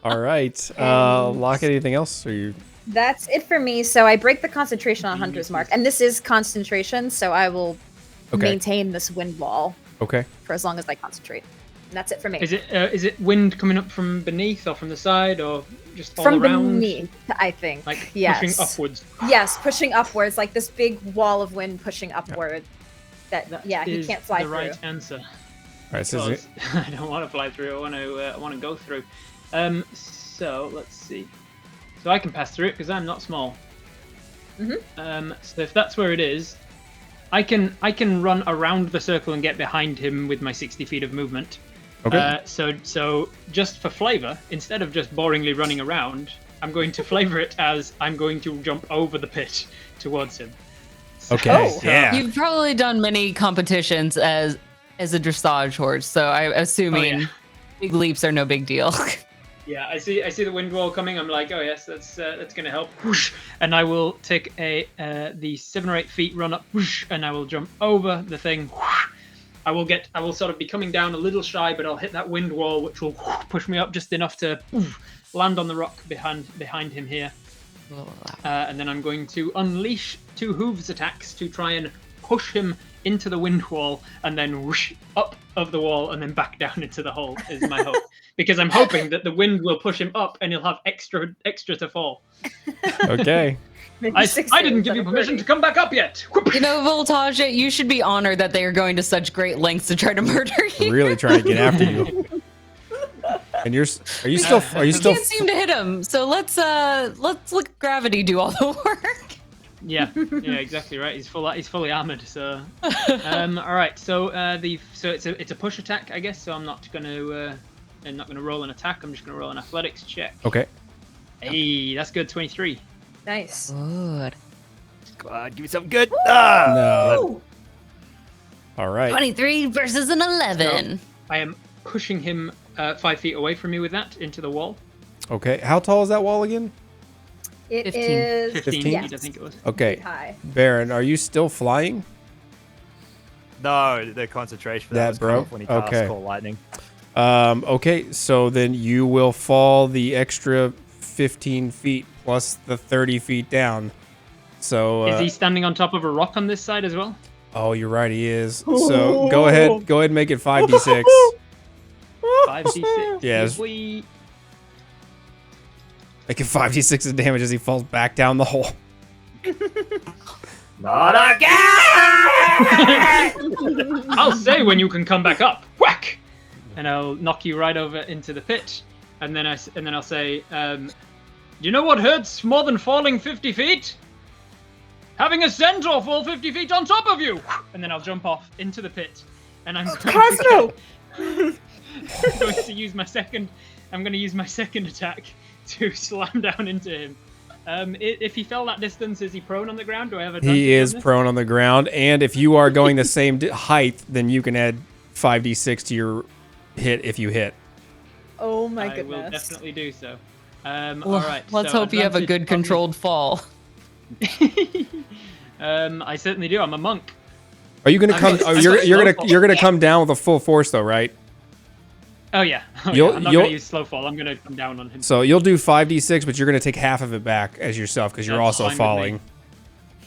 All right. Lockett, anything else? Or you? That's it for me. So I break the concentration on Hunter's Mark. And this is concentration, so I will maintain this wind wall Okay. for as long as I concentrate. And that's it for me. Is it wind coming up from beneath or from the side or just all From around? beneath, I think. Like yes. pushing upwards. Yes, pushing upwards, like this big wall of wind pushing upward. That he Is can't fly the through. right answer. All right. So Because I don't want to fly through. I want to go through. So let's see. So I can pass through it because I'm not small. So if that's where it is, I can run around the circle and get behind him with my 60 feet of movement. Okay. So just for flavor, instead of just boringly running around, I'm going to flavor it as I'm going to jump over the pit towards him. Okay. Yeah. You've probably done many competitions as a dressage horse, so I'm assuming big leaps are no big deal. Yeah, I see the wind wall coming. I'm like, oh yes, that's gonna help. Whoosh, and I will take the 7 or 8 feet run up, whoosh, and I will jump over the thing. Whoosh. I will sort of be coming down a little shy, but I'll hit that wind wall, which will push me up just enough to land on the rock behind him here. And then I'm going to unleash 2 hooves attacks to try and push him into the wind wall, and then whoosh up of the wall and then back down into the hole is my hope. because I'm hoping that the wind will push him up and he'll have extra to fall. Okay. I didn't give you permission to come back up yet. You know, Voltage, you should be honored that they are going to such great lengths to try to murder you. Really trying to get after you. And are you still? You can't seem to hit him, so let's let gravity do all the work. Yeah, exactly right. He's fully armored. So, all right. So it's a push attack, I guess. So I'm not gonna roll an attack. I'm just gonna roll an athletics check. Okay. Hey, that's good. 23. Nice. Good. Come on, give me something good. No. All right. 23 versus an 11. So I am pushing him 5 feet away from me with that into the wall. Okay. How tall is that wall again? It 15. is 15 feet, yes. I think it was. Okay. High. Baron, are you still flying? No, the concentration for That that was cut broke? off when he cast Okay. Call Lightning. Okay, so then you will fall the extra 15 feet plus the 30 feet down. So Is he standing on top of a rock on this side as well? oh, you're right, he is. So go ahead and make it 5d6. 5d6. Yes. We Make it 5d6 of damage as he falls back down the hole. Not again! I'll say when you can come back up. Whack! And I'll knock you right over into the pit. And then I'll say, do you know what hurts more than falling 50 feet? Having a centaur fall 50 feet on top of you! And then I'll jump off into the pit. And I'm Cosmo! going to use my second attack to slam down into him. If he fell that distance, is he prone on the ground? Do I have advantage? He is on this? prone on the ground, and if you are going the same height, then you can add 5d6 to your hit if you hit. Oh my I goodness. will definitely do so. Well, all right. let's so hope you have a advantage good on controlled fall. I certainly do. I'm a monk. Are you going to come? Okay, Oh, I'm you're gonna come down with a full force though, right? Oh yeah. I'm not You'll- going to use slow fall. I'm going to come down on him. So you'll do 5d6, but you're going to take half of it back as yourself because you're That's also fine with falling. me.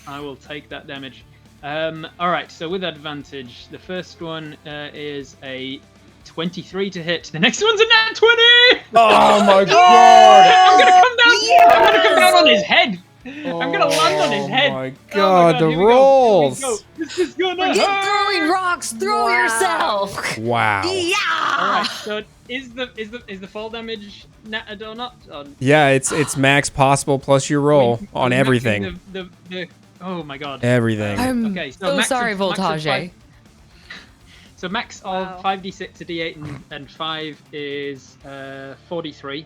I will take that damage. All right. So with advantage, the first one is a 23 to hit. The next one's a nat 20. Oh my god! I'm gonna come down. Yes! I'm gonna come down on his head. I'm gonna land on his head. Oh my god, the here we go. rolls! Here we go. This is gonna Forget hurt. throwing rocks, throw yourself. Wow. All Yeah. right. So is the fall damage netted or not? Yeah, it's max possible plus your roll on Maxing everything. The oh my god. Everything. I'm Okay, so max sorry, of- max of Voltage. five- So max of 5d6 to d8 and 5 is 43.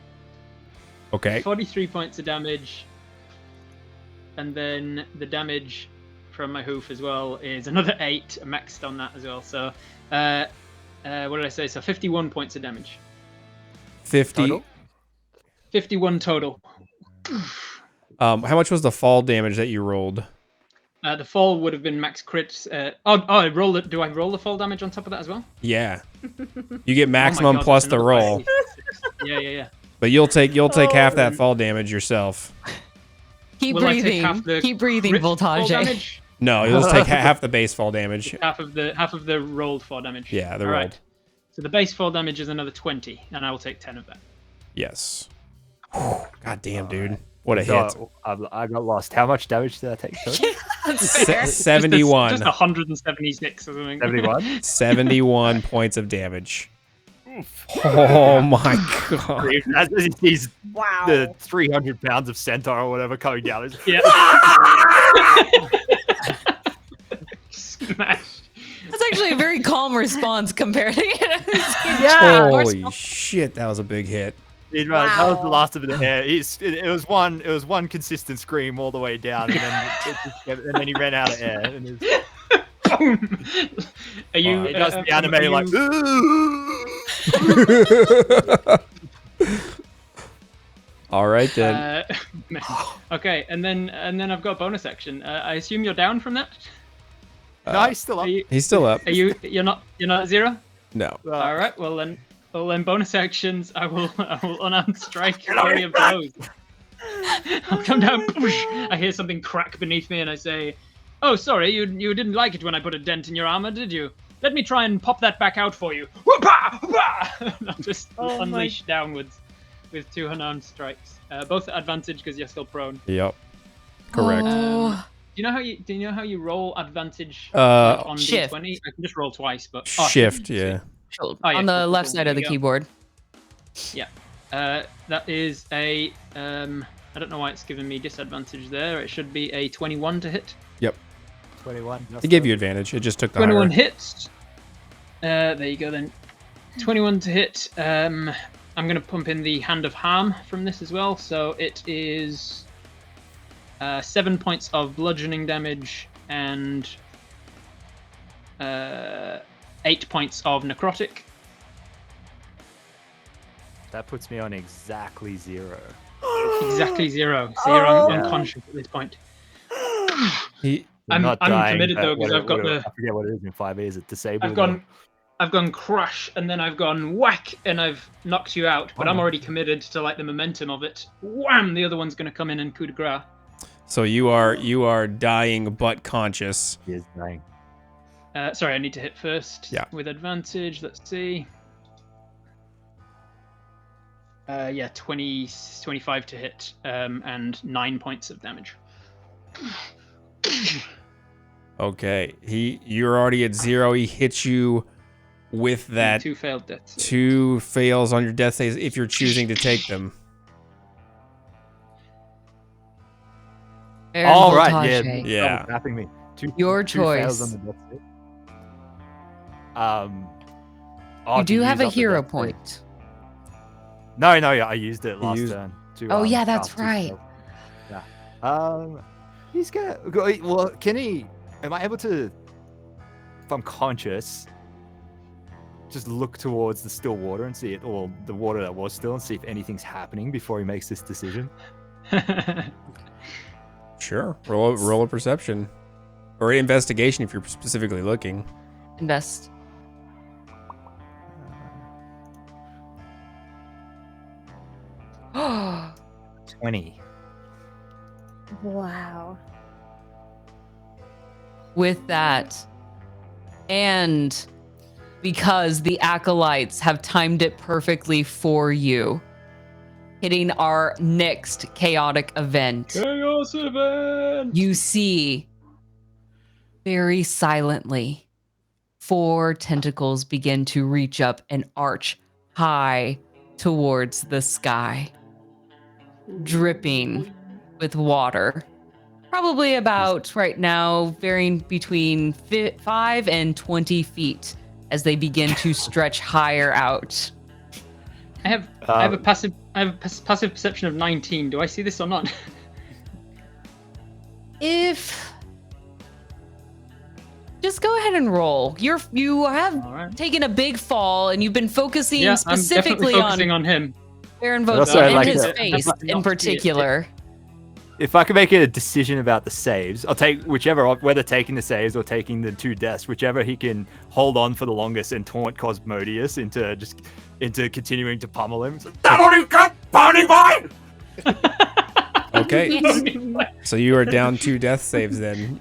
Okay. 43 points of damage. And then the damage from my hoof as well is another 8, maxed on that as well. So, what did I say? So 51 points of damage. 50. Total? 51 total. How much was the fall damage that you rolled? The fall would have been max crits. I rolled it. Do I roll the fall damage on top of that as well? Yeah. You get Oh my maximum God, plus that's the another roll. 5d6. Yeah. But you'll take half that fall damage yourself. Keep Will I take breathing. half the Keep breathing, crit fall Voltage. damage? No, you'll just take half the base fall damage. Half of the rolled fall damage. Yeah, the All rolled. right. So the base fall damage is another 20, and I will take 10 of that. Yes. God damn, dude. What a hit. God, I got lost. How much damage did I take? Total? 71. Just 176 or something. 71? 71 points of damage. Oh my god. As he sees Wow. the 300 pounds of centaur or whatever coming down. It's- Yeah. Smashed. That's actually a very calm response compared to Yeah. Holy shit, that was a big hit. That was the Wow. last of the hair. It was one consistent scream all the way down, and then he ran out of air. And it was- Are you? it does the anime are you- like. All right then. Okay, and then I've got a bonus action. I assume you're down from that. No, he's still up. He's still up. Are you? You're not at 0. No. All right. Well then bonus actions. I will unarmed strike 30 of those. I'll come down. I hear something crack beneath me, and I say, "Oh, sorry, you didn't like it when I put a dent in your armor, did you?" Let me try and pop that back out for you. Whoopah! Whoopah! And I'll just unleash downwards with 2 unarmed strikes. Both at advantage because you're still prone. Yep. Correct. Oh. Do you know how you roll advantage on Shift. D20? I can just roll twice, but Shift, yeah. Oh, yeah, on the cool, left cool. side There of the you go. keyboard. Yeah. That is a I don't know why it's giving me disadvantage there. It should be a 21 to hit. Yep. 21. It gave you advantage. It just took the 21 higher. hits. There you go then. 21 to hit. I'm going to pump in the Hand of Harm from this as well. So it is 7 points of bludgeoning damage and 8 points of necrotic. That puts me on exactly 0. Exactly 0. So you're unconscious at this point. I'm not dying, committed but though because I've got the. I forget what it is in 5e. Is it disabled? I've gone crash and then I've gone whack and I've knocked you out, but I'm already committed to like the momentum of it. Wham! The other one's going to come in and coup de grace. So you are dying but conscious. He is dying. Sorry, I need to hit first. Yeah. With advantage. Let's see. 25 to hit, and 9 points of damage. Okay. You're already at 0. He hits you with that 2 failed deaths. 2 fails on your death saves if you're choosing to take them. All right, yeah. Tapping me. Your two fails choice. on the death save. You do have a use up the hero death save. point. No, I used it last turn. Oh, yeah, that's cast 2 right. spells. Yeah. He's got. Well, can he? Am I able to? If I'm conscious, just look towards the still water and see it, or the water that was still, and see if anything's happening before he makes this decision. Sure. Roll a perception. Or investigation if you're specifically looking. Invest. Oh. 20. Wow. With that, and because the acolytes have timed it perfectly for you, hitting our next chaotic event. Chaos event! You see, very silently, 4 tentacles begin to reach up and arch high towards the sky, dripping with water. Probably about, right now, varying between 5 and 20 feet as they begin to stretch higher out. I have a passive perception of 19. Do I see this or not? Just go ahead and roll. You have taken a big fall, and you've been focusing specifically I'm definitely focusing on him. Baron Also, Voda I and like his that. face in particular. If I can make a decision about the saves, I'll take whichever, whether taking the saves or taking the 2 deaths, whichever he can hold on for the longest and taunt Cosmodius into continuing to pummel him. Pony boy! Okay. So you are down 2 death saves then.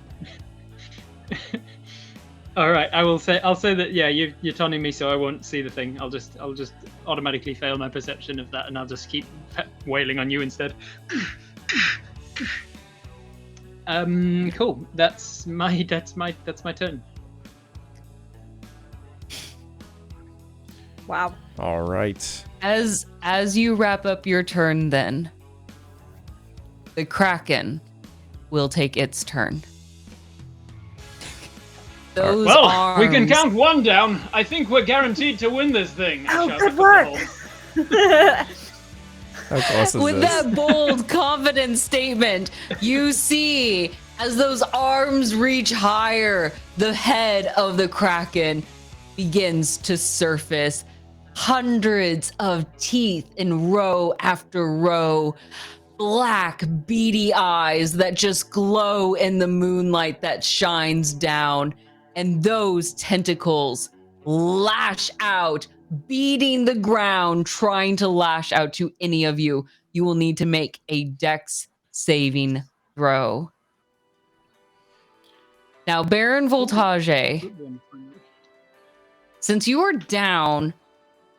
All right, I'll say that. Yeah, you're taunting me, so I won't see the thing. I'll just automatically fail my perception of that, and I'll just keep wailing on you instead. Cool. That's my turn. Wow. All right. As you wrap up your turn, then the Kraken will take its turn. Those Well, arms, we can count 1 down. I think we're guaranteed to win this thing. Oh, good work. How close is With this? that bold, confident statement, you see as those arms reach higher, the head of the Kraken begins to surface. Hundreds of teeth in row after row. Black, beady eyes that just glow in the moonlight that shines down. And those tentacles lash out, beating the ground, trying to lash out to any of you. You will need to make a dex saving throw. Now, Baron Voltage, Since you are down,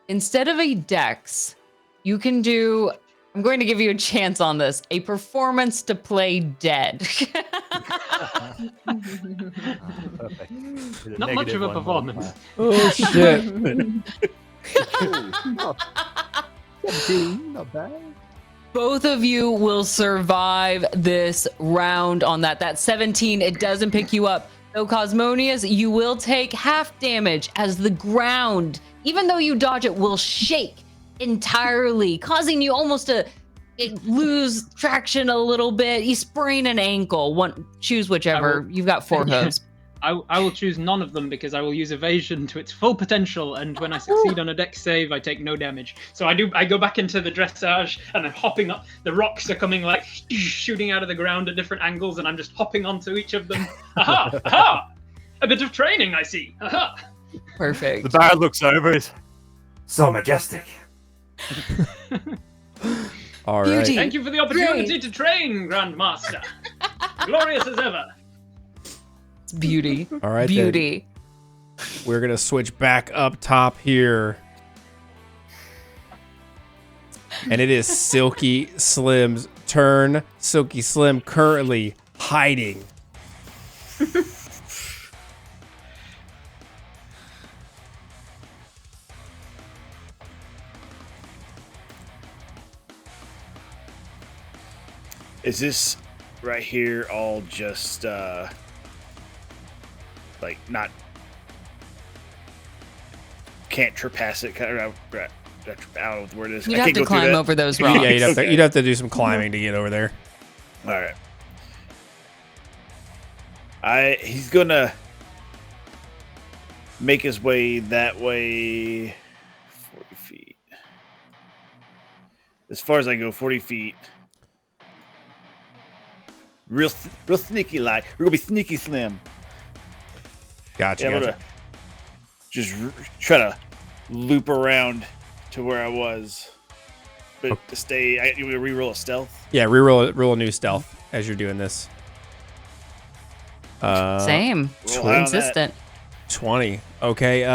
instead of a dex, you can do, I'm going to give you a chance on this, a performance to play dead. Perfect. Not much of a performance. Oh shit. Not bad. Both of you will survive this round on that. That 17, it doesn't pick you up. Though Cosmonius, you will take half damage as the ground, even though you dodge it, will shake entirely, causing you almost to lose traction a little bit. You sprain an ankle. Choose whichever. You've got 4 hooves. I will choose none of them because I will use evasion to its full potential, and when I succeed on a dex save, I take no damage. So I go back into the dressage, and I'm hopping up. The rocks are coming like shooting out of the ground at different angles, and I'm just hopping onto each of them. Aha! Aha! A bit of training, I see. Aha! Perfect. The Baron looks over. So majestic. All right. Thank you for the opportunity to train, Grandmaster. Glorious as ever. It's beauty. All right. Beauty. Then. We're gonna switch back up top here, and it is Silky Slim's turn. Silky Slim currently hiding. Is this right here all just like not can't trespass it? Kind of, I don't know what the word is. You'd have to climb over those rocks. Yeah, you'd have to do some climbing to get over there. All right. He's gonna make his way that way 40 feet. As far as I go, 40 feet. Real sneaky like. We're gonna be sneaky Slim. Gotcha. Yeah, I'm gonna just try to loop around to where I was, but to stay. You want me to reroll a stealth? Yeah, roll a new stealth as you're doing this. Same. Consistent. 20. Okay.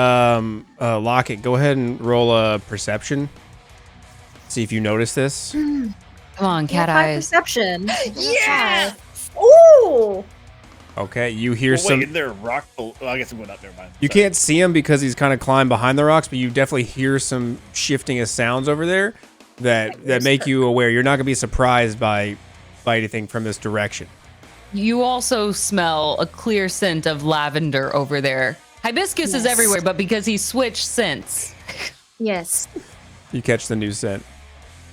Lockett, go ahead and roll a perception. See if you notice this. Come on, cat High eyes. perception. Yeah. Ooh. Okay, you hear some. Wait, there a rock? Oh, I guess I'm going up. Never mind. You can't see him because he's kind of climbed behind the rocks, but you definitely hear some shifting of sounds over there that make you aware. You're not gonna be surprised by anything from this direction. You also smell a clear scent of lavender over there. Hibiscus is everywhere, but because he switched scents. Yes. You catch the new scent.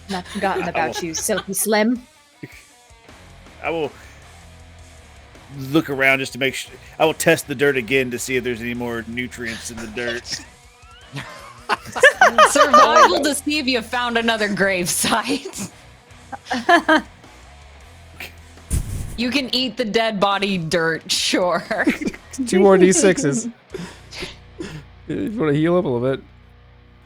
Not forgotten about you, Silky Slim. I will look around just to make sure. I will test the dirt again to see if there's any more nutrients in the dirt. Survival to see if you found another grave site. You can eat the dead body dirt, sure. 2 more D6s. You want to heal up a little bit?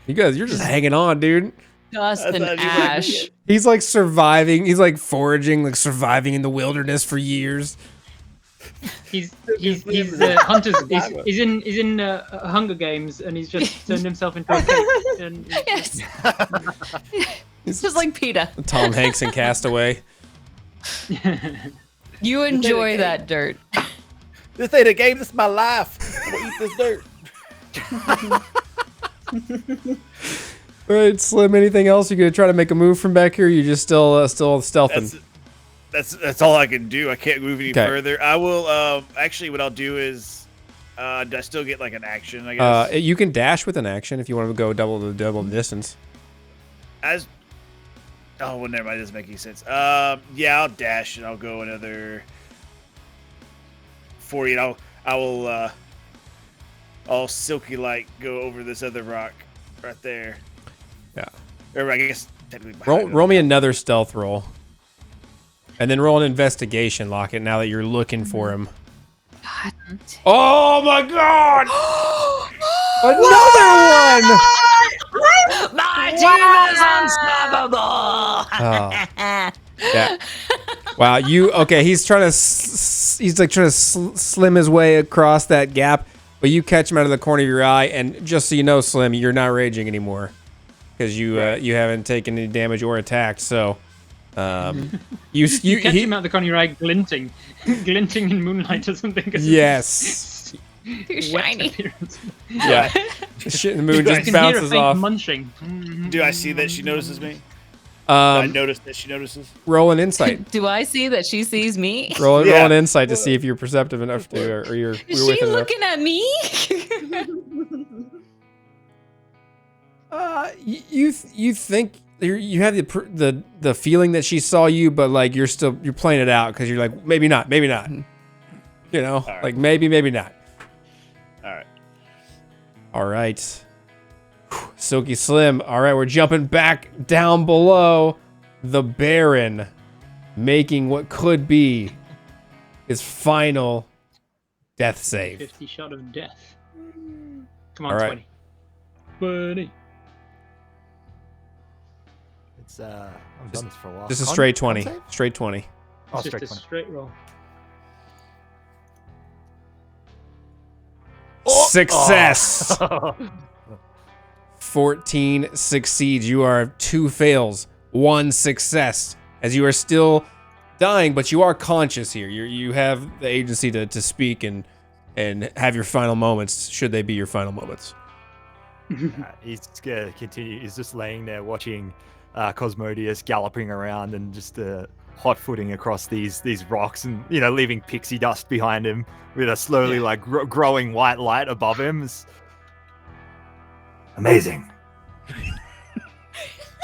You guys, you're just hanging on, dude. Dust and ash. He's like surviving. He's like foraging, like surviving in the wilderness for years. He's hunters. He's in Hunger Games, and he's just turned himself into a cake. And yes. It's just like PETA. Tom Hanks in Castaway. You enjoy that dirt. This ain't a game. This is my life. I'm gonna eat this dirt. All right, Slim. Anything else? You gonna try to make a move from back here? Or you just still stealthing? That's all I can do. I can't move any further. I will. Actually, what I'll do is, do I still get like an action? I guess. You can dash with an action if you want to go double the distance. Oh, well, never mind. It doesn't make any sense. Yeah, I'll dash and I'll go another 40. And I'll silky like go over this other rock right there. Yeah. Or I guess technically Roll me another stealth roll, and then roll an investigation, Lockett. Now that you're looking for him. God. Oh my God! Another one! My team is unstoppable. Yeah. Wow. He's trying to. He's like trying to slim his way across that gap. but you catch him out of the corner of your eye, and just so you know, Slim, you're not raging anymore because you haven't taken any damage or attacked. So, you catch him out the corner of your eye, glinting in moonlight or something. Yes. Too shiny. Yeah. Shit in the moon just bounces off. Munching. Do I see that she notices me? I notice that she notices. Roll an insight. Do I see that she sees me? Roll an insight to see if you're perceptive enough to, or you're. Is she looking at me? You think you have the feeling that she saw you, but like you're playing it out because you're like maybe not. You know, right. like maybe not. All right. Silky Slim. All right, we're jumping back down below. The Baron making what could be his final death save. 50 shot of death. Come on, All right. 20. It's I've done this for a while. Just a straight 20. Straight 20. Oh, It's straight just a 20. straight roll. Success. 14 succeeds. You are 2 fails, 1 success. As you are still dying, but you are conscious here. You have the agency to speak and have your final moments, should they be your final moments. He's gonna continue. He's just laying there watching Cosmodius galloping around and just hot footing across these rocks, and leaving pixie dust behind him with a slowly growing white light above him. Amazing.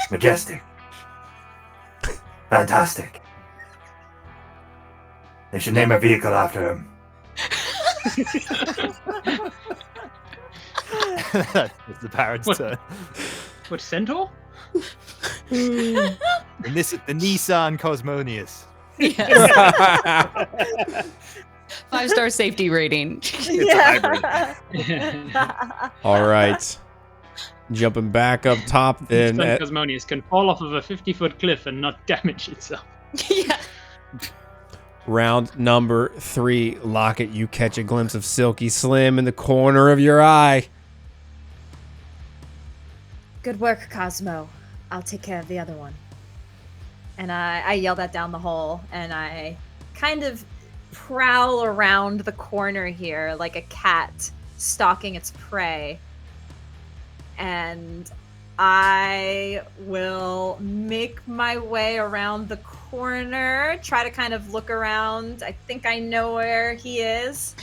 Majestic. Fantastic. They should name a vehicle after him. It's the Baron's turn. What, Centaur? And this is the Nissan Cosmonius. Yes. 5-star safety rating. All right. Jumping back up top then. Cosmonius can fall off of a 50-foot cliff and not damage itself. Yeah. Round number 3. Locket, you catch a glimpse of Silky Slim in the corner of your eye. Good work, Cosmo. I'll take care of the other one. And I yell that down the hole, and I kind of prowl around the corner here like a cat stalking its prey. And I will make my way around the corner, try to kind of look around. I think I know where he is.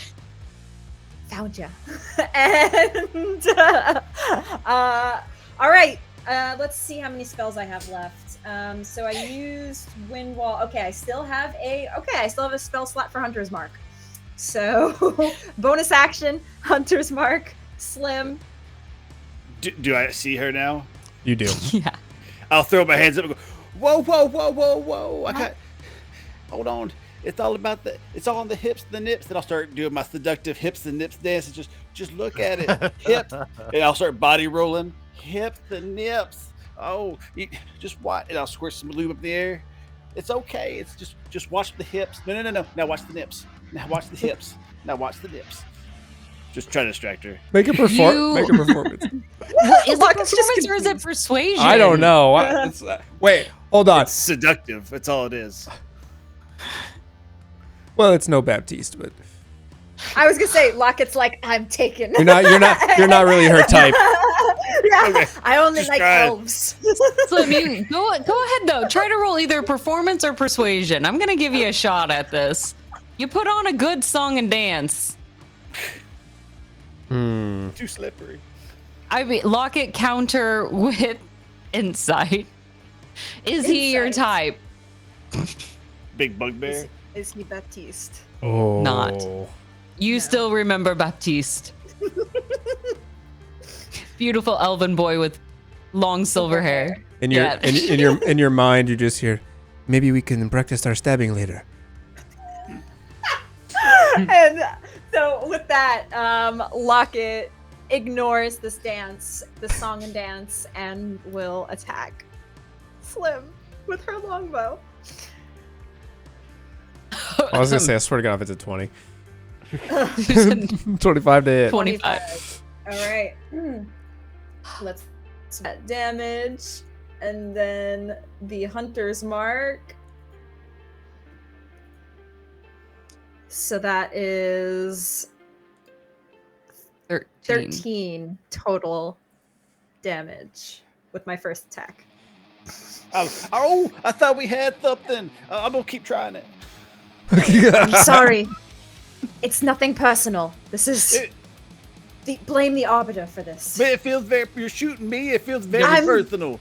Found ya. And all right, let's see how many spells I have left. So I used Wind Wall. Okay, I still have a spell slot for Hunter's Mark. So bonus action, Hunter's Mark, Slim. Do I see her now? You do. Yeah. I'll throw my hands up and go, whoa, whoa, whoa, whoa, whoa. I can't. Hold on. It's all about it's all on the hips and the nips. Then I'll start doing my seductive hips and nips dance and just look at it. Hips. And I'll start body rolling. Hips and nips. Oh, just watch. And I'll squirt some lube up in the air. It's okay. It's just watch the hips. No. Now watch the nips. Now watch the hips. Now watch the nips. Just try to distract her. Make a performance. Is it performance or is it persuasion? I don't know. Wait, hold on. It's seductive. That's all it is. Well, it's no Baptiste, but I was gonna say, Locket's like, I'm taken. you're not really her type. Yeah, Okay, I only just like try it. elves. So go ahead though. Try to roll either performance or persuasion. I'm gonna give you a shot at this. You put on a good song and dance. Too slippery. I mean, Locket counter with insight. Is he your type? Big bugbear. Is he Baptiste? Oh. Not. You still remember Baptiste. Beautiful elven boy with long silver hair. In your mind, you just hear, maybe we can practice our stabbing later. And so with that, Locket ignores this song and dance, and will attack Slim with her longbow. I was gonna say, I swear to God, if it's a 20. 25 to hit. 25. All right. Let's set damage, and then the hunter's mark. So that is 13 total damage with my first attack. Oh, I thought we had something. I'm gonna keep trying it. I'm sorry. It's nothing personal. This is. Blame the Arbiter for this. But it feels very. You're shooting me. It feels very personal.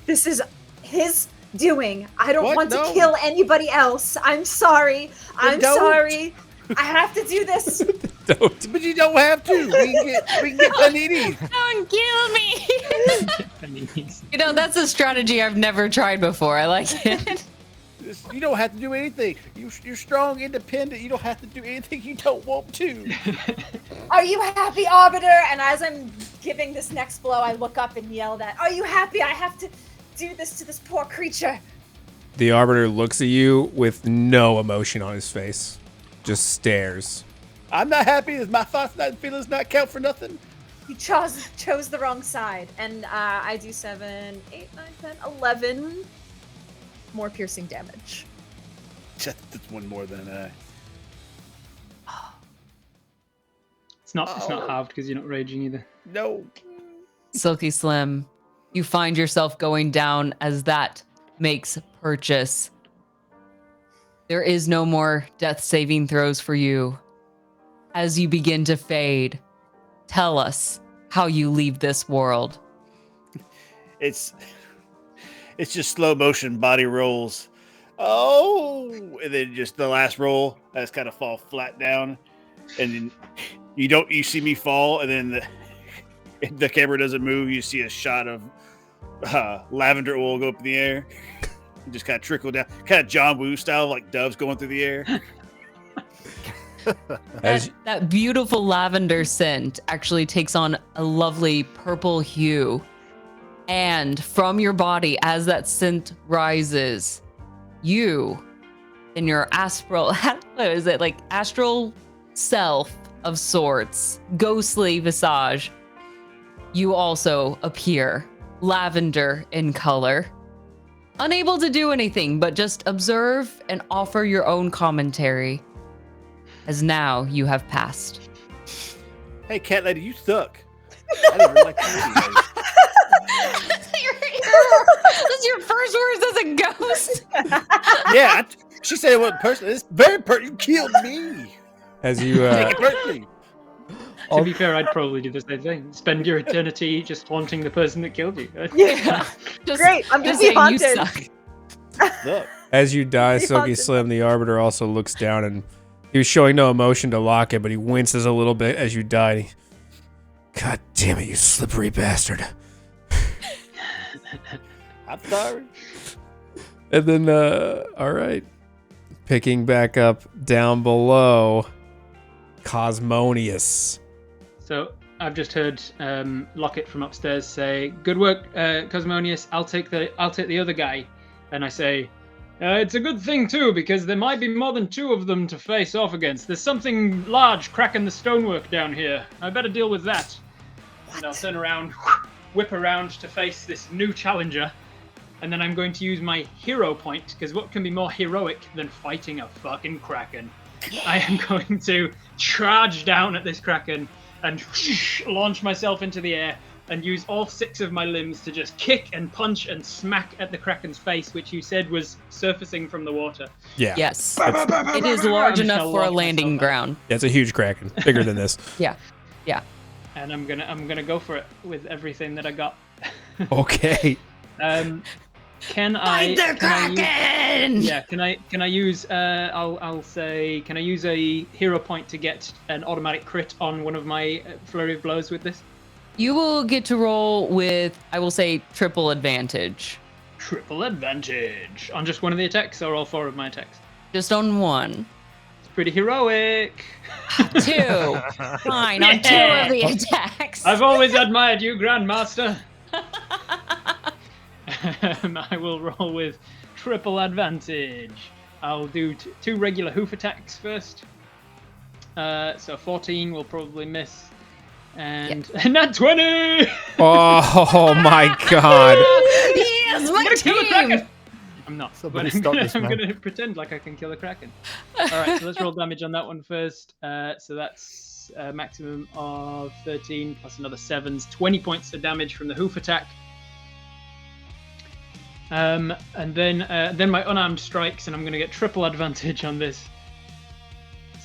This is his doing. I don't want No. to kill anybody else. I'm sorry. I'm sorry. I have to do this. Don't. But you don't have to. We can get paninis. Don't kill me. You know, that's a strategy I've never tried before. I like it. You don't have to do anything. You're strong, independent. You don't have to do anything you don't want to. Are you happy, Arbiter? And as I'm giving this next blow, I look up and yell that, are you happy? I have to do this to this poor creature. The Arbiter looks at you with no emotion on his face. Just stares. I'm not happy. My thoughts and feelings not count for nothing. You chose the wrong side. And I do 7, 8, 9, 10, 11 more piercing damage. That's one more than It's not halved because you're not raging either. No. Silky Slim, you find yourself going down as that makes purchase. There is no more death saving throws for you. As you begin to fade, tell us how you leave this world. It's just slow motion body rolls. Oh, and then just the last roll, I just kind of fall flat down, and then you see me fall, and then the camera doesn't move. You see a shot of lavender oil go up in the air, and just kind of trickle down, kind of John Woo style, like doves going through the air. That beautiful lavender scent actually takes on a lovely purple hue. And from your body, as that scent rises, you, in your astral, what is it, like astral self of sorts, ghostly visage, you also appear lavender in color. Unable to do anything but just observe and offer your own commentary, as now you have passed. Hey, cat lady, you suck. I didn't really like you. That's your first words as a ghost. Yeah, she said it wasn't personal. It's very personal. You killed me. As you Take it personally. To be fair, I'd probably do the same thing. Spend your eternity just haunting the person that killed you. Yeah. Great. I'm just be haunted. As you die, Silky Slim, the Arbiter also looks down, and he was showing no emotion to Lockett, but he winces a little bit as you die. God damn it, you slippery bastard. I'm sorry. And then, all right. Picking back up down below, Cosmonius. So I've just heard Lockett from upstairs say, "Good work, Cosmonius. I'll take the other guy." And I say, "It's a good thing too, because there might be more than two of them to face off against. There's something large cracking the stonework down here. I better deal with that." And I'll turn around, whip around to face this new challenger, and then I'm going to use my hero point, because what can be more heroic than fighting a fucking kraken? Yeah. I am going to charge down at this kraken and launch myself into the air and use all 6 of my limbs to just kick and punch and smack at the kraken's face, which you said was surfacing from the water. Yeah. Yes. It is large enough for a landing ground. Yeah, it's a huge kraken, bigger than this. Yeah. Yeah. And I'm gonna go for it with everything that I got. Okay. Can I? Kraken! Can I use? I'll say. Can I use a hero point to get an automatic crit on one of my flurry of blows with this? You will get to roll with, I will say, triple advantage. Triple advantage on just one of the attacks, or all 4 of my attacks? Just on one. It's pretty heroic. 2. Fine, on 2 of the attacks. I've always admired you, Grandmaster. I will roll with triple advantage. I'll do 2 regular hoof attacks first. So 14 will probably miss. And not 20! Oh my god. Yes, my Kill a team! kraken! I'm not. Somebody But I'm stop gonna, this I'm man. gonna pretend like I can kill a kraken. Alright, so let's roll damage on that one first. So that's a maximum of 13 plus another 7's 20 points of damage from the hoof attack. And then my unarmed strikes, and I'm gonna get triple advantage on this.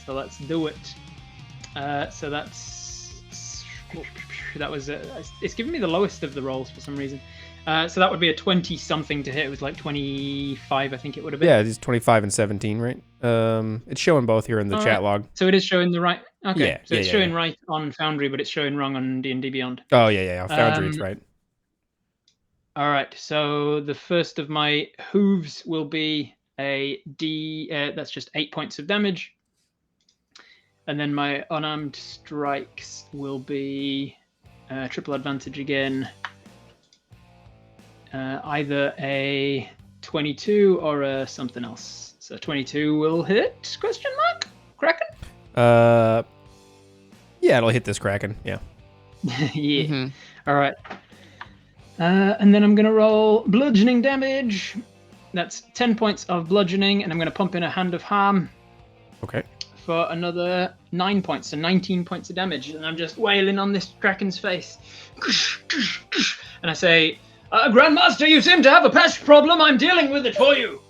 So let's do it. So that was it's giving me the lowest of the rolls for some reason. So that would be a 20 something to hit. It was like 25, I think it would have been. Yeah, it's 25 and 17, right? It's showing both here in the chat log. So it is showing the right. Okay. Yeah, So it's yeah, showing yeah. right on Foundry, but it's showing wrong on D&D Beyond. Oh yeah. Foundry, it's right. All right. So the first of my hooves will be a D. That's just 8 points of damage. And then my unarmed strikes will be triple advantage again. Either a 22 or a something else. So 22 will hit? Question mark? Kraken? Yeah, it'll hit this kraken. Yeah. Yeah. Mm-hmm. All right. And then I'm going to roll bludgeoning damage. That's 10 points of bludgeoning, and I'm going to pump in a Hand of Harm. Okay. For another 9 points, so 19 points of damage. And I'm just wailing on this kraken's face. And I say, Grandmaster, you seem to have a pest problem. I'm dealing with it for you.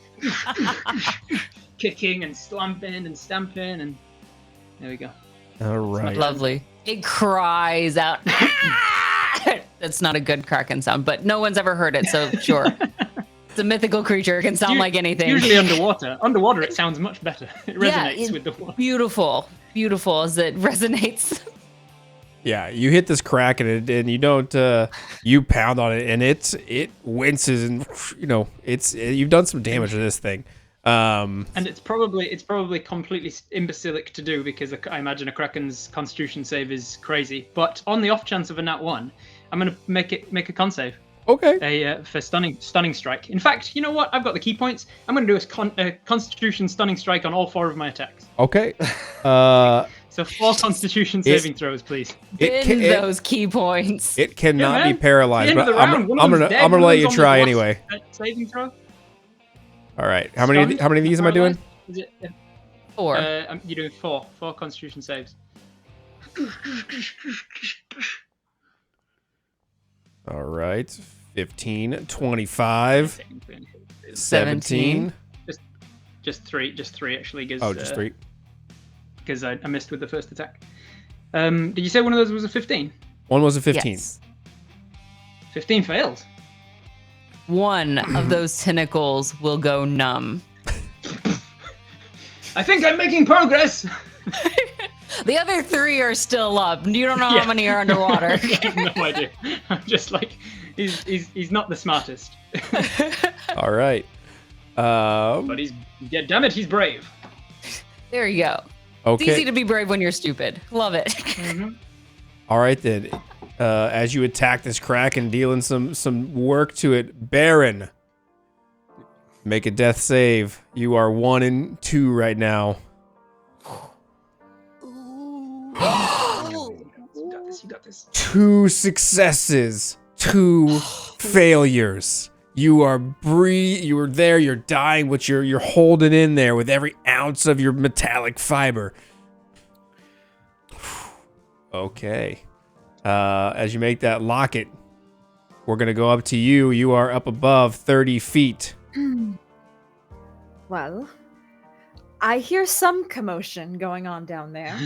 Kicking and slamping and stamping, and there we go. All right. Lovely. It cries out. That's not a good kraken sound, but no one's ever heard it, so sure. It's a mythical creature. It can sound like anything. Usually underwater. Underwater, it sounds much better. It resonates with the water. Beautiful as it resonates. Yeah, you hit this kraken and you don't you pound on it and it winces and you've done some damage to this thing. And it's probably completely imbecilic to do because I imagine a kraken's Constitution save is crazy. But on the off chance of a nat 1, I'm gonna make a con save. Okay. For stunning strike. In fact, you know what? I've got the key points. I'm gonna do a Constitution stunning strike on all 4 of my attacks. Okay. So 4 Constitution saving throws, please. Those key points. It cannot be paralyzed, At the end but of the round, I'm gonna let you try anyway. Saving throw. All right. How many of these am I doing? Is it, 4. You're doing 4 Constitution saves. All right. 15, 25, 17. Just three actually. Just 3. Because I missed with the first attack. Did you say one of those was a 15? One was a 15. Yes. 15 fails. One of those tentacles will go numb. I think I'm making progress. The other 3 are still up. You don't know how many are underwater. I have no idea. I'm just like, he's not the smartest. All right. But damn it, he's brave. There you go. Okay. It's easy to be brave when you're stupid. Love it. Mm-hmm. All right then. As you attack this kraken, dealing some work to it, Baron, make a death save. You are 1 and 2 right now. You got this. 2 successes, 2 failures. You are there, you're dying, but you're holding in there with every ounce of your metallic fiber. Okay. As you make that locket, we're gonna go up to you. You are up above 30 feet. Well, I hear some commotion going on down there.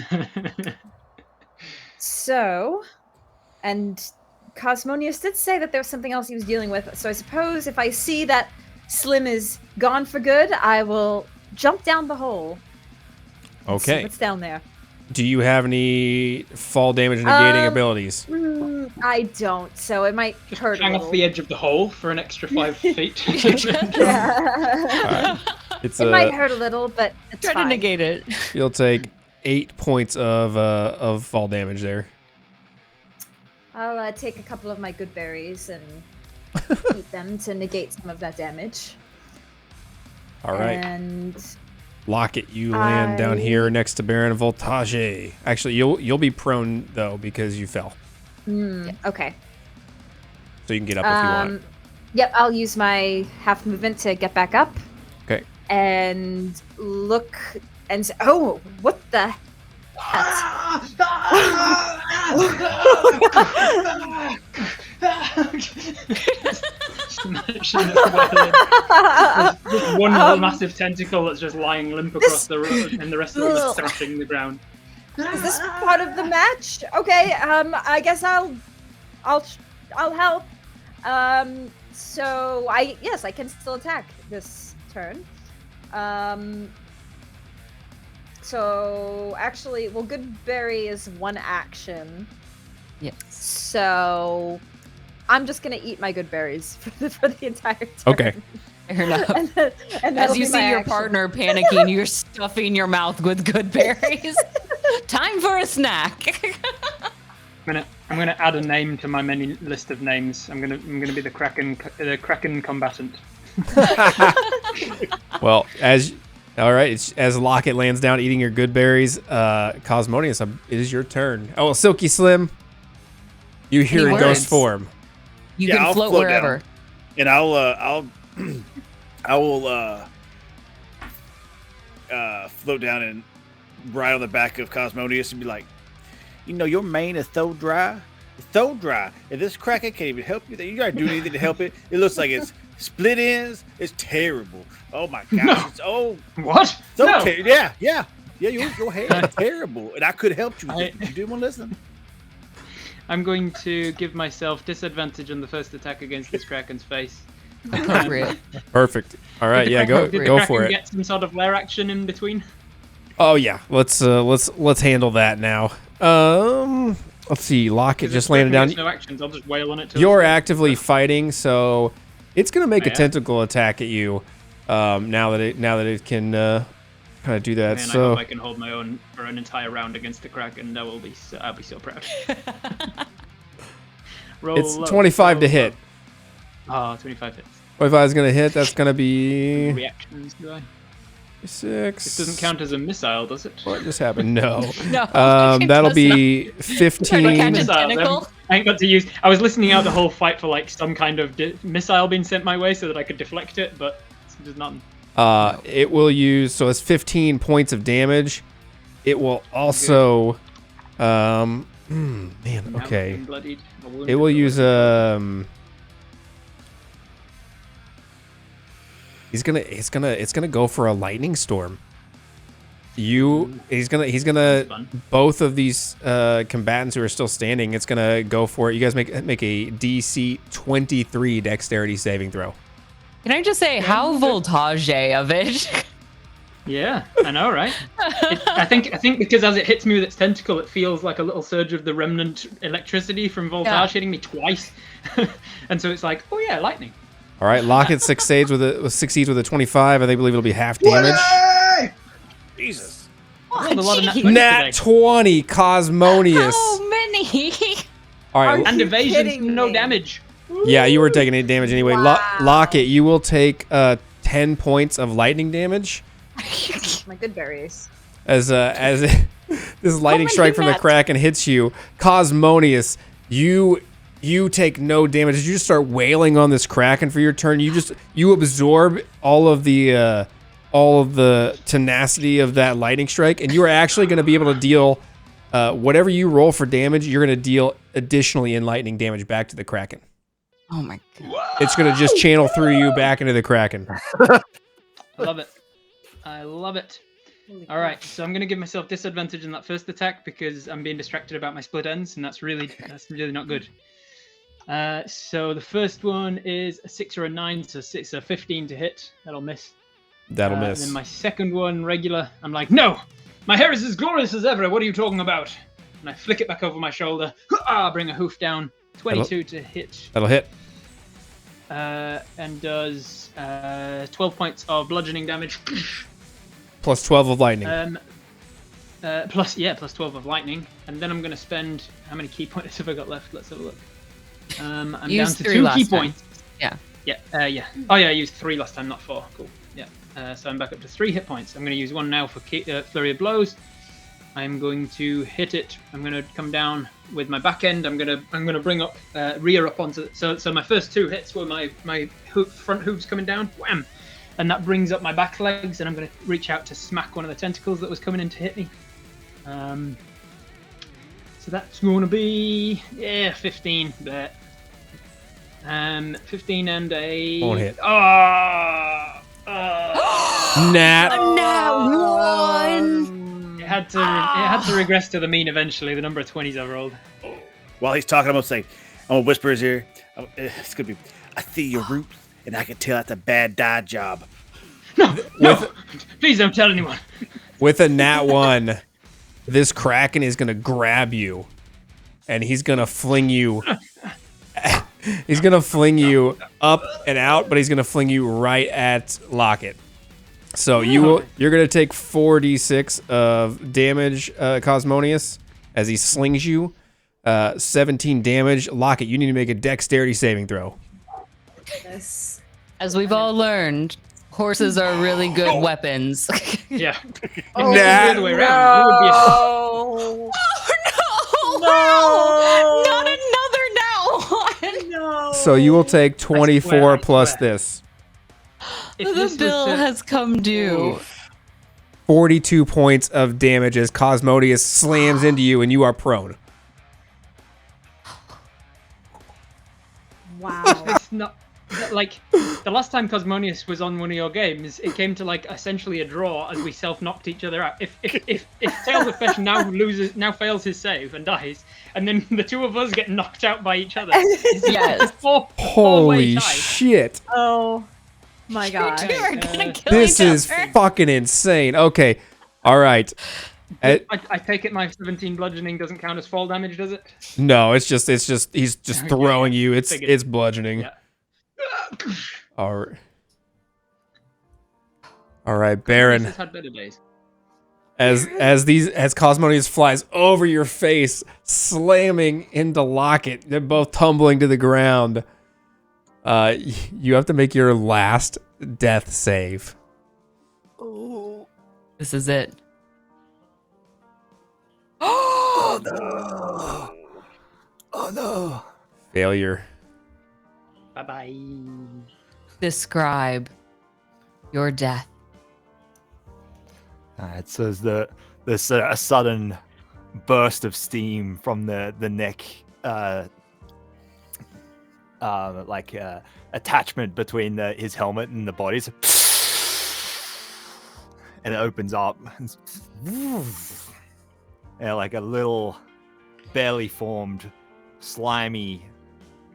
So, and Cosmonius did say that there was something else he was dealing with. So I suppose if I see that Slim is gone for good, I will jump down the hole. Okay. See what's down there? Do you have any fall damage negating abilities? I don't, so it might hurt Hang a off little. the edge of the hole for an extra 5 feet. Yeah. It might hurt a little, but it's Try fine. to negate it. You'll take 8 points of fall damage there. I'll take a couple of my good berries and eat them to negate some of that damage. All right. And Locket, you land down here next to Baron Voltage. Actually, you'll be prone though because you fell. Okay. So you can get up if you want. Yep, I'll use my half movement to get back up. Okay. And look and say, oh, what the? Just one whole massive tentacle that's just lying limp across the road, and the rest of them is thrashing the ground. Is this part of the match? Okay, I guess I'll help. So I can still attack this turn. So actually, well, Good Berry is one action. Yes. So I'm just gonna eat my good berries for the entire turn. Okay. Fair enough. and As you see your partner panicking, you're stuffing your mouth with good berries. Time for a snack. I'm gonna add a name to my many list of names. I'm gonna be the Kraken combatant. Well, as Locket lands down eating your good berries, Cosmonius, it is your turn. Oh, Silky Slim, you hear in ghost form. You can float wherever. Down. And I will float down and ride on the back of Cosmonius and be like, your mane is so dry. It's so dry. And this Kraken can't even help you. You gotta do anything to help it. It looks like it's split ends. It's terrible. Oh my gosh. No. What? So no. Yeah. Your hair is terrible. And I could have helped you. You didn't want to listen. I'm going to give myself disadvantage on the first attack against this Kraken's face. Appropriate. Perfect. All right, yeah, go for it. Get some sort of lair action in between. Oh yeah, let's handle that now. Let's see. Locket just landed down. No actions. I'll just wail on it. You're actively fighting, so it's gonna make a tentacle attack at you. Now that it can kind of do that. Man, so I hope I can hold my own for an entire round against the Kraken. I'll be so proud. It's 25 to hit. 25 hits. 25 is gonna hit. That's gonna be reactions. Do I? 6. This doesn't count as a missile, does it? What just happened? No. No. That'll be 15. I ain't got to use. I was listening out the whole fight for like some kind of missile being sent my way so that I could deflect it, but there's nothing. It will use, so it's 15 points of damage. It will also, okay. It will use it's gonna go for a lightning storm. He's gonna both of these combatants who are still standing, it's gonna go for it. You guys make a DC 23 dexterity saving throw. Can I just say how voltage of it? Yeah, I know, right? I think because as it hits me with its tentacle, it feels like a little surge of the remnant electricity from voltage hitting me twice, and so it's like, oh yeah, lightning. All right, Locket succeeds with a 25. I believe it'll be half damage. Yay! Jesus. Nat 20, Cosmonius. How many? All right, and evasion, no damage. Yeah, you were taking any damage anyway. Wow. Locket, you will take 10 points of lightning damage. My good berries. As this lightning strike from the Kraken hits you, Cosmonius, you take no damage. As you just start wailing on this Kraken for your turn, you absorb all of the tenacity of that lightning strike, and you are actually going to be able to deal whatever you roll for damage. You're going to deal additionally in lightning damage back to the Kraken. Oh my god! It's going to just channel through you back into the Kraken. I love it. All right, so I'm going to give myself disadvantage in that first attack because I'm being distracted about my split ends, and that's really not good. So the first one is a 6 or a 9, so 15 to hit. That'll miss. That'll miss. And then my second one, regular, I'm like, no! My hair is as glorious as ever, what are you talking about? And I flick it back over my shoulder, bring a hoof down, 22 to hit. That'll hit. And does 12 points of bludgeoning damage. Plus 12 of lightning. Plus 12 of lightning. And then I'm going to spend, how many key points have I got left? Let's have a look. I'm down to 2 key points. Yeah. Yeah. Oh yeah, I used 3 last time, not 4. Cool. Yeah. So I'm back up to 3 hit points. I'm going to use one now for Flurry of Blows. I'm going to hit it. I'm going to come down with my back end. I'm going to bring up rear up onto. So my first 2 hits were my front hooves coming down. Wham! And that brings up my back legs, and I'm going to reach out to smack one of the tentacles that was coming in to hit me. So that's going to be 15 there. 15 and a. Won't hit. Nat 1. It had to regress to the mean eventually. The number of 20s I rolled. While he's talking, I'm gonna say, I'm gonna whisper his ear. It's gonna be. I see your roots, and I can tell that's a bad dye job. No, please don't tell anyone. With a nat 1, this Kraken is gonna grab you, and he's gonna fling you. He's gonna fling you up and out, but he's gonna fling you right at Locket. So you're gonna take 4d6 of damage, Cosmonius, as he slings you. 17 damage. Locket, you need to make a dexterity saving throw. Yes. As we've all learned, horses are really good weapons. Yeah. Oh, the other way around. It would be Oh no! Not another now one. No. So you will take 24 plus this. The bill has come due. 42 points of damage as Cosmodius slams into you and you are prone. Wow. It's not like the last time Cosmonius was on one of your games. It came to like essentially a draw as we self-knocked each other out. If Tales of Fesh now fails his save and dies, and then the 2 of us get knocked out by each other. Yes. Holy shit. Oh my god. You are gonna kill This each is other. fucking insane. Okay. All right. I take it my 17 bludgeoning doesn't count as fall damage, does it? No, it's just he's just throwing you. It's bludgeoning. Yeah. All right, Baron. This has had better days. As Cosmonius flies over your face, slamming into Locket, they're both tumbling to the ground. You have to make your last death save. This is it. Oh no! Oh no! Failure. Bye-bye. Describe your death. It says that there's a sudden burst of steam from the neck, attachment between his helmet and the bodies, and it opens up, and like a little barely formed, slimy,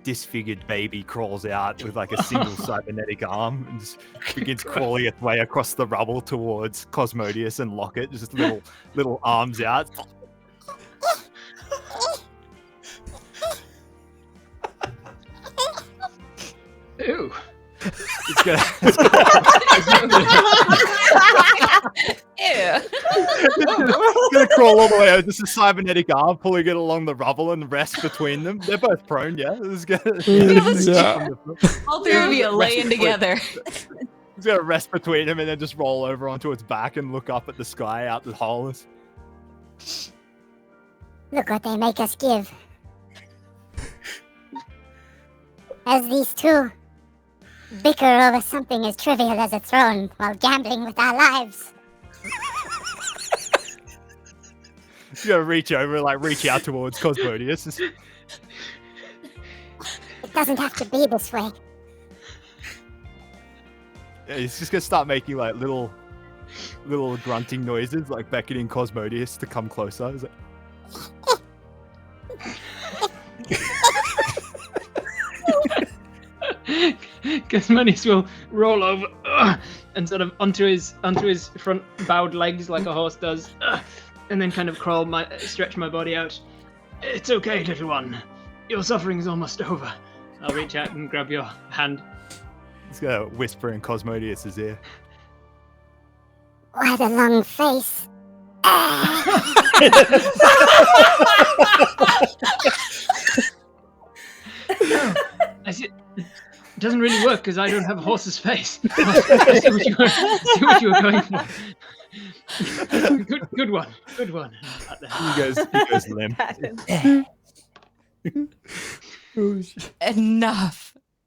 disfigured baby crawls out with like a single cybernetic arm and just begins crawling its way across the rubble towards Cosmodius and Locket, just little arms out. Ew. It's gonna crawl all the way over. Just a cybernetic arm pulling it along the rubble and rest between them. They're both prone, yeah. All 3 of you laying together. It's gonna rest between them and then just roll over onto its back and look up at the sky out the hole. Look what they make us give. As these 2 bicker over something as trivial as a throne while gambling with our lives. You gotta reach over, reach out towards Cosmodius. It doesn't have to be this way. Yeah, he's just gonna start making little grunting noises, beckoning Cosmodius to come closer. He's like, Cosmonius will roll over and sort of onto his front bowed legs like a horse does, and then kind of stretch my body out. It's okay, little one. Your suffering is almost over. I'll reach out and grab your hand. he's gonna whisper in Cosmodius' ear. What a long face. doesn't really work because I don't have a horse's face. I see what you were going for. Good one. You guys limp.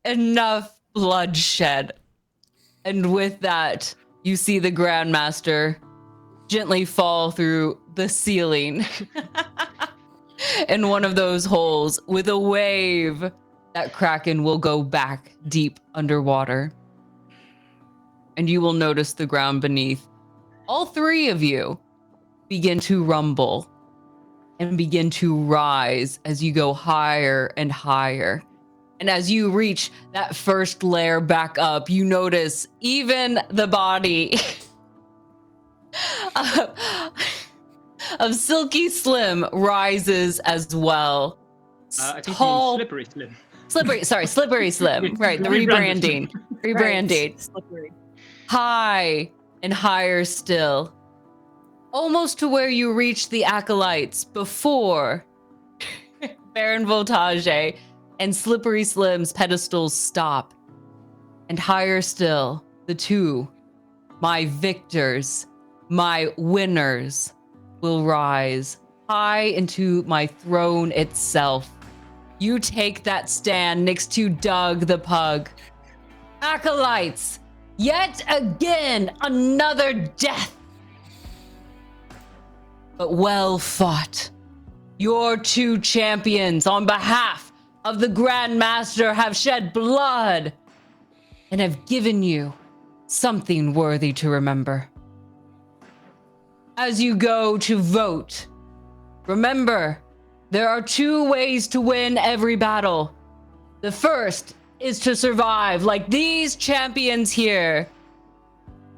Enough bloodshed. And with that, you see the Grandmaster gently fall through the ceiling in one of those holes with a wave. That Kraken will go back deep underwater. And you will notice the ground beneath. All three of you begin to rumble and begin to rise as you go higher and higher. And as you reach that first layer back up, you notice even the body of Silky Slim rises as well. I think you mean Slippery Slim. Slippery Slim. Right, the rebranding. Right. Slippery. High and higher still. Almost to where you reach the acolytes before Baron Voltage and Slippery Slim's pedestals stop. And higher still, the two, my victors, my winners, will rise high into my throne itself. You take that stand next to Doug the Pug. Acolytes, yet again, another death. But well fought. Your two champions on behalf of the Grandmaster have shed blood and have given you something worthy to remember. As you go to vote, remember, there are two ways to win every battle. The first is to survive like these champions here.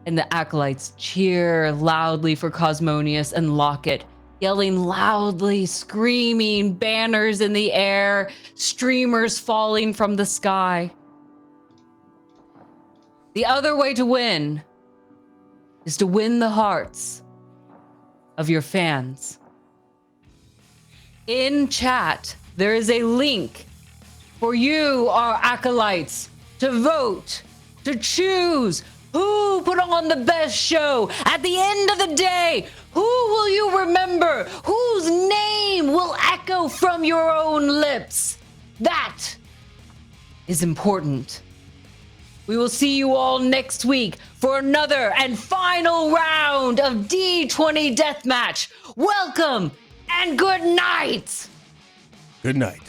And the acolytes cheer loudly for Cosmonius and Locket, yelling loudly, screaming, banners in the air, streamers falling from the sky. The other way to win is to win the hearts of your fans. In chat, there is a link for you, our acolytes, to vote, to choose who put on the best show. At the end of the day, who will you remember? Whose name will echo from your own lips? That is important. We will see you all next week for another and final round of D20 Deathmatch. Welcome and good night. Good night.